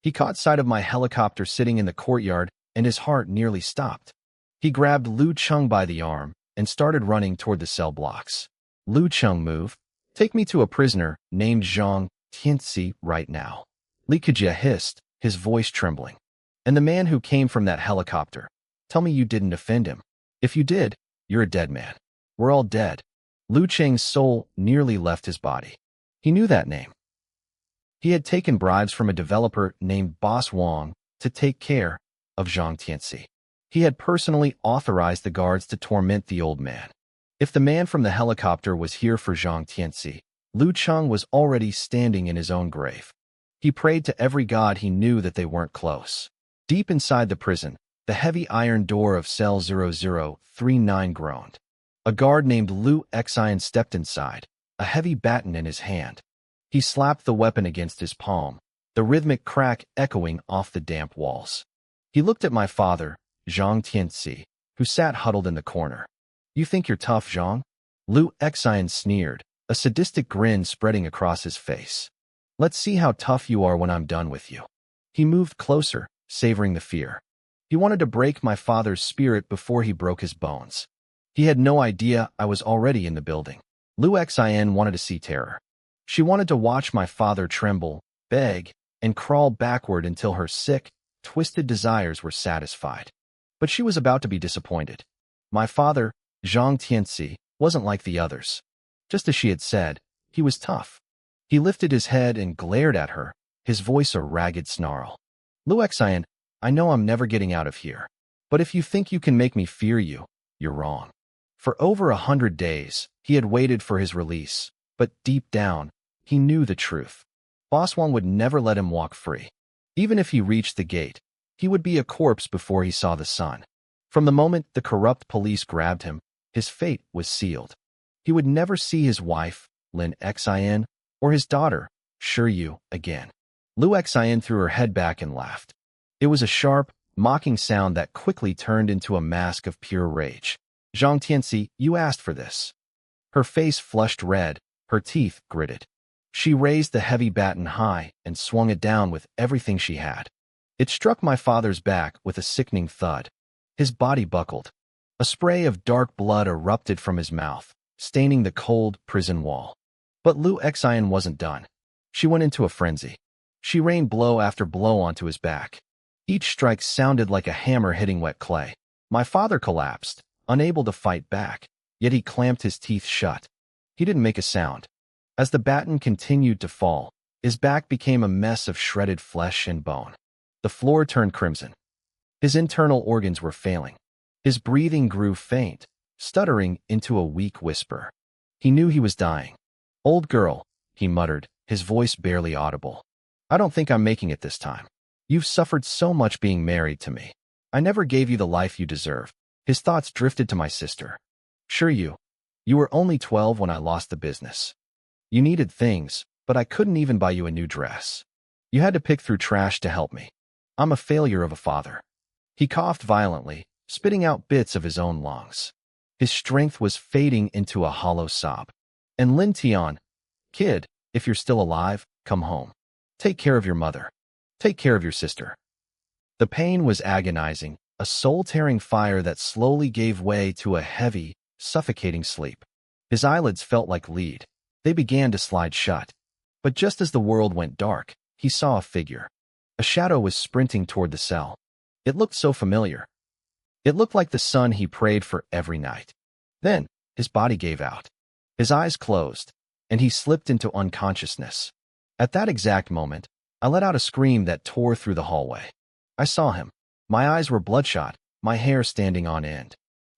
He caught sight of my helicopter sitting in the courtyard, and his heart nearly stopped. He grabbed Lu Chung by the arm and started running toward the cell blocks. Lu Chung, move. Take me to a prisoner named Zhang Tianxi right now. Li Kejia hissed, his voice trembling. And the man who came from that helicopter. Tell me you didn't offend him. If you did, you're a dead man. We're all dead. Lu Cheng's soul nearly left his body. He knew that name. He had taken bribes from a developer named Boss Wang to take care of Zhang Tianxi. He had personally authorized the guards to torment the old man. If the man from the helicopter was here for Zhang Tianxi, Lu Chung was already standing in his own grave. He prayed to every god he knew that they weren't close. Deep inside the prison, The heavy iron door of cell 0039 groaned. A guard named Lu Xian stepped inside, a heavy baton in his hand. He slapped the weapon against his palm, the rhythmic crack echoing off the damp walls. He looked at my father, Zhang Tianxi, who sat huddled in the corner. "You think you're tough, Zhang?" Lu Xian sneered, a sadistic grin spreading across his face. "Let's see how tough you are when I'm done with you." He moved closer, savoring the fear. He wanted to break my father's spirit before he broke his bones. He had no idea I was already in the building. Lu Xian wanted to see terror. She wanted to watch my father tremble, beg, and crawl backward until her sick, twisted desires were satisfied. But she was about to be disappointed. My father, Zhang Tianxi, wasn't like the others. Just as she had said, he was tough. He lifted his head and glared at her, his voice a ragged snarl. "Lu Xian, I know I'm never getting out of here. But if you think you can make me fear you, you're wrong." For over 100 days, he had waited for his release, but deep down, he knew the truth. Boss Wan would never let him walk free. Even if he reached the gate, he would be a corpse before he saw the sun. From the moment the corrupt police grabbed him, his fate was sealed. He would never see his wife, Lin Xian, or his daughter, Shiyu, again. Lu Xian threw her head back and laughed. It was a sharp, mocking sound that quickly turned into a mask of pure rage. "Zhang Tianxi, you asked for this." Her face flushed red, her teeth gritted. She raised the heavy baton high and swung it down with everything she had. It struck my father's back with a sickening thud. His body buckled. A spray of dark blood erupted from his mouth, staining the cold prison wall. But Lu Xian wasn't done. She went into a frenzy. She rained blow after blow onto his back. Each strike sounded like a hammer hitting wet clay. My father collapsed, unable to fight back, yet he clamped his teeth shut. He didn't make a sound. As the baton continued to fall, his back became a mess of shredded flesh and bone. The floor turned crimson. His internal organs were failing. His breathing grew faint, stuttering into a weak whisper. He knew he was dying. "Old girl," he muttered, his voice barely audible. "I don't think I'm making it this time. You've suffered so much being married to me. I never gave you the life you deserve." His thoughts drifted to my sister. "Shiyu, you were only 12 when I lost the business. You needed things, but I couldn't even buy you a new dress. You had to pick through trash to help me. I'm a failure of a father." He coughed violently, spitting out bits of his own lungs. His strength was fading into a hollow sob. "And Lin Tian, kid, if you're still alive, come home. Take care of your mother. Take care of your sister." The pain was agonizing, a soul-tearing fire that slowly gave way to a heavy, suffocating sleep. His eyelids felt like lead. They began to slide shut. But just as the world went dark, he saw a figure. A shadow was sprinting toward the cell. It looked so familiar. It looked like the son he prayed for every night. Then, his body gave out. His eyes closed, and he slipped into unconsciousness. At that exact moment, I let out a scream that tore through the hallway. I saw him. My eyes were bloodshot, my hair standing on end.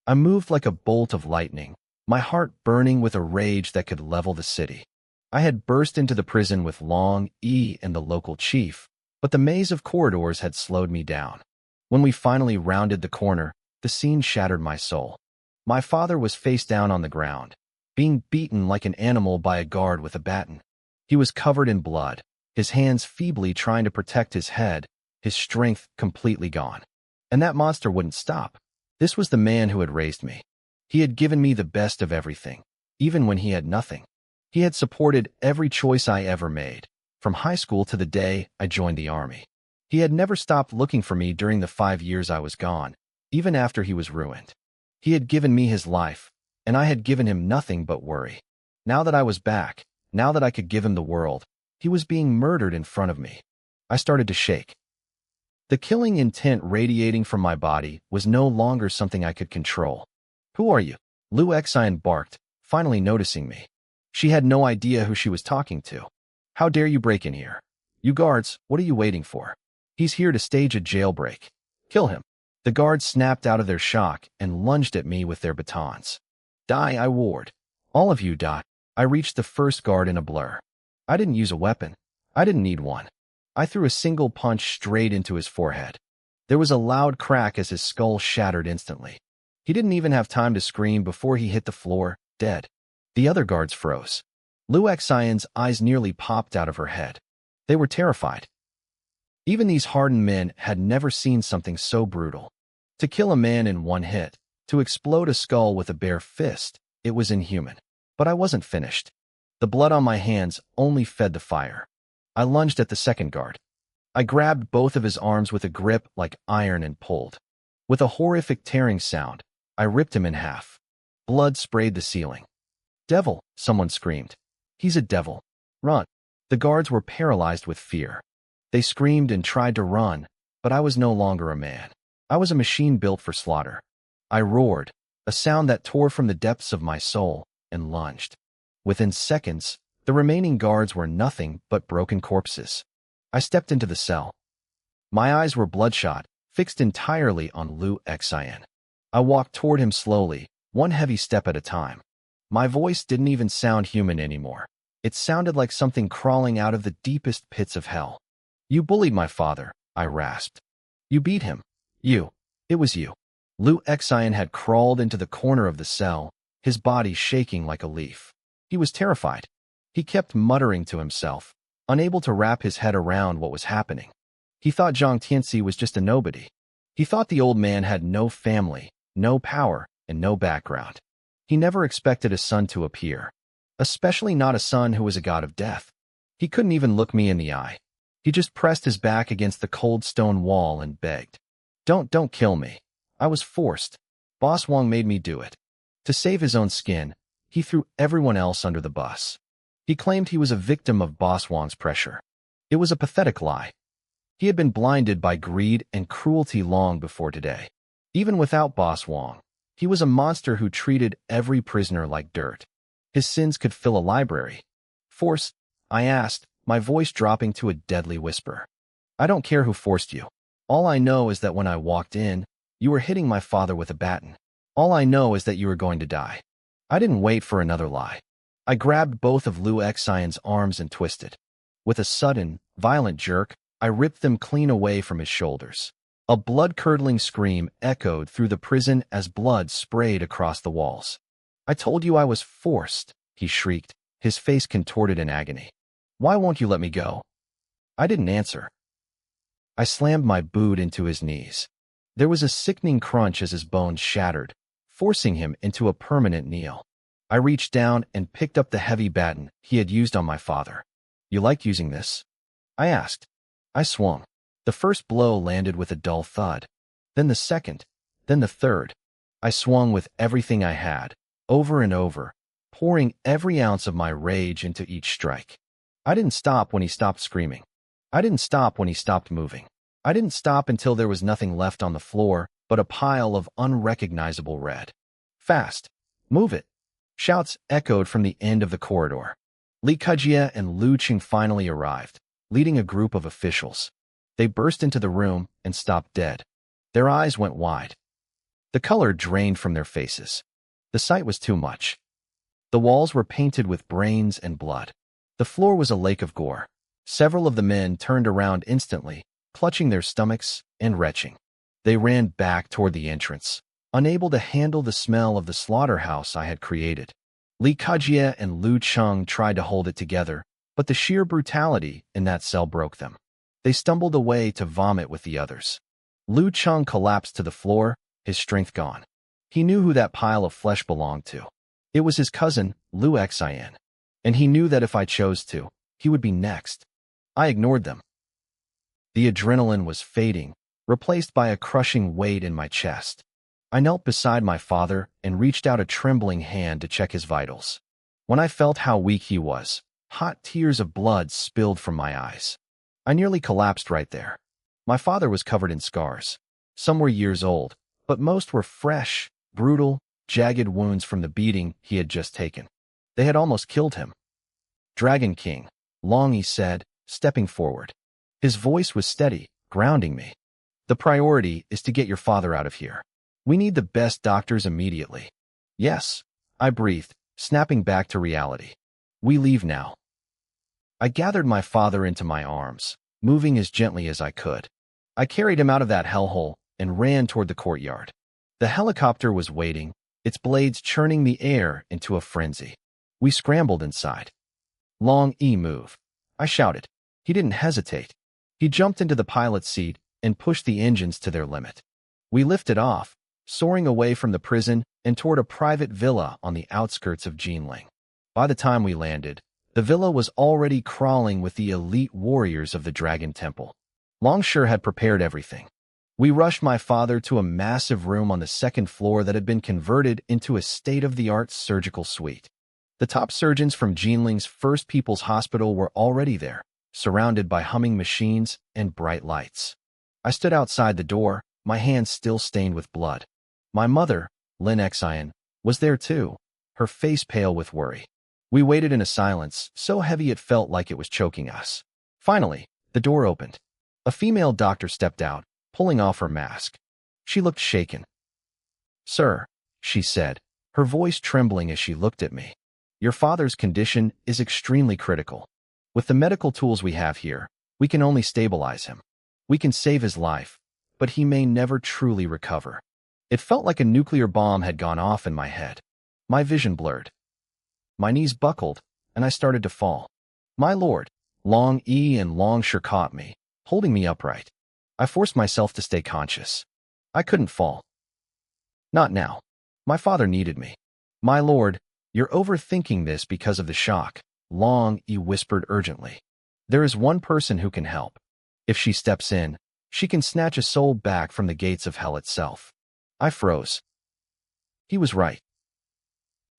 I moved like a bolt of lightning, my heart burning with a rage that could level the city. I had burst into the prison with Long E and the local chief, but the maze of corridors had slowed me down. When we finally rounded the corner, the scene shattered my soul. My father was face down on the ground, being beaten like an animal by a guard with a baton. He was covered in blood, his hands feebly trying to protect his head, his strength completely gone. And that monster wouldn't stop. This was the man who had raised me. He had given me the best of everything, even when he had nothing. He had supported every choice I ever made, from high school to the day I joined the army. He had never stopped looking for me during the 5 years I was gone, even after he was ruined. He had given me his life, and I had given him nothing but worry. Now that I was back, now that I could give him the world, he was being murdered in front of me. I started to shake. The killing intent radiating from my body was no longer something I could control. "Who are you?" Lu Xian barked, finally noticing me. She had no idea who she was talking to. "How dare you break in here? You guards, what are you waiting for? He's here to stage a jailbreak. Kill him." The guards snapped out of their shock and lunged at me with their batons. "Die," I warned. "All of you die." I reached the first guard in a blur. I didn't use a weapon. I didn't need one. I threw a single punch straight into his forehead. There was a loud crack as his skull shattered instantly. He didn't even have time to scream before he hit the floor, dead. The other guards froze. Lu Xian's eyes nearly popped out of her head. They were terrified. Even these hardened men had never seen something so brutal. To kill a man in one hit, to explode a skull with a bare fist, it was inhuman. But I wasn't finished. The blood on my hands only fed the fire. I lunged at the second guard. I grabbed both of his arms with a grip like iron and pulled. With a horrific tearing sound, I ripped him in half. Blood sprayed the ceiling. "Devil!" someone screamed. "He's a devil. Run!" The guards were paralyzed with fear. They screamed and tried to run, but I was no longer a man. I was a machine built for slaughter. I roared, a sound that tore from the depths of my soul, and lunged. Within seconds, the remaining guards were nothing but broken corpses. I stepped into the cell. My eyes were bloodshot, fixed entirely on Lu Xian. I walked toward him slowly, one heavy step at a time. My voice didn't even sound human anymore. It sounded like something crawling out of the deepest pits of hell. "You bullied my father," I rasped. "You beat him. It was you." Lu Xian had crawled into the corner of the cell, his body shaking like a leaf. He was terrified. He kept muttering to himself, unable to wrap his head around what was happening. He thought Zhang Tianxi was just a nobody. He thought the old man had no family, no power, and no background. He never expected a son to appear, especially not a son who was a god of death. He couldn't even look me in the eye. He just pressed his back against the cold stone wall and begged. Don't kill me. I was forced. Boss Wang made me do it." To save his own skin, he threw everyone else under the bus. He claimed he was a victim of Boss Wang's pressure. It was a pathetic lie. He had been blinded by greed and cruelty long before today. Even without Boss Wang, he was a monster who treated every prisoner like dirt. His sins could fill a library. "Force?" I asked, my voice dropping to a deadly whisper. "I don't care who forced you. All I know is that when I walked in, you were hitting my father with a baton. All I know is that you were going to die." I didn't wait for another lie. I grabbed both of Lu Xian's arms and twisted. With a sudden, violent jerk, I ripped them clean away from his shoulders. A blood-curdling scream echoed through the prison as blood sprayed across the walls. "I told you I was forced," he shrieked, his face contorted in agony. "Why won't you let me go?" I didn't answer. I slammed my boot into his knees. There was a sickening crunch as his bones shattered, forcing him into a permanent kneel. I reached down and picked up the heavy baton he had used on my father. "You like using this?" I asked. I swung. The first blow landed with a dull thud. Then the second. Then the third. I swung with everything I had, over and over, pouring every ounce of my rage into each strike. I didn't stop when he stopped screaming. I didn't stop when he stopped moving. I didn't stop until there was nothing left on the floor but a pile of unrecognizable red. "Fast! Move it!" Shouts echoed from the end of the corridor. Li Kejia and Lu Qing finally arrived, leading a group of officials. They burst into the room and stopped dead. Their eyes went wide. The color drained from their faces. The sight was too much. The walls were painted with brains and blood. The floor was a lake of gore. Several of the men turned around instantly, clutching their stomachs and retching. They ran back toward the entrance, unable to handle the smell of the slaughterhouse I had created. Li Kejia and Lu Qing tried to hold it together, but the sheer brutality in that cell broke them. They stumbled away to vomit with the others. Lu Qing collapsed to the floor, his strength gone. He knew who that pile of flesh belonged to. It was his cousin, Lu Xian, and he knew that if I chose to, he would be next. I ignored them. The adrenaline was fading, replaced by a crushing weight in my chest. I knelt beside my father and reached out a trembling hand to check his vitals. When I felt how weak he was, hot tears of blood spilled from my eyes. I nearly collapsed right there. My father was covered in scars. Some were years old, but most were fresh, brutal, jagged wounds from the beating he had just taken. They had almost killed him. "Dragon King," Long he said, stepping forward. His voice was steady, grounding me. "The priority is to get your father out of here. We need the best doctors immediately." "Yes," I breathed, snapping back to reality. "We leave now." I gathered my father into my arms, moving as gently as I could. I carried him out of that hellhole and ran toward the courtyard. The helicopter was waiting, its blades churning the air into a frenzy. We scrambled inside. Long E move, I shouted. He didn't hesitate. He jumped into the pilot's seat and pushed the engines to their limit. We lifted off, soaring away from the prison and toward a private villa on the outskirts of Jinling. By the time we landed, the villa was already crawling with the elite warriors of the Dragon Temple. Longshore had prepared everything. We rushed my father to a massive room on the second floor that had been converted into a state-of-the-art surgical suite. The top surgeons from Jinling's First People's Hospital were already there, surrounded by humming machines and bright lights. I stood outside the door, my hands still stained with blood. My mother, Lin Xian, was there too, her face pale with worry. We waited in a silence so heavy it felt like it was choking us. Finally, the door opened. A female doctor stepped out, pulling off her mask. She looked shaken. "Sir," she said, her voice trembling as she looked at me. "Your father's condition is extremely critical. With the medical tools we have here, we can only stabilize him. We can save his life, but he may never truly recover." It felt like a nuclear bomb had gone off in my head. My vision blurred. My knees buckled, and I started to fall. My lord, Long E and Longshore caught me, holding me upright. I forced myself to stay conscious. I couldn't fall. Not now. My father needed me. "My lord, you're overthinking this because of the shock," Long E whispered urgently. "There is one person who can help. If she steps in, she can snatch a soul back from the gates of hell itself." I froze. He was right.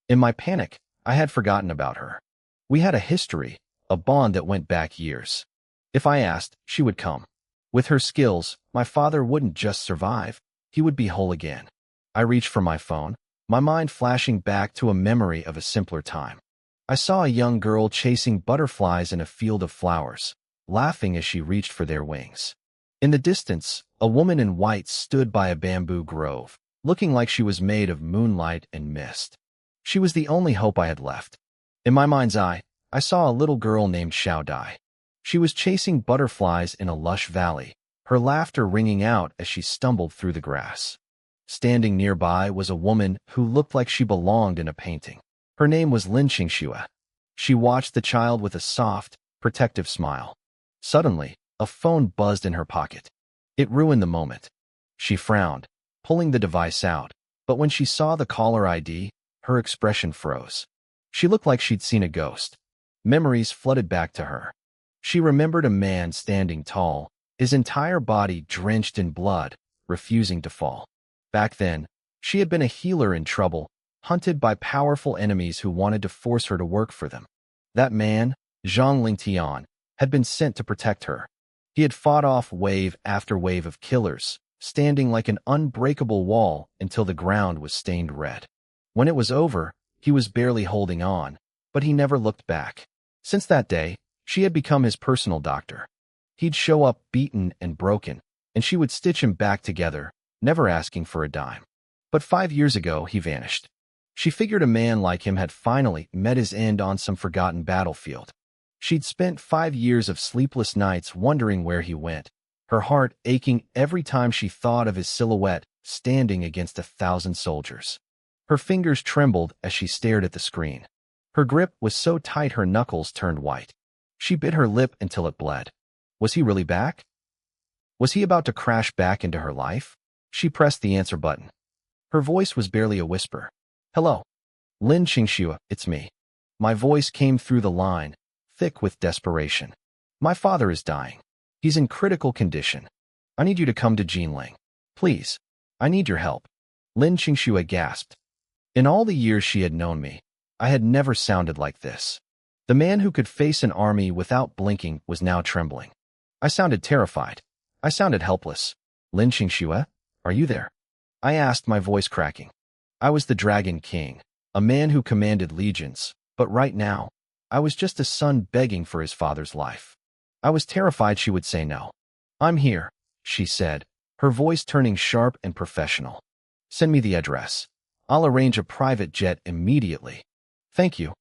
In my panic, I had forgotten about her. We had a history, a bond that went back years. If I asked, she would come. With her skills, my father wouldn't just survive, he would be whole again. I reached for my phone, my mind flashing back to a memory of a simpler time. I saw a young girl chasing butterflies in a field of flowers, laughing as she reached for their wings. In the distance, a woman in white stood by a bamboo grove, looking like she was made of moonlight and mist. She was the only hope I had left. In my mind's eye, I saw a little girl named Xiao Dai. She was chasing butterflies in a lush valley, her laughter ringing out as she stumbled through the grass. Standing nearby was a woman who looked like she belonged in a painting. Her name was Lin Qingxue. She watched the child with a soft, protective smile. Suddenly, a phone buzzed in her pocket. It ruined the moment. She frowned, pulling the device out, but when she saw the caller ID, her expression froze. She looked like she'd seen a ghost. Memories flooded back to her. She remembered a man standing tall, his entire body drenched in blood, refusing to fall. Back then, she had been a healer in trouble, hunted by powerful enemies who wanted to force her to work for them. That man, Zhang Lingtian, had been sent to protect her. He had fought off wave after wave of killers, standing like an unbreakable wall until the ground was stained red. When it was over, he was barely holding on, but he never looked back. Since that day, she had become his personal doctor. He'd show up beaten and broken, and she would stitch him back together, never asking for a dime. But 5 years ago, he vanished. She figured a man like him had finally met his end on some forgotten battlefield. She'd spent 5 years of sleepless nights wondering where he went, her heart aching every time she thought of his silhouette standing against 1,000 soldiers. Her fingers trembled as she stared at the screen. Her grip was so tight her knuckles turned white. She bit her lip until it bled. Was he really back? Was he about to crash back into her life? She pressed the answer button. Her voice was barely a whisper. "Hello. Lin Qingxue, it's me." My voice came through the line, thick with desperation. "My father is dying. He's in critical condition. I need you to come to Jinling. Please. I need your help." Lin Qingxue gasped. In all the years she had known me, I had never sounded like this. The man who could face an army without blinking was now trembling. I sounded terrified. I sounded helpless. "Lin Qingxue, are you there?" I asked, my voice cracking. I was the Dragon King, a man who commanded legions, but right now, I was just a son begging for his father's life. I was terrified she would say no. "I'm here," she said, her voice turning sharp and professional. "Send me the address. I'll arrange a private jet immediately." "Thank you,"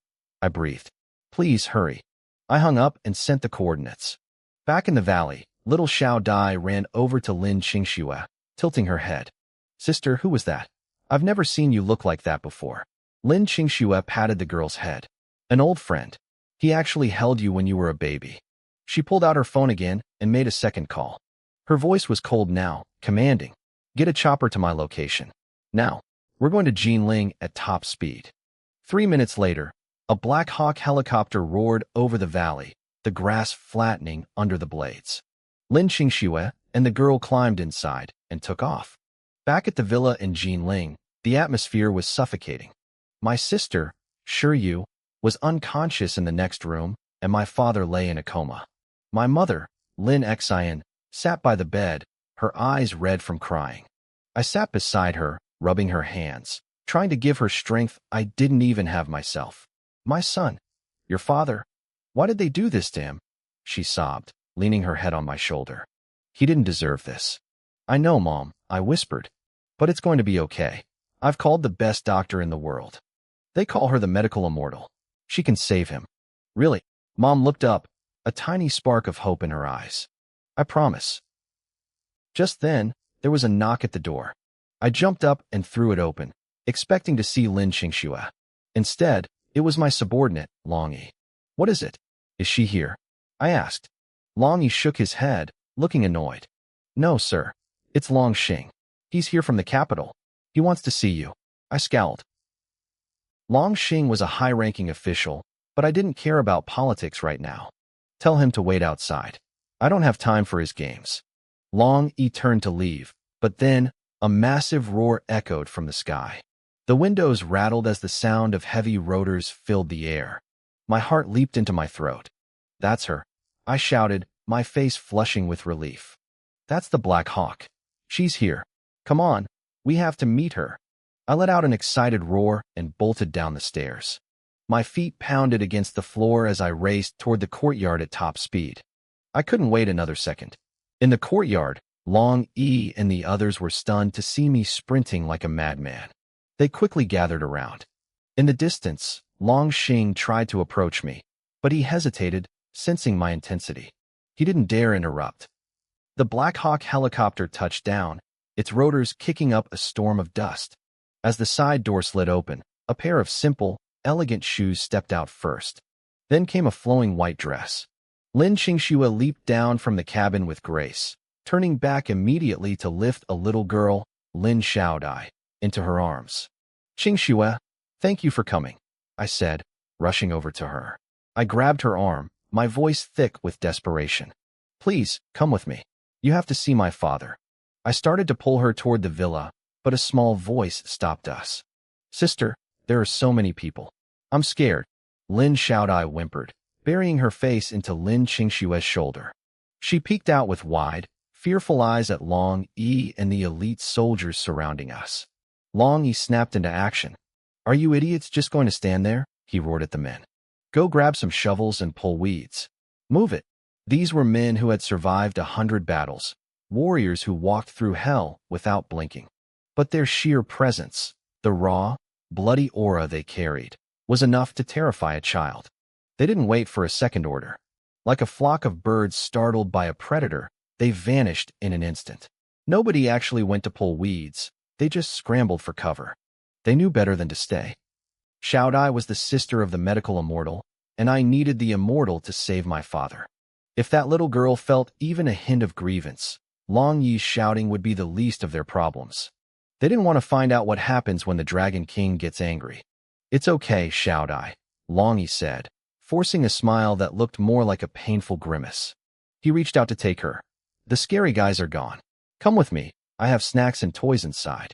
I breathed. "Please hurry." I hung up and sent the coordinates. Back in the valley, Little Xiao Dai ran over to Lin Qingxue, tilting her head. Sister, who was that? I've never seen you look like that before. Lin Qingxue patted the girl's head. An old friend. He actually held you when you were a baby. She pulled out her phone again and made a second call. Her voice was cold now, commanding. Get a chopper to my location. Now, we're going to Jinling at top speed. 3 minutes later, a Black Hawk helicopter roared over the valley, the grass flattening under the blades. Lin Qingxue and the girl climbed inside and took off. Back at the villa in Jinling, the atmosphere was suffocating. My sister, Shiryu, was unconscious in the next room, and my father lay in a coma. My mother, Lin Xian, sat by the bed, her eyes red from crying. I sat beside her, rubbing her hands, trying to give her strength I didn't even have myself. My son, your father, why did they do this to him? She sobbed, leaning her head on my shoulder. He didn't deserve this. I know, Mom, I whispered. But it's going to be okay. I've called the best doctor in the world. They call her the medical immortal. She can save him. Really? Mom looked up, a tiny spark of hope in her eyes. I promise. Just then, there was a knock at the door. I jumped up and threw it open, expecting to see Lin Qingxue. Instead, it was my subordinate, Long Yi. What is it? Is she here? I asked. Long Yi shook his head, looking annoyed. No, sir. It's Long Xing. He's here from the capital. He wants to see you. I scowled. Long Xing was a high-ranking official, but I didn't care about politics right now. Tell him to wait outside. I don't have time for his games. Long Yi turned to leave, but then a massive roar echoed from the sky. The windows rattled as the sound of heavy rotors filled the air. My heart leaped into my throat. That's her, I shouted, my face flushing with relief. That's the Black Hawk. She's here. Come on, we have to meet her. I let out an excited roar and bolted down the stairs. My feet pounded against the floor as I raced toward the courtyard at top speed. I couldn't wait another second. In the courtyard, Long Yi and the others were stunned to see me sprinting like a madman. They quickly gathered around. In the distance, Long Xing tried to approach me, but he hesitated, sensing my intensity. He didn't dare interrupt. The Black Hawk helicopter touched down, its rotors kicking up a storm of dust. As the side door slid open, a pair of simple, elegant shoes stepped out first. Then came a flowing white dress. Lin Qingxue leaped down from the cabin with grace, turning back immediately to lift a little girl, Lin Xiaodai, into her arms. Qingxue, thank you for coming, I said, rushing over to her. I grabbed her arm, my voice thick with desperation. Please, come with me. You have to see my father. I started to pull her toward the villa, but a small voice stopped us. Sister, there are so many people. I'm scared. Lin Xiaodai whimpered, burying her face into Lin Qingxue's shoulder. She peeked out with wide, fearful eyes at Long Yi and the elite soldiers surrounding us. Long Yi snapped into action. Are you idiots just going to stand there? He roared at the men. Go grab some shovels and pull weeds. Move it. These were men who had survived 100 battles, warriors who walked through hell without blinking. But their sheer presence, the raw, bloody aura they carried, was enough to terrify a child. They didn't wait for a second order. Like a flock of birds startled by a predator, they vanished in an instant. Nobody actually went to pull weeds, they just scrambled for cover. They knew better than to stay. Xiaodai was the sister of the medical immortal, and I needed the immortal to save my father. If that little girl felt even a hint of grievance, Long Yi's shouting would be the least of their problems. They didn't want to find out what happens when the Dragon King gets angry. It's okay, Xiaodai, Long Yi said, forcing a smile that looked more like a painful grimace. He reached out to take her. The scary guys are gone. Come with me, I have snacks and toys inside.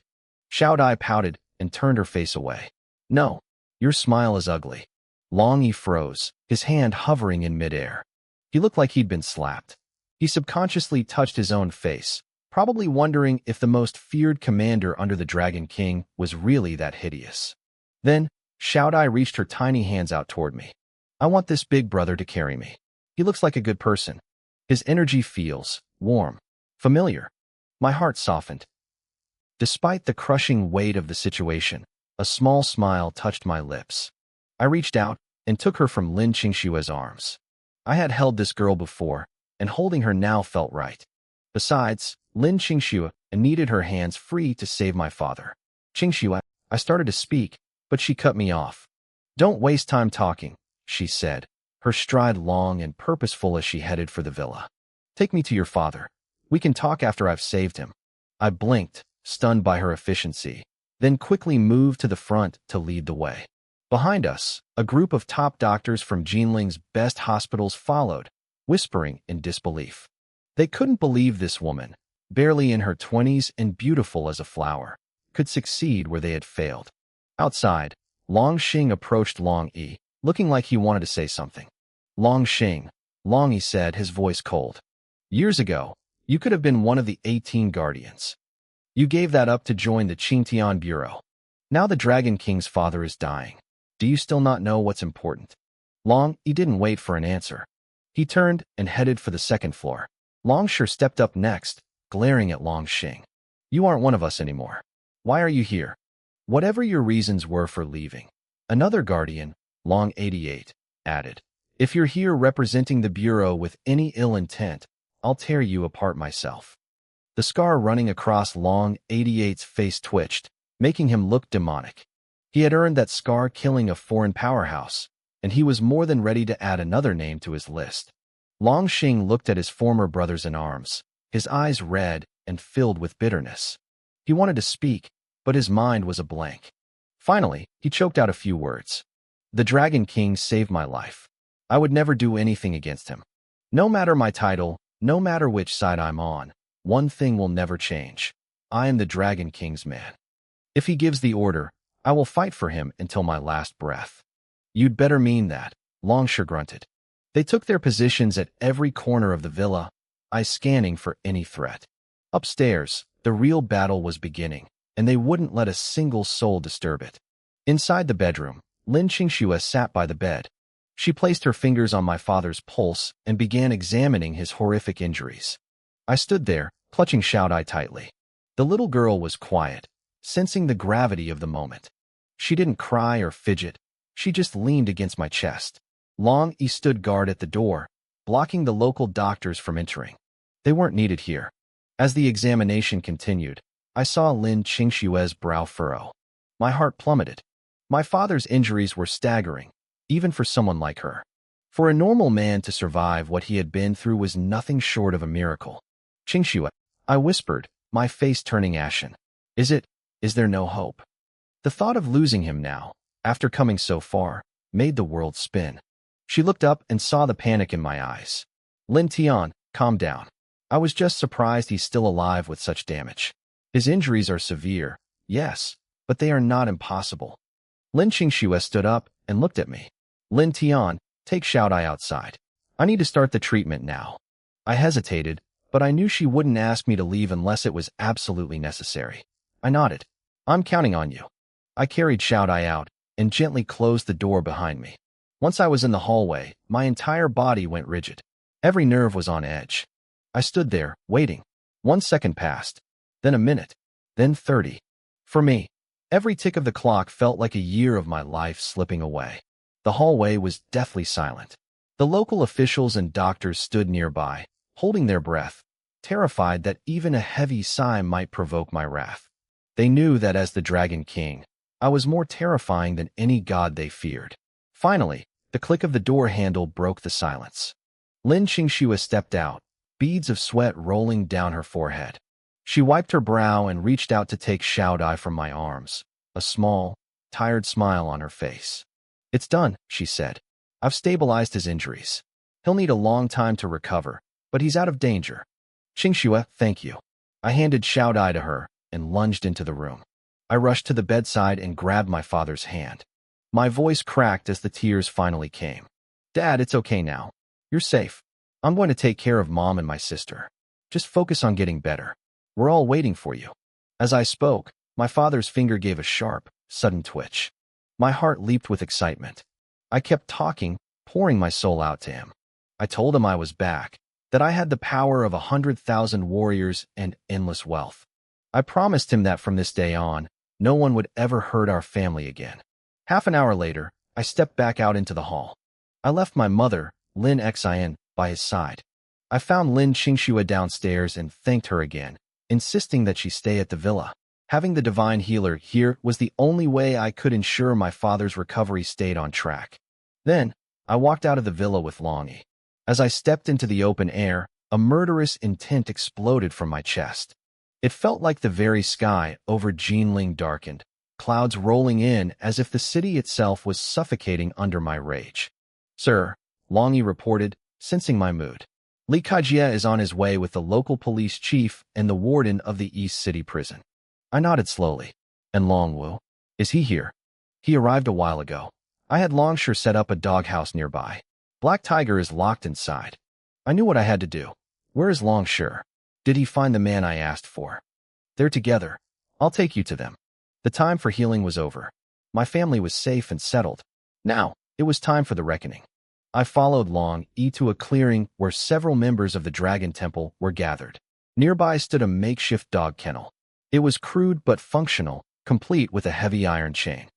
Xiaodai pouted and turned her face away. No, your smile is ugly. Long Yi froze, his hand hovering in midair. He looked like he'd been slapped. He subconsciously touched his own face, probably wondering if the most feared commander under the Dragon King was really that hideous. Then, Xiaodai reached her tiny hands out toward me. I want this big brother to carry me. He looks like a good person. His energy feels warm, familiar. My heart softened. Despite the crushing weight of the situation, a small smile touched my lips. I reached out and took her from Lin Qingxue's arms. I had held this girl before, and holding her now felt right. Besides, Lin Qingxue needed her hands free to save my father. Qingxue, I started to speak, but she cut me off. Don't waste time talking, she said, her stride long and purposeful as she headed for the villa. Take me to your father. We can talk after I've saved him. I blinked, stunned by her efficiency, then quickly moved to the front to lead the way. Behind us, a group of top doctors from Jinling's best hospitals followed, whispering in disbelief. They couldn't believe this woman, barely in her 20s and beautiful as a flower, could succeed where they had failed. Outside, Long Xing approached Long Yi, looking like he wanted to say something. Long Xing, Long Yi said, his voice cold. Years ago, you could have been one of the 18 guardians. You gave that up to join the Qingtian Bureau. Now the Dragon King's father is dying. Do you still not know what's important? Long Yi didn't wait for an answer. He turned and headed for the second floor. Long Shi stepped up next, glaring at Long Xing. You aren't one of us anymore. Why are you here? Whatever your reasons were for leaving. Another guardian, Long 88, added. If you're here representing the Bureau with any ill intent, I'll tear you apart myself. The scar running across Long 88's face twitched, making him look demonic. He had earned that scar killing a foreign powerhouse, and he was more than ready to add another name to his list. Long Xing looked at his former brothers in arms, his eyes red and filled with bitterness. He wanted to speak, but his mind was a blank. Finally, he choked out a few words. The Dragon King saved my life. I would never do anything against him. No matter my title, no matter which side I'm on, one thing will never change. I am the Dragon King's man. If he gives the order, I will fight for him until my last breath. You'd better mean that, Long Shi grunted. They took their positions at every corner of the villa, eyes scanning for any threat. Upstairs, the real battle was beginning, and they wouldn't let a single soul disturb it. Inside the bedroom, Lin Qingxue sat by the bed. She placed her fingers on my father's pulse and began examining his horrific injuries. I stood there, clutching Xiaodai tightly. The little girl was quiet, sensing the gravity of the moment. She didn't cry or fidget. She just leaned against my chest. Long Yi stood guard at the door, blocking the local doctors from entering. They weren't needed here. As the examination continued, I saw Lin Qingxue's brow furrow. My heart plummeted. My father's injuries were staggering, even for someone like her. For a normal man to survive what he had been through was nothing short of a miracle. Qingxue, I whispered, my face turning ashen. Is there no hope? The thought of losing him now, after coming so far, made the world spin. She looked up and saw the panic in my eyes. Lin Tian, calm down. I was just surprised he's still alive with such damage. His injuries are severe, yes, but they are not impossible. Lin Qingxue stood up and looked at me. Lin Tian, take Xiaodai outside. I need to start the treatment now. I hesitated, but I knew she wouldn't ask me to leave unless it was absolutely necessary. I nodded. I'm counting on you. I carried Xiaodai out and gently closed the door behind me. Once I was in the hallway, my entire body went rigid. Every nerve was on edge. I stood there, waiting. 1 second passed, then a minute, then 30. For me, every tick of the clock felt like a year of my life slipping away. The hallway was deathly silent. The local officials and doctors stood nearby, holding their breath, terrified that even a heavy sigh might provoke my wrath. They knew that as the Dragon King, I was more terrifying than any god they feared. Finally, the click of the door handle broke the silence. Lin Qingxue stepped out, beads of sweat rolling down her forehead. She wiped her brow and reached out to take Xiaodai from my arms, a small, tired smile on her face. It's done, she said. I've stabilized his injuries. He'll need a long time to recover, but he's out of danger. Qingxue, thank you. I handed Xiaodai to her and lunged into the room. I rushed to the bedside and grabbed my father's hand. My voice cracked as the tears finally came. Dad, it's okay now. You're safe. I'm going to take care of Mom and my sister. Just focus on getting better. We're all waiting for you. As I spoke, my father's finger gave a sharp, sudden twitch. My heart leaped with excitement. I kept talking, pouring my soul out to him. I told him I was back, that I had the power of 100,000 warriors and endless wealth. I promised him that from this day on, no one would ever hurt our family again. Half an hour later, I stepped back out into the hall. I left my mother, Lin Xin, by his side. I found Lin Qingxue downstairs and thanked her again, insisting that she stay at the villa. Having the divine healer here was the only way I could ensure my father's recovery stayed on track. Then, I walked out of the villa with Longi. As I stepped into the open air, a murderous intent exploded from my chest. It felt like the very sky over Jinling darkened, clouds rolling in as if the city itself was suffocating under my rage. "Sir," Longi reported, sensing my mood. "Li Kaijie is on his way with the local police chief and the warden of the East City prison." I nodded slowly. "And Longwu? Is he here?" "He arrived a while ago. I had Longshire set up a doghouse nearby. Black Tiger is locked inside." I knew what I had to do. "Where is Longshire? Did he find the man I asked for?" "They're together. I'll take you to them." The time for healing was over. My family was safe and settled. Now, it was time for the reckoning. I followed Long Yi to a clearing where several members of the Dragon Temple were gathered. Nearby stood a makeshift dog kennel. It was crude but functional, complete with a heavy iron chain.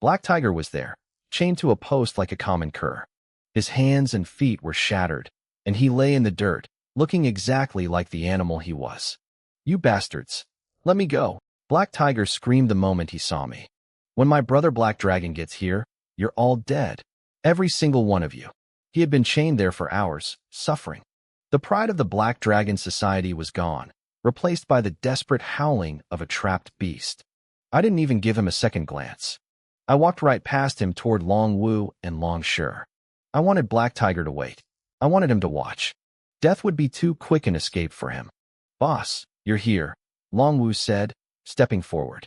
Black Tiger was there, chained to a post like a common cur. His hands and feet were shattered, and he lay in the dirt, looking exactly like the animal he was. "You bastards! Let me go!" Black Tiger screamed the moment he saw me. "When my brother Black Dragon gets here, you're all dead. Every single one of you." He had been chained there for hours, suffering. The pride of the Black Dragon Society was gone, replaced by the desperate howling of a trapped beast. I didn't even give him a second glance. I walked right past him toward Long Wu and Long Sure. I wanted Black Tiger to wait. I wanted him to watch. Death would be too quick an escape for him. "Boss, you're here," Long Wu said, stepping forward.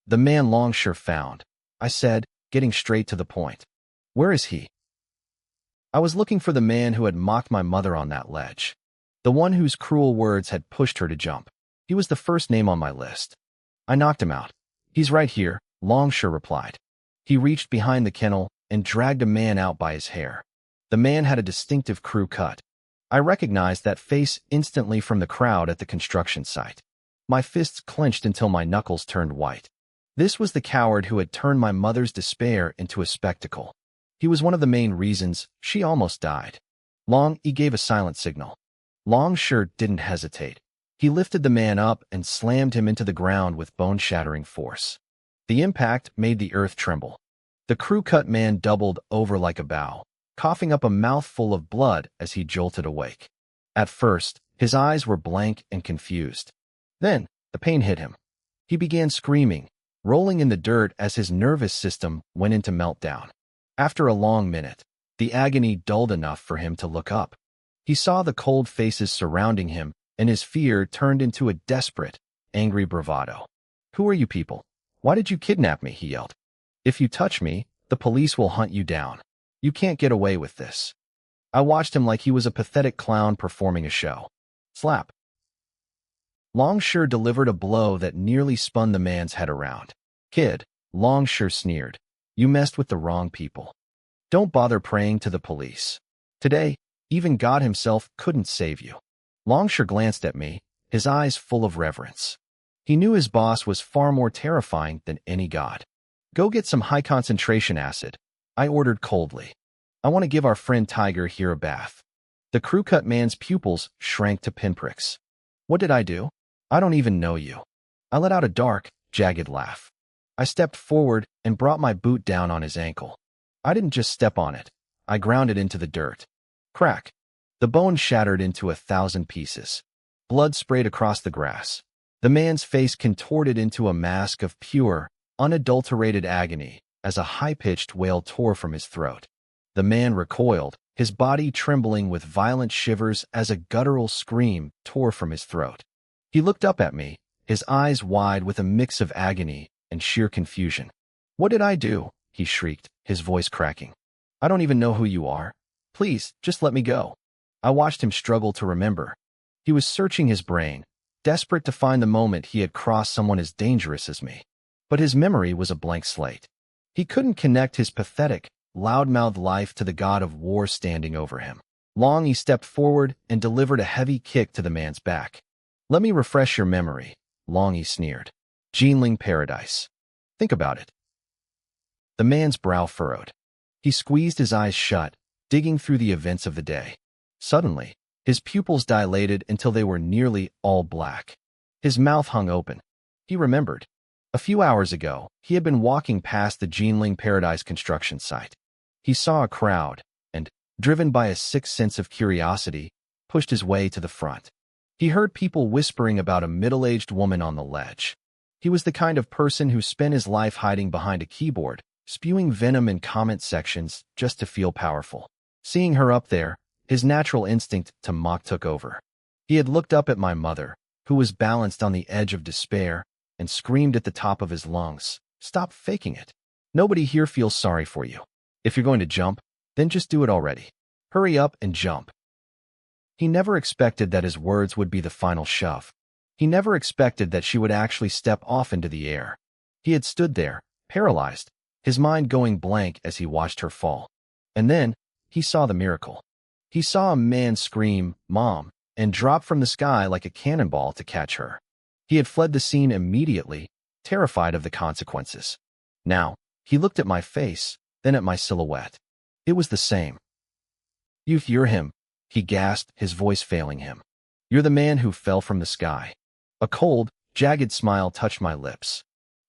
"The man Long Sure found," I said, getting straight to the point. "Where is he?" I was looking for the man who had mocked my mother on that ledge. The one whose cruel words had pushed her to jump. He was the first name on my list. "I knocked him out." "He's right here," Long Sure replied. He reached behind the kennel and dragged a man out by his hair. The man had a distinctive crew cut. I recognized that face instantly from the crowd at the construction site. My fists clenched until my knuckles turned white. This was the coward who had turned my mother's despair into a spectacle. He was one of the main reasons she almost died. Long Yi gave a silent signal. Long Sure didn't hesitate. He lifted the man up and slammed him into the ground with bone-shattering force. The impact made the earth tremble. The crew-cut man doubled over like a bow, coughing up a mouthful of blood as he jolted awake. At first, his eyes were blank and confused. Then, the pain hit him. He began screaming, rolling in the dirt as his nervous system went into meltdown. After a long minute, the agony dulled enough for him to look up. He saw the cold faces surrounding him, and his fear turned into a desperate, angry bravado. "Who are you people? Why did you kidnap me?" he yelled. "If you touch me, the police will hunt you down. You can't get away with this." I watched him like he was a pathetic clown performing a show. Slap. Long Sure delivered a blow that nearly spun the man's head around. "Kid," Long Sure sneered, "you messed with the wrong people. Don't bother praying to the police. Today, even God himself couldn't save you." Long Sure glanced at me, his eyes full of reverence. He knew his boss was far more terrifying than any god. "Go get some high-concentration acid," I ordered coldly. "I want to give our friend Tiger here a bath." The crew-cut man's pupils shrank to pinpricks. "What did I do? I don't even know you." I let out a dark, jagged laugh. I stepped forward and brought my boot down on his ankle. I didn't just step on it. I ground it into the dirt. Crack. The bone shattered into 1,000 pieces. Blood sprayed across the grass. The man's face contorted into a mask of pure, unadulterated agony as a high-pitched wail tore from his throat. The man recoiled, his body trembling with violent shivers as a guttural scream tore from his throat. He looked up at me, his eyes wide with a mix of agony and sheer confusion. "What did I do?" he shrieked, his voice cracking. "I don't even know who you are. Please, just let me go." I watched him struggle to remember. He was searching his brain, desperate to find the moment he had crossed someone as dangerous as me. But his memory was a blank slate. He couldn't connect his pathetic, loud-mouthed life to the god of war standing over him. Long Yi stepped forward and delivered a heavy kick to the man's back. "Let me refresh your memory," Long Yi sneered. "Jinling Paradise. Think about it." The man's brow furrowed. He squeezed his eyes shut, digging through the events of the day. Suddenly, His pupils dilated until they were nearly all black. His mouth hung open. He remembered. A few hours ago, he had been walking past the Jinling Paradise construction site. He saw a crowd and, driven by a sick sense of curiosity, pushed his way to the front. He heard people whispering about a middle-aged woman on the ledge. He was the kind of person who spent his life hiding behind a keyboard, spewing venom in comment sections just to feel powerful. Seeing her up there, his natural instinct to mock took over. He had looked up at my mother, who was balanced on the edge of despair, and screamed at the top of his lungs, "Stop faking it. Nobody here feels sorry for you. If you're going to jump, then just do it already. Hurry up and jump." He never expected that his words would be the final shove. He never expected that she would actually step off into the air. He had stood there, paralyzed, his mind going blank as he watched her fall. And then, he saw the miracle. He saw a man scream, "Mom," and drop from the sky like a cannonball to catch her. He had fled the scene immediately, terrified of the consequences. Now, he looked at my face, then at my silhouette. It was the same. You're him," he gasped, his voice failing him. "You're the man who fell from the sky." A cold, jagged smile touched my lips.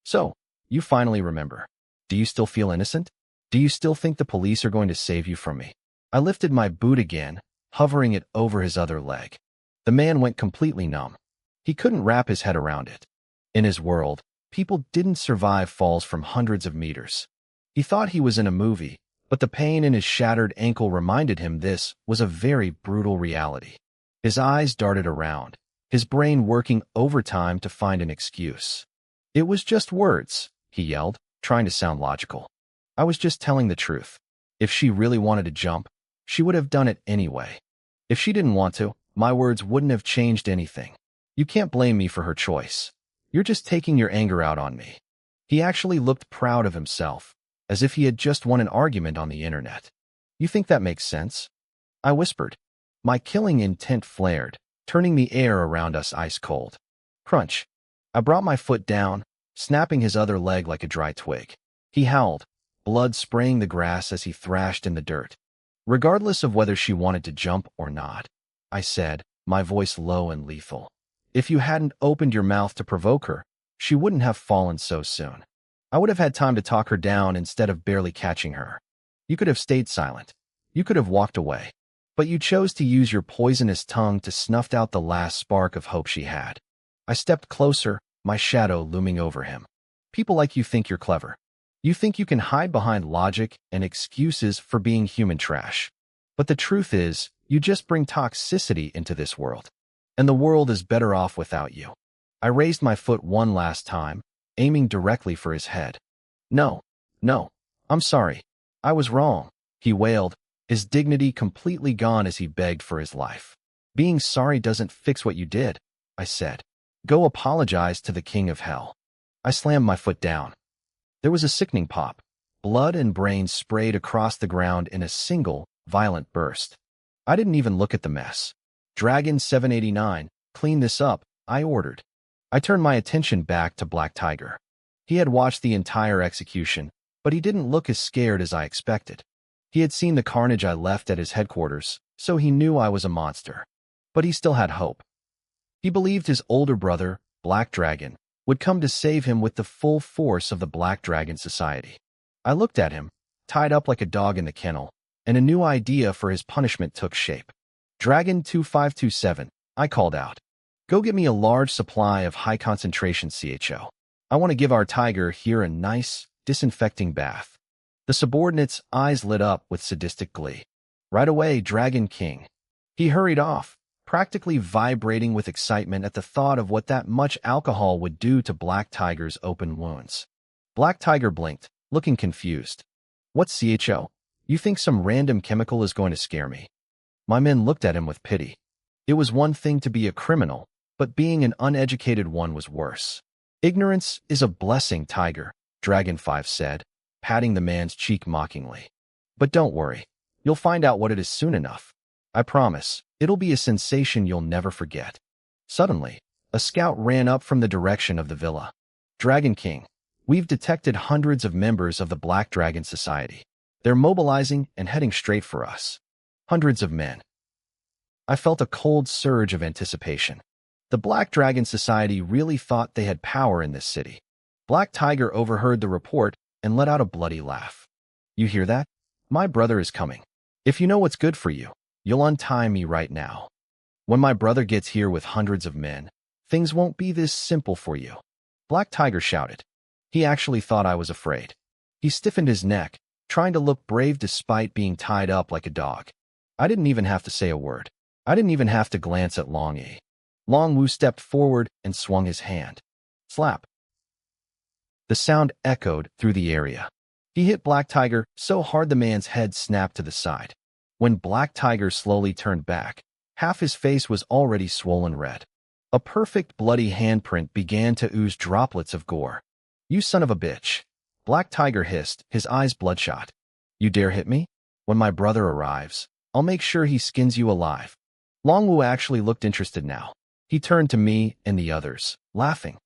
"So, you finally remember. Do you still feel innocent? Do you still think the police are going to save you from me?" I lifted my boot again, hovering it over his other leg. The man went completely numb. He couldn't wrap his head around it. In his world, people didn't survive falls from hundreds of meters. He thought he was in a movie, but the pain in his shattered ankle reminded him this was a very brutal reality. His eyes darted around, his brain working overtime to find an excuse. "It was just words," he yelled, trying to sound logical. "I was just telling the truth. If she really wanted to jump, she would have done it anyway. If she didn't want to, my words wouldn't have changed anything. You can't blame me for her choice. You're just taking your anger out on me." He actually looked proud of himself, as if he had just won an argument on the internet. "You think that makes sense?" I whispered. My killing intent flared, turning the air around us ice cold. Crunch. I brought my foot down, snapping his other leg like a dry twig. He howled, blood spraying the grass as he thrashed in the dirt. "Regardless of whether she wanted to jump or not," I said, my voice low and lethal. "If you hadn't opened your mouth to provoke her, she wouldn't have fallen so soon. I would have had time to talk her down instead of barely catching her. You could have stayed silent. You could have walked away. But you chose to use your poisonous tongue to snuff out the last spark of hope she had." I stepped closer, my shadow looming over him. "People like you think you're clever. You think you can hide behind logic and excuses for being human trash. But the truth is, you just bring toxicity into this world. And the world is better off without you." I raised my foot one last time, aiming directly for his head. No, I'm sorry. I was wrong," he wailed, his dignity completely gone as he begged for his life. "Being sorry doesn't fix what you did," I said. "Go apologize to the king of hell." I slammed my foot down. There was a sickening pop. Blood and brains sprayed across the ground in a single, violent burst. I didn't even look at the mess. "Dragon 789, clean this up," I ordered. I turned my attention back to Black Tiger. He had watched the entire execution, but he didn't look as scared as I expected. He had seen the carnage I left at his headquarters, so he knew I was a monster. But he still had hope. He believed his older brother, Black Dragon, would come to save him with the full force of the Black Dragon Society. I looked at him, tied up like a dog in the kennel, and a new idea for his punishment took shape. "Dragon 2527, I called out. "Go get me a large supply of high-concentration CHO. I want to give our tiger here a nice, disinfecting bath." The subordinate's eyes lit up with sadistic glee. "Right away, Dragon King." He hurried off, practically vibrating with excitement at the thought of what that much alcohol would do to Black Tiger's open wounds. Black Tiger blinked, looking confused. "What's CHO? You think some random chemical is going to scare me?" My men looked at him with pity. It was one thing to be a criminal, but being an uneducated one was worse. "Ignorance is a blessing, Tiger," Dragon 5 said, patting the man's cheek mockingly. "But don't worry. You'll find out what it is soon enough. I promise, it'll be a sensation you'll never forget." Suddenly, a scout ran up from the direction of the villa. "Dragon King, we've detected hundreds of members of the Black Dragon Society. They're mobilizing and heading straight for us. Hundreds of men." I felt a cold surge of anticipation. The Black Dragon Society really thought they had power in this city. Black Tiger overheard the report and let out a bloody laugh. You hear that? My brother is coming. If you know what's good for you, you'll untie me right now. When my brother gets here with hundreds of men, things won't be this simple for you. Black Tiger shouted. He actually thought I was afraid. He stiffened his neck, trying to look brave despite being tied up like a dog. I didn't even have to say a word. I didn't even have to glance at Long E. Long Wu stepped forward and swung his hand. Slap. The sound echoed through the area. He hit Black Tiger so hard the man's head snapped to the side. When Black Tiger slowly turned back, half his face was already swollen red. A perfect bloody handprint began to ooze droplets of gore. You son of a bitch. Black Tiger hissed, his eyes bloodshot. You dare hit me? When my brother arrives, I'll make sure he skins you alive. Long Wu actually looked interested now. He turned to me and the others, laughing.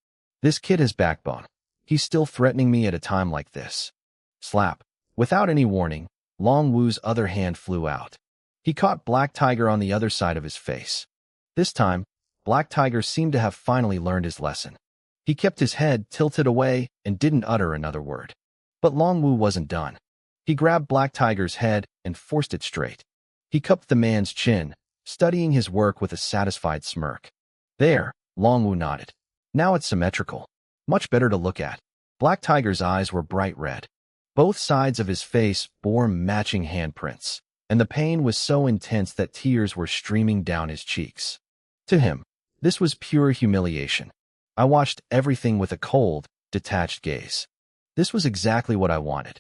This kid has backbone. He's still threatening me at a time like this. Slap. Without any warning, Long Wu's other hand flew out. He caught Black Tiger on the other side of his face. This time, Black Tiger seemed to have finally learned his lesson. He kept his head tilted away and didn't utter another word. But Long Wu wasn't done. He grabbed Black Tiger's head and forced it straight. He cupped the man's chin, studying his work with a satisfied smirk. There, Long Wu nodded. Now it's symmetrical. Much better to look at. Black Tiger's eyes were bright red. Both sides of his face bore matching handprints, and the pain was so intense that tears were streaming down his cheeks. To him, this was pure humiliation. I watched everything with a cold, detached gaze. This was exactly what I wanted.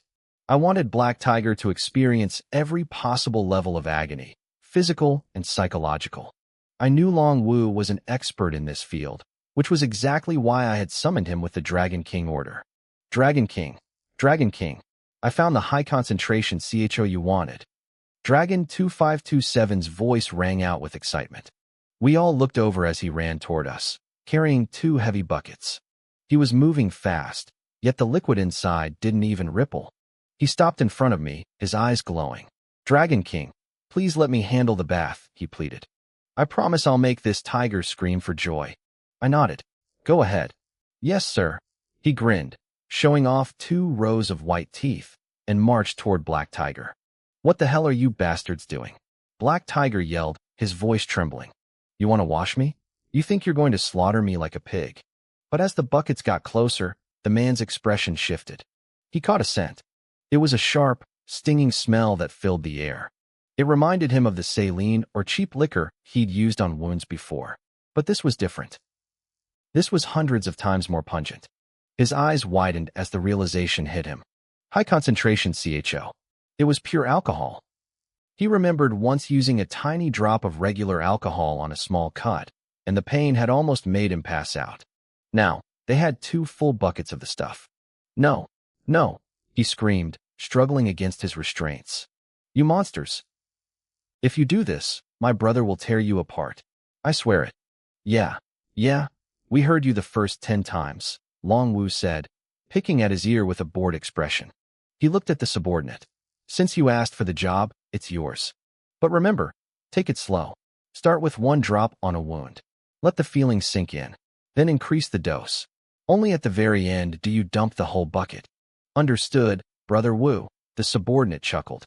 I wanted Black Tiger to experience every possible level of agony, physical and psychological. I knew Long Wu was an expert in this field, which was exactly why I had summoned him with the Dragon King order. Dragon King. Dragon King. I found the high concentration CHO you wanted. Dragon 2527's voice rang out with excitement. We all looked over as he ran toward us, carrying 2 heavy buckets. He was moving fast, yet the liquid inside didn't even ripple. He stopped in front of me, his eyes glowing. Dragon King, please let me handle the bath, he pleaded. I promise I'll make this tiger scream for joy. I nodded. Go ahead. Yes, sir. He grinned, showing off 2 rows of white teeth, and marched toward Black Tiger. What the hell are you bastards doing? Black Tiger yelled, his voice trembling. You want to wash me? You think you're going to slaughter me like a pig? But as the buckets got closer, the man's expression shifted. He caught a scent. It was a sharp, stinging smell that filled the air. It reminded him of the saline or cheap liquor he'd used on wounds before. But this was different. This was hundreds of times more pungent. His eyes widened as the realization hit him. High concentration CHO. It was pure alcohol. He remembered once using a tiny drop of regular alcohol on a small cut, and the pain had almost made him pass out. Now, they had 2 full buckets of the stuff. No, no, he screamed, struggling against his restraints. You monsters. If you do this, my brother will tear you apart. I swear it. Yeah, we heard you the first 10 times, Long Wu said, picking at his ear with a bored expression. He looked at the subordinate. Since you asked for the job, it's yours. But remember, take it slow. Start with 1 drop on a wound. Let the feeling sink in. Then increase the dose. Only at the very end do you dump the whole bucket. Understood, Brother Wu, the subordinate chuckled.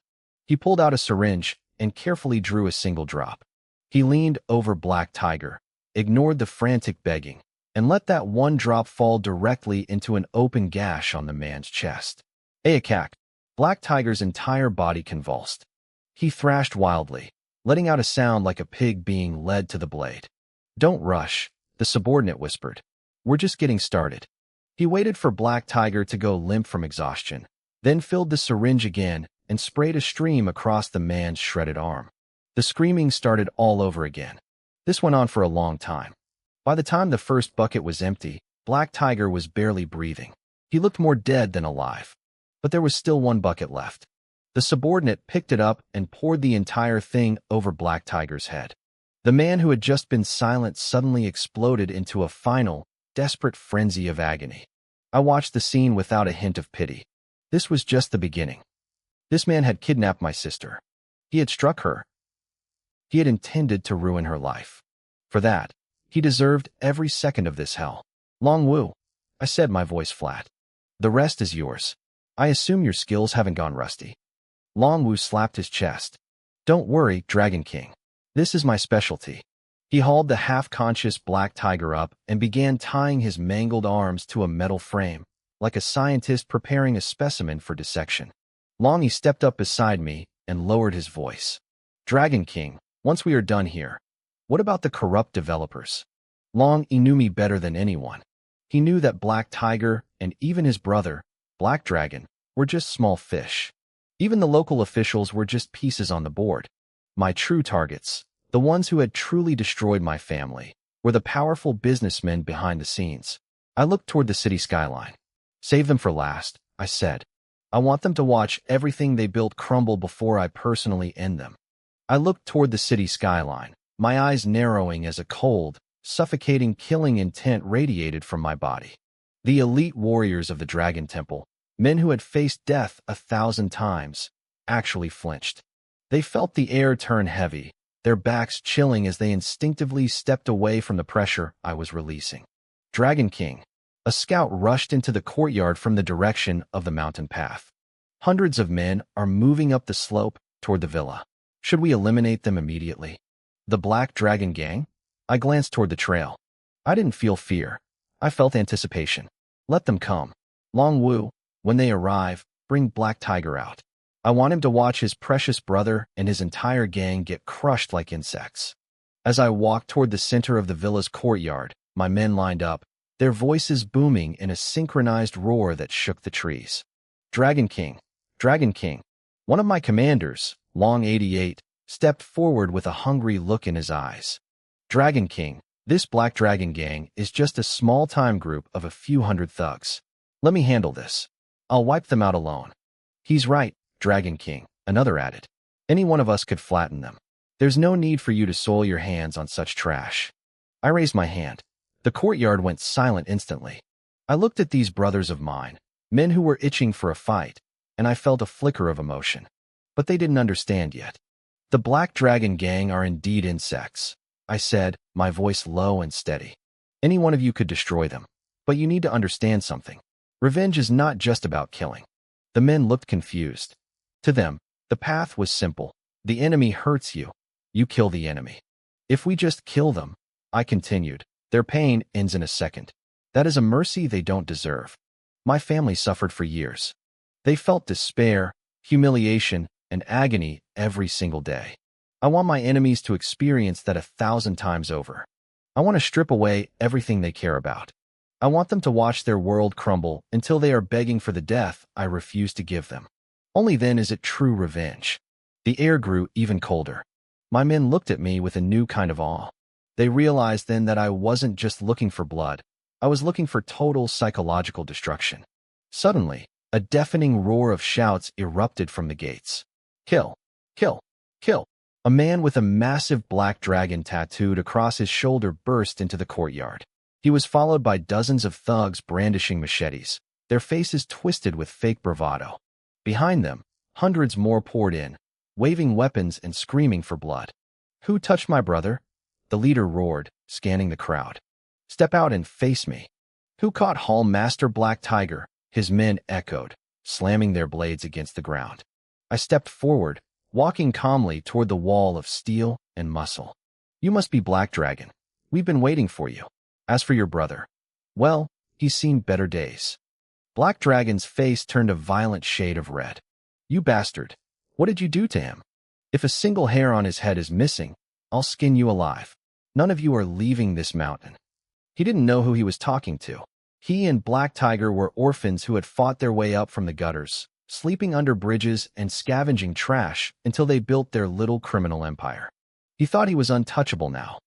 He pulled out a syringe and carefully drew a single drop. He leaned over Black Tiger, ignored the frantic begging, and let that 1 drop fall directly into an open gash on the man's chest. Anicap. Black Tiger's entire body convulsed. He thrashed wildly, letting out a sound like a pig being led to the blade. Don't rush, the subordinate whispered. We're just getting started. He waited for Black Tiger to go limp from exhaustion, then filled the syringe again and sprayed a stream across the man's shredded arm. The screaming started all over again. This went on for a long time. By the time the first bucket was empty, Black Tiger was barely breathing. He looked more dead than alive. But there was still 1 bucket left. The subordinate picked it up and poured the entire thing over Black Tiger's head. The man who had just been silent suddenly exploded into a final, desperate frenzy of agony. I watched the scene without a hint of pity. This was just the beginning. This man had kidnapped my sister. He had struck her. He had intended to ruin her life. For that, he deserved every second of this hell. Long Wu, I said, my voice flat. The rest is yours. I assume your skills haven't gone rusty. Long Wu slapped his chest. Don't worry, Dragon King. This is my specialty. He hauled the half-conscious black tiger up and began tying his mangled arms to a metal frame, like a scientist preparing a specimen for dissection. Longy stepped up beside me and lowered his voice. Dragon King, once we are done here, what about the corrupt developers? Long He knew me better than anyone. He knew that Black Tiger and even his brother, Black Dragon, were just small fish. Even the local officials were just pieces on the board. My true targets, the ones who had truly destroyed my family, were the powerful businessmen behind the scenes. I looked toward the city skyline. Save them for last, I said. I want them to watch everything they built crumble before I personally end them. I looked toward the city skyline, my eyes narrowing as a cold, suffocating killing intent radiated from my body. The elite warriors of the Dragon Temple, men who had faced death 1,000 times, actually flinched. They felt the air turn heavy, their backs chilling as they instinctively stepped away from the pressure I was releasing. Dragon King. A scout rushed into the courtyard from the direction of the mountain path. Hundreds of men are moving up the slope toward the villa. Should we eliminate them immediately? The Black Dragon Gang? I glanced toward the trail. I didn't feel fear. I felt anticipation. Let them come. Long Wu, when they arrive, bring Black Tiger out. I want him to watch his precious brother and his entire gang get crushed like insects. As I walked toward the center of the villa's courtyard, my men lined up, their voices booming in a synchronized roar that shook the trees. Dragon King, Dragon King. One of my commanders, Long 88, stepped forward with a hungry look in his eyes. Dragon King, this Black Dragon Gang is just a small-time group of a few hundred thugs. Let me handle this. I'll wipe them out alone. He's right, Dragon King, another added. Any one of us could flatten them. There's no need for you to soil your hands on such trash. I raised my hand. The courtyard went silent instantly. I looked at these brothers of mine, men who were itching for a fight, and I felt a flicker of emotion. But they didn't understand yet. The Black Dragon Gang are indeed insects, I said, my voice low and steady. Any one of you could destroy them, but you need to understand something. Revenge is not just about killing. The men looked confused. To them, the path was simple. The enemy hurts you. You kill the enemy. If we just kill them, I continued, their pain ends in a second. That is a mercy they don't deserve. My family suffered for years. They felt despair, humiliation, and agony every single day. I want my enemies to experience that 1,000 times over. I want to strip away everything they care about. I want them to watch their world crumble until they are begging for the death I refuse to give them. Only then is it true revenge. The air grew even colder. My men looked at me with a new kind of awe. They realized then that I wasn't just looking for blood. I was looking for total psychological destruction. Suddenly, a deafening roar of shouts erupted from the gates. Kill! Kill! Kill! A man with a massive black dragon tattooed across his shoulder burst into the courtyard. He was followed by dozens of thugs brandishing machetes, their faces twisted with fake bravado. Behind them, hundreds more poured in, waving weapons and screaming for blood. Who touched my brother? The leader roared, scanning the crowd. Step out and face me. Who caught Hall Master Black Tiger? His men echoed, slamming their blades against the ground. I stepped forward, walking calmly toward the wall of steel and muscle. You must be Black Dragon. We've been waiting for you. As for your brother, well, he's seen better days. Black Dragon's face turned a violent shade of red. You bastard. What did you do to him? If a single hair on his head is missing, I'll skin you alive. None of you are leaving this mountain. He didn't know who he was talking to. He and Black Tiger were orphans who had fought their way up from the gutters, sleeping under bridges and scavenging trash until they built their little criminal empire. He thought he was untouchable now.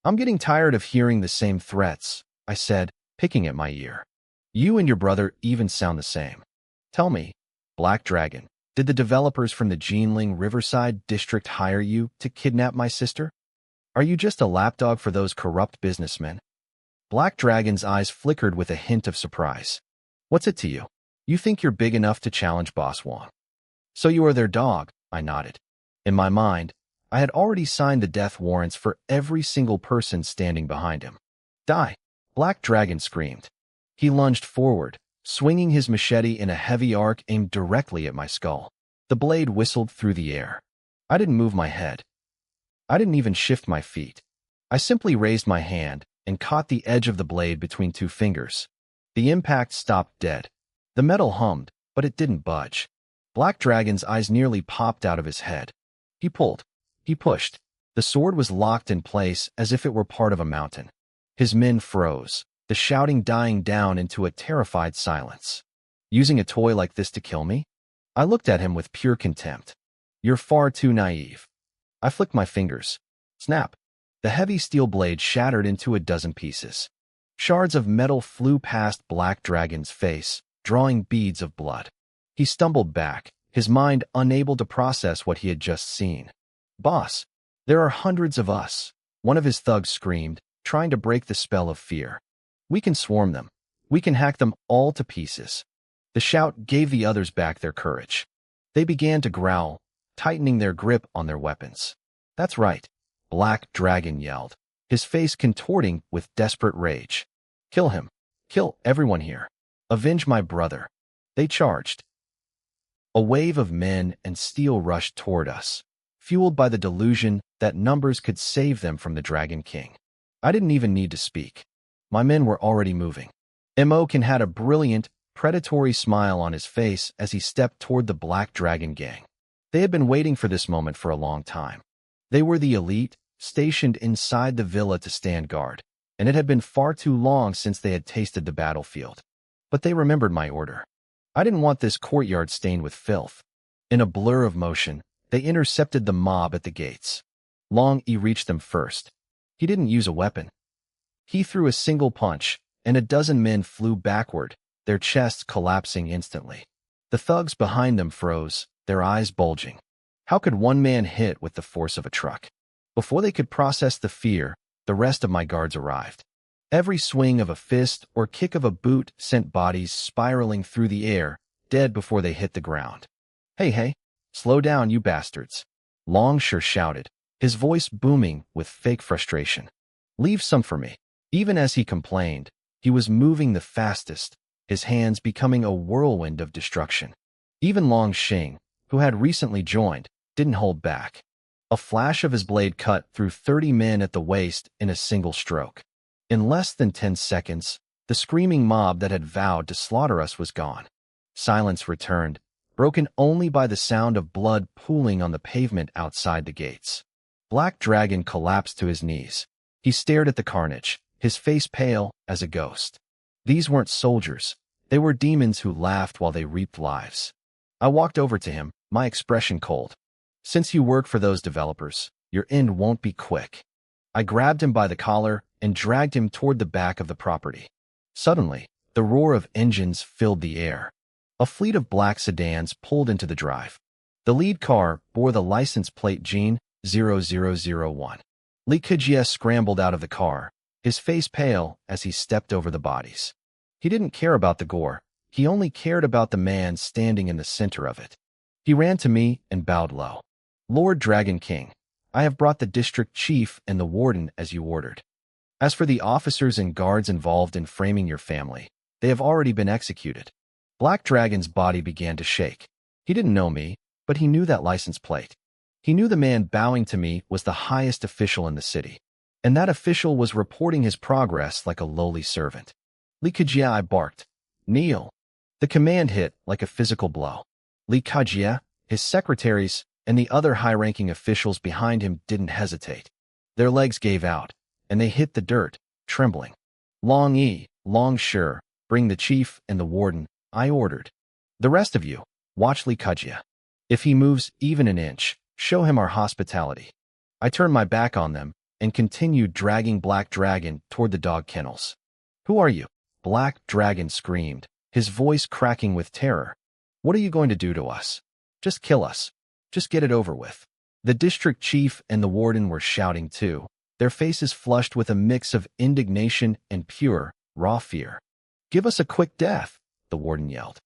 I'm getting tired of hearing the same threats, I said, picking at my ear. You and your brother even sound the same. Tell me, Black Dragon, did the developers from the Jinling Riverside District hire you to kidnap my sister? Are you just a lapdog for those corrupt businessmen? Black Dragon's eyes flickered with a hint of surprise. What's it to you? You think you're big enough to challenge Boss Wong? So you are their dog, I nodded. In my mind, I had already signed the death warrants for every single person standing behind him. Die! Black Dragon screamed. He lunged forward, swinging his machete in a heavy arc aimed directly at my skull. The blade whistled through the air. I didn't move my head. I didn't even shift my feet. I simply raised my hand and caught the edge of the blade between two fingers. The impact stopped dead. The metal hummed, but it didn't budge. Black Dragon's eyes nearly popped out of his head. He pulled. He pushed. The sword was locked in place as if it were part of a mountain. His men froze, the shouting dying down into a terrified silence. Using a toy like this to kill me? I looked at him with pure contempt. You're far too naive. I flicked my fingers. Snap. The heavy steel blade shattered into a dozen pieces. Shards of metal flew past Black Dragon's face, drawing beads of blood. He stumbled back, his mind unable to process what he had just seen. Boss, there are hundreds of us, one of his thugs screamed, trying to break the spell of fear. We can swarm them. We can hack them all to pieces. The shout gave the others back their courage. They began to growl, tightening their grip on their weapons. That's right, Black Dragon yelled, his face contorting with desperate rage. Kill him. Kill everyone here. Avenge my brother. They charged. A wave of men and steel rushed toward us, fueled by the delusion that numbers could save them from the Dragon King. I didn't even need to speak. My men were already moving. Moken had a brilliant, predatory smile on his face as he stepped toward the Black Dragon gang. They had been waiting for this moment for a long time. They were the elite, stationed inside the villa to stand guard, and it had been far too long since they had tasted the battlefield. But they remembered my order. I didn't want this courtyard stained with filth. In a blur of motion, they intercepted the mob at the gates. Long E reached them first. He didn't use a weapon. He threw a single punch, and a dozen men flew backward, their chests collapsing instantly. The thugs behind them froze, their eyes bulging. How could one man hit with the force of a truck? Before they could process the fear, the rest of my guards arrived. Every swing of a fist or kick of a boot sent bodies spiraling through the air, dead before they hit the ground. Hey, slow down, you bastards. Longsure shouted, his voice booming with fake frustration. Leave some for me. Even as he complained, he was moving the fastest, his hands becoming a whirlwind of destruction. Even Long Xing, who had recently joined, didn't hold back. A flash of his blade cut through 30 men at the waist in a single stroke. In less than 10 seconds, the screaming mob that had vowed to slaughter us was gone. Silence returned, broken only by the sound of blood pooling on the pavement outside the gates. Black Dragon collapsed to his knees. He stared at the carnage, his face pale as a ghost. These weren't soldiers. They were demons who laughed while they reaped lives. I walked over to him, my expression cold. Since you work for those developers, your end won't be quick. I grabbed him by the collar and dragged him toward the back of the property. Suddenly, the roar of engines filled the air. A fleet of black sedans pulled into the drive. The lead car bore the license plate Jean 0001. Li Kejie scrambled out of the car, his face pale as he stepped over the bodies. He didn't care about the gore. He only cared about the man standing in the center of it. He ran to me and bowed low. Lord Dragon King, I have brought the district chief and the warden as you ordered. As for the officers and guards involved in framing your family, they have already been executed. Black Dragon's body began to shake. He didn't know me, but he knew that license plate. He knew the man bowing to me was the highest official in the city, and that official was reporting his progress like a lowly servant. Li Kejie barked, "Kneel." The command hit like a physical blow. Li Kejie, his secretaries, and the other high-ranking officials behind him didn't hesitate. Their legs gave out, and they hit the dirt, trembling. Long E, Long Sure, bring the chief and the warden, I ordered. The rest of you, watch Li Kejie. If he moves even an inch, show him our hospitality. I turned my back on them and continued dragging Black Dragon toward the dog kennels. Who are you? Black Dragon screamed, his voice cracking with terror. What are you going to do to us? Just kill us. Just get it over with. The district chief and the warden were shouting too, their faces flushed with a mix of indignation and pure, raw fear. Give us a quick death, the warden yelled.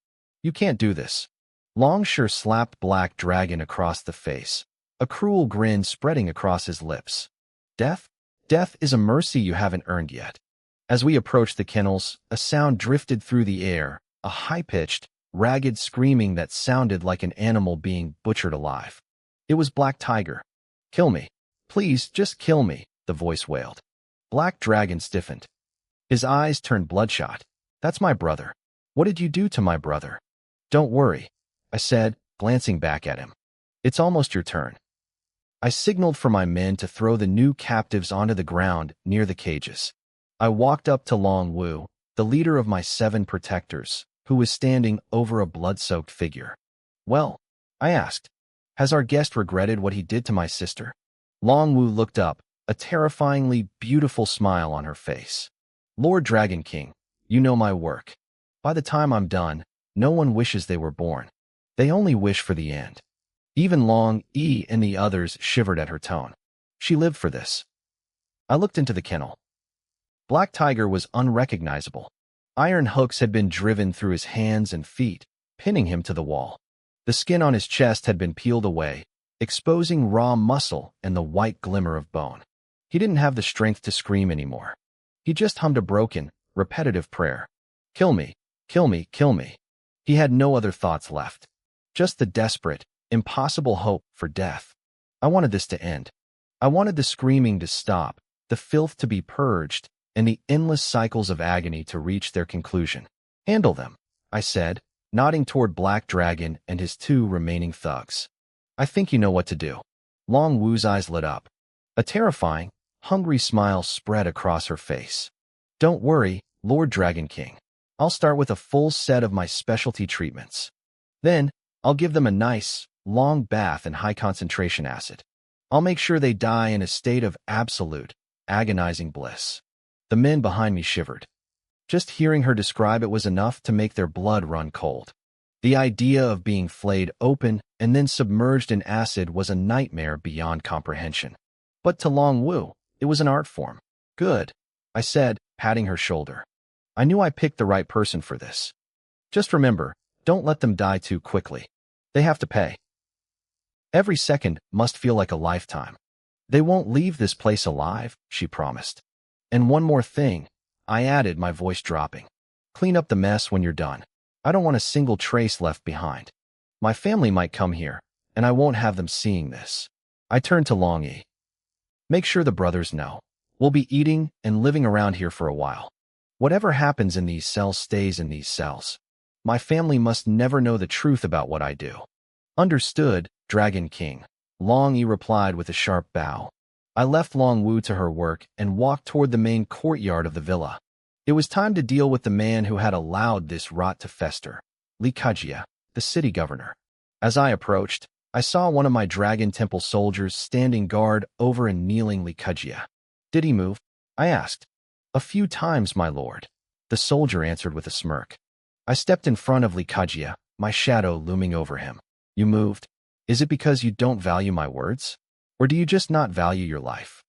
You can't do this. Longsure slapped Black Dragon across the face, a cruel grin spreading across his lips. Death? Death is a mercy you haven't earned yet. As we approached the kennels, a sound drifted through the air, a high-pitched, ragged screaming that sounded like an animal being butchered alive. It was Black Tiger. "Kill me. Please, just kill me," the voice wailed. Black Dragon stiffened. His eyes turned bloodshot. "That's my brother. What did you do to my brother?" "Don't worry," I said, glancing back at him. "It's almost your turn." I signaled for my men to throw the new captives onto the ground near the cages. I walked up to Long Wu, the leader of my 7 protectors, who was standing over a blood-soaked figure. "Well," I asked, "has our guest regretted what he did to my sister?" Long Wu looked up, a terrifyingly beautiful smile on her face. "Lord Dragon King, you know my work. By the time I'm done, no one wishes they were born. They only wish for the end." Even Long E and the others shivered at her tone. She lived for this. I looked into the kennel. Black Tiger was unrecognizable. Iron hooks had been driven through his hands and feet, pinning him to the wall. The skin on his chest had been peeled away, exposing raw muscle and the white glimmer of bone. He didn't have the strength to scream anymore. He just hummed a broken, repetitive prayer. "Kill me, kill me, kill me." He had no other thoughts left. Just the desperate, impossible hope for death. I wanted this to end. I wanted the screaming to stop, the filth to be purged, and the endless cycles of agony to reach their conclusion. "Handle them," I said, nodding toward Black Dragon and his 2 remaining thugs. "I think you know what to do." Long Wu's eyes lit up. A terrifying, hungry smile spread across her face. "Don't worry, Lord Dragon King. I'll start with a full set of my specialty treatments. Then, I'll give them a nice, long bath in high-concentration acid. I'll make sure they die in a state of absolute, agonizing bliss." The men behind me shivered. Just hearing her describe it was enough to make their blood run cold. The idea of being flayed open and then submerged in acid was a nightmare beyond comprehension. But to Long Wu, it was an art form. "Good," I said, patting her shoulder. "I knew I picked the right person for this. Just remember, don't let them die too quickly. They have to pay. Every second must feel like a lifetime. They won't leave this place alive," she promised. "And one more thing," I added, my voice dropping. "Clean up the mess when you're done. I don't want a single trace left behind. My family might come here, and I won't have them seeing this." I turned to Long E. "Make sure the brothers know. We'll be eating and living around here for a while. Whatever happens in these cells stays in these cells. My family must never know the truth about what I do." "Understood, Dragon King," Long E replied with a sharp bow. I left Long Wu to her work and walked toward the main courtyard of the villa. It was time to deal with the man who had allowed this rot to fester, Li Kajia, the city governor. As I approached, I saw one of my Dragon Temple soldiers standing guard over a kneeling Li Kajia. "Did he move?" I asked. "A few times, my lord," the soldier answered with a smirk. I stepped in front of Li Kajia, my shadow looming over him. "You moved? Is it because you don't value my words? Or do you just not value your life?"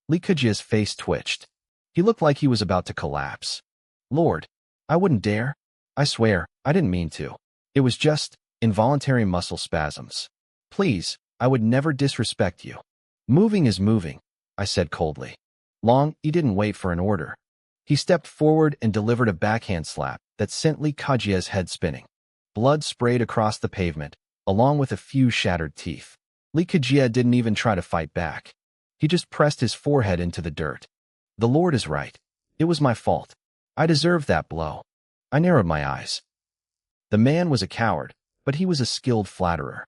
Li Kajia's face twitched. He looked like he was about to collapse. "Lord, I wouldn't dare. I swear, I didn't mean to. It was just involuntary muscle spasms. Please, I would never disrespect you." "Moving is moving," I said coldly. Long E didn't wait for an order. He stepped forward and delivered a backhand slap that sent Li Kajia's head spinning. Blood sprayed across the pavement, along with a few shattered teeth. Li Kajia didn't even try to fight back. He just pressed his forehead into the dirt. "The Lord is right. It was my fault. I deserved that blow." I narrowed my eyes. The man was a coward, but he was a skilled flatterer.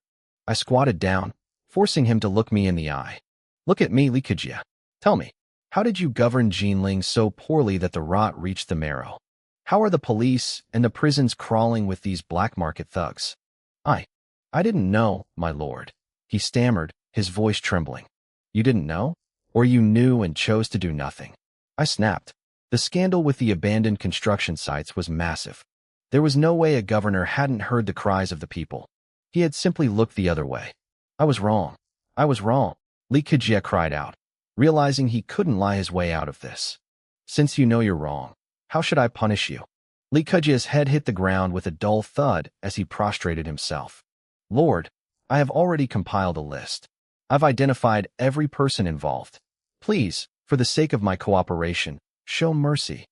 I squatted down, forcing him to look me in the eye. "Look at me, Li Kajia. Tell me, how did you govern Jinling so poorly that the rot reached the marrow? How are the police and the prisons crawling with these black market thugs?" I didn't know, my lord," he stammered, his voice trembling. "You didn't know? Or you knew and chose to do nothing?" I snapped. The scandal with the abandoned construction sites was massive. There was no way a governor hadn't heard the cries of the people. He had simply looked the other way. "I was wrong. I was wrong," Li Kajia cried out, realizing he couldn't lie his way out of this. "Since you know you're wrong, how should I punish you?" Li Kajia's head hit the ground with a dull thud as he prostrated himself. "Lord, I have already compiled a list. I've identified every person involved. Please, for the sake of my cooperation, show mercy."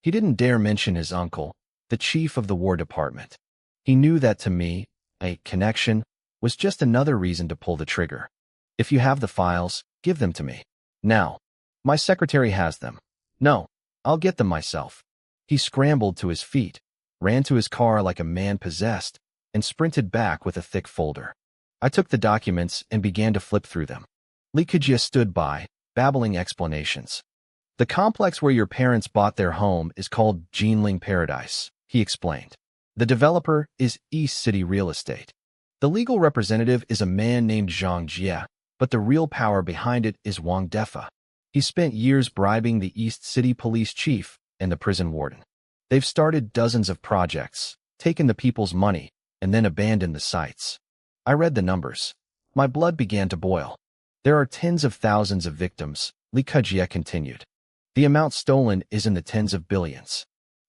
He didn't dare mention his uncle, the chief of the War Department. He knew that to me, a connection was just another reason to pull the trigger. "If you have the files, give them to me. Now. My secretary has them." "No, I'll get them myself." He scrambled to his feet, ran to his car like a man possessed, and sprinted back with a thick folder. I took the documents and began to flip through them. Lee Kajia stood by, babbling explanations. "The complex where your parents bought their home is called Jinling Paradise," he explained. "The developer is East City Real Estate. The legal representative is a man named Zhang Jie, but the real power behind it is Wang Defa. He spent years bribing the East City police chief and the prison warden. They've started dozens of projects, taken the people's money, and then abandoned the sites." I read the numbers. My blood began to boil. "There are tens of thousands of victims," Lee Kajia continued. "The amount stolen is in the tens of billions."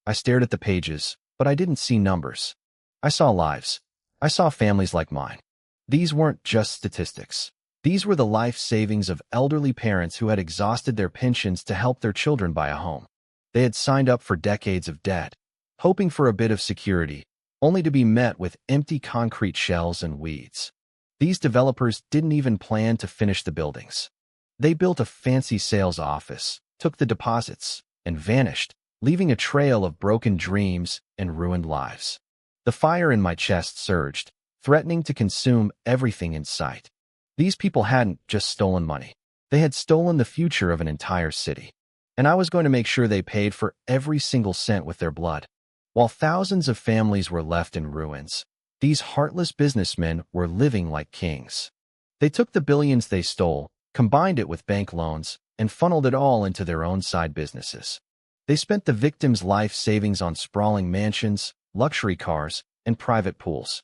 I stared at the pages, but I didn't see numbers. I saw lives. I saw families like mine. These weren't just statistics. These were the life savings of elderly parents who had exhausted their pensions to help their children buy a home. They had signed up for decades of debt, hoping for a bit of security, only to be met with empty concrete shells and weeds. These developers didn't even plan to finish the buildings. They built a fancy sales office, took the deposits, and vanished, leaving a trail of broken dreams and ruined lives. The fire in my chest surged, threatening to consume everything in sight. These people hadn't just stolen money. They had stolen the future of an entire city. And I was going to make sure they paid for every single cent with their blood. While thousands of families were left in ruins, these heartless businessmen were living like kings. They took the billions they stole, combined it with bank loans, and funneled it all into their own side businesses. They spent the victims' life savings on sprawling mansions, luxury cars, and private pools.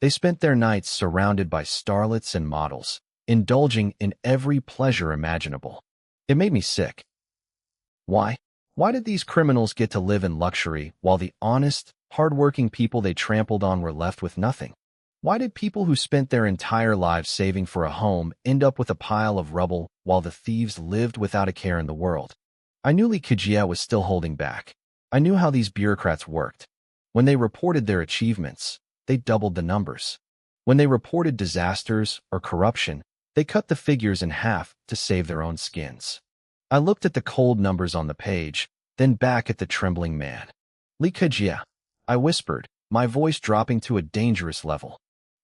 They spent their nights surrounded by starlets and models, indulging in every pleasure imaginable. It made me sick. Why? Why did these criminals get to live in luxury while the honest, hard-working people they trampled on were left with nothing? Why did people who spent their entire lives saving for a home end up with a pile of rubble while the thieves lived without a care in the world? I knew Lee Kajia was still holding back. I knew how these bureaucrats worked. When they reported their achievements, they doubled the numbers. When they reported disasters or corruption, they cut the figures in half to save their own skins. I looked at the cold numbers on the page, then back at the trembling man. "Lee Kajia," I whispered, my voice dropping to a dangerous level.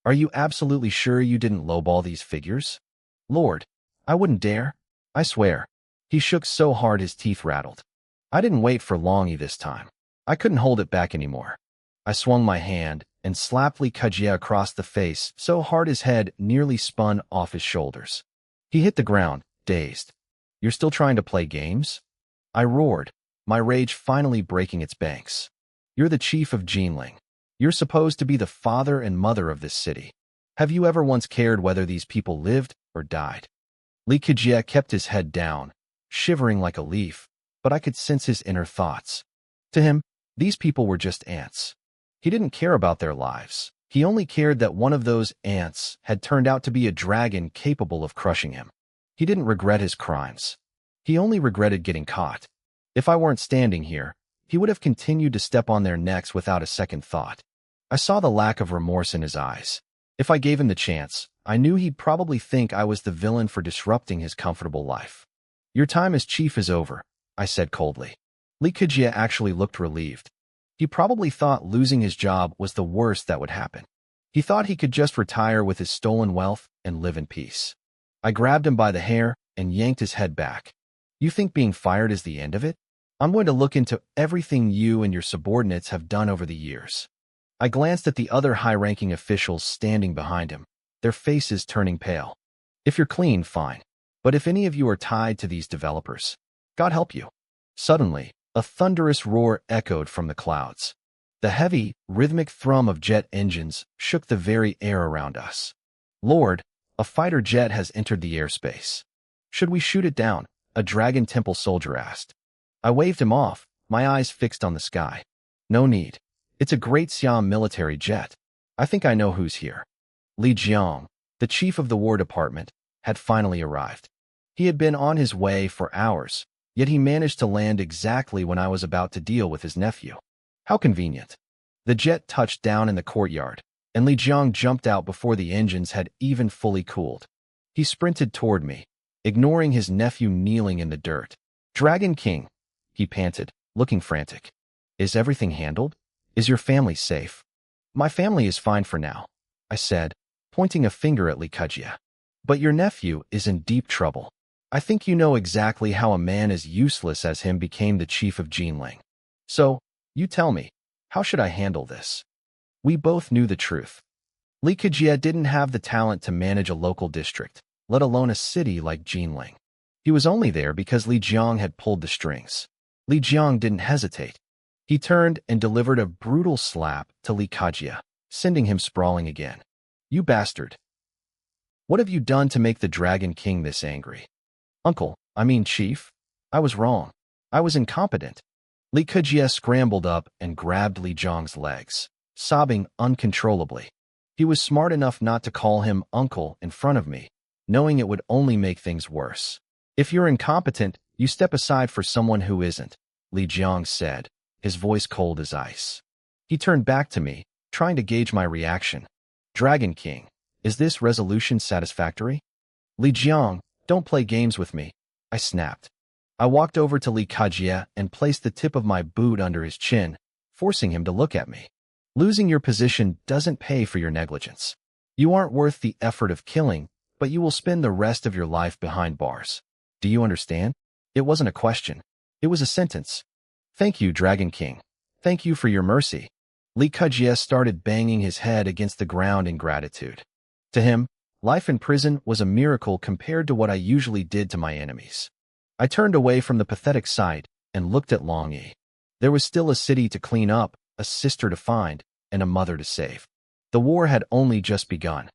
"Are you absolutely sure you didn't lowball these figures?" "Lord, I wouldn't dare. I swear." He shook so hard his teeth rattled. I didn't wait for longy this time. I couldn't hold it back anymore. I swung my hand and slapped Lee Kajia across the face so hard his head nearly spun off his shoulders. He hit the ground, dazed. "You're still trying to play games?" I roared, my rage finally breaking its banks. "You're the chief of Jinling. You're supposed to be the father and mother of this city. Have you ever once cared whether these people lived or died?" Lee Kajia kept his head down, shivering like a leaf, but I could sense his inner thoughts. To him, these people were just ants. He didn't care about their lives. He only cared that one of those ants had turned out to be a dragon capable of crushing him. He didn't regret his crimes. He only regretted getting caught. If I weren't standing here, he would have continued to step on their necks without a second thought. I saw the lack of remorse in his eyes. If I gave him the chance, I knew he'd probably think I was the villain for disrupting his comfortable life. "Your time as chief is over," I said coldly. Lee Kajia actually looked relieved. He probably thought losing his job was the worst that would happen. He thought he could just retire with his stolen wealth and live in peace. I grabbed him by the hair and yanked his head back. "You think being fired is the end of it? I'm going to look into everything you and your subordinates have done over the years." I glanced at the other high-ranking officials standing behind him, their faces turning pale. "If you're clean, fine. But if any of you are tied to these developers, God help you." Suddenly, a thunderous roar echoed from the clouds. The heavy, rhythmic thrum of jet engines shook the very air around us. "Lord, a fighter jet has entered the airspace. Should we shoot it down?" a Dragon Temple soldier asked. I waved him off, my eyes fixed on the sky. "No need. It's a Great Siam military jet. I think I know who's here." Li Jiang, the chief of the War Department, had finally arrived. He had been on his way for hours, yet he managed to land exactly when I was about to deal with his nephew. How convenient. The jet touched down in the courtyard, and Li Jiang jumped out before the engines had even fully cooled. He sprinted toward me, ignoring his nephew kneeling in the dirt. "Dragon King," he panted, looking frantic. "Is everything handled? Is your family safe?" "My family is fine for now," I said, pointing a finger at Li Kejia. "But your nephew is in deep trouble. I think you know exactly how a man as useless as him became the chief of Jinling. So, you tell me, how should I handle this?" We both knew the truth. Li Kejia didn't have the talent to manage a local district, let alone a city like Jinling. He was only there because Li Jiang had pulled the strings. Li Jiang didn't hesitate. He turned and delivered a brutal slap to Li Kejia, sending him sprawling again. "You bastard. What have you done to make the Dragon King this angry?" Chief. I was wrong. I was incompetent." Li Kejia scrambled up and grabbed Li Jiang's legs, sobbing uncontrollably. He was smart enough not to call him uncle in front of me, knowing it would only make things worse. "If you're incompetent, you step aside for someone who isn't," Li Jiang said, his voice cold as ice. He turned back to me, trying to gauge my reaction. "Dragon King, is this resolution satisfactory?" "Li Jiang, don't play games with me," I snapped. I walked over to Li Kejia and placed the tip of my boot under his chin, forcing him to look at me. "Losing your position doesn't pay for your negligence. You aren't worth the effort of killing, but you will spend the rest of your life behind bars. Do you understand?" It wasn't a question. It was a sentence. "Thank you, Dragon King. Thank you for your mercy." Li Kejia started banging his head against the ground in gratitude. To him, life in prison was a miracle compared to what I usually did to my enemies. I turned away from the pathetic sight and looked at Long Yi. There was still a city to clean up, a sister to find, and a mother to save. The war had only just begun.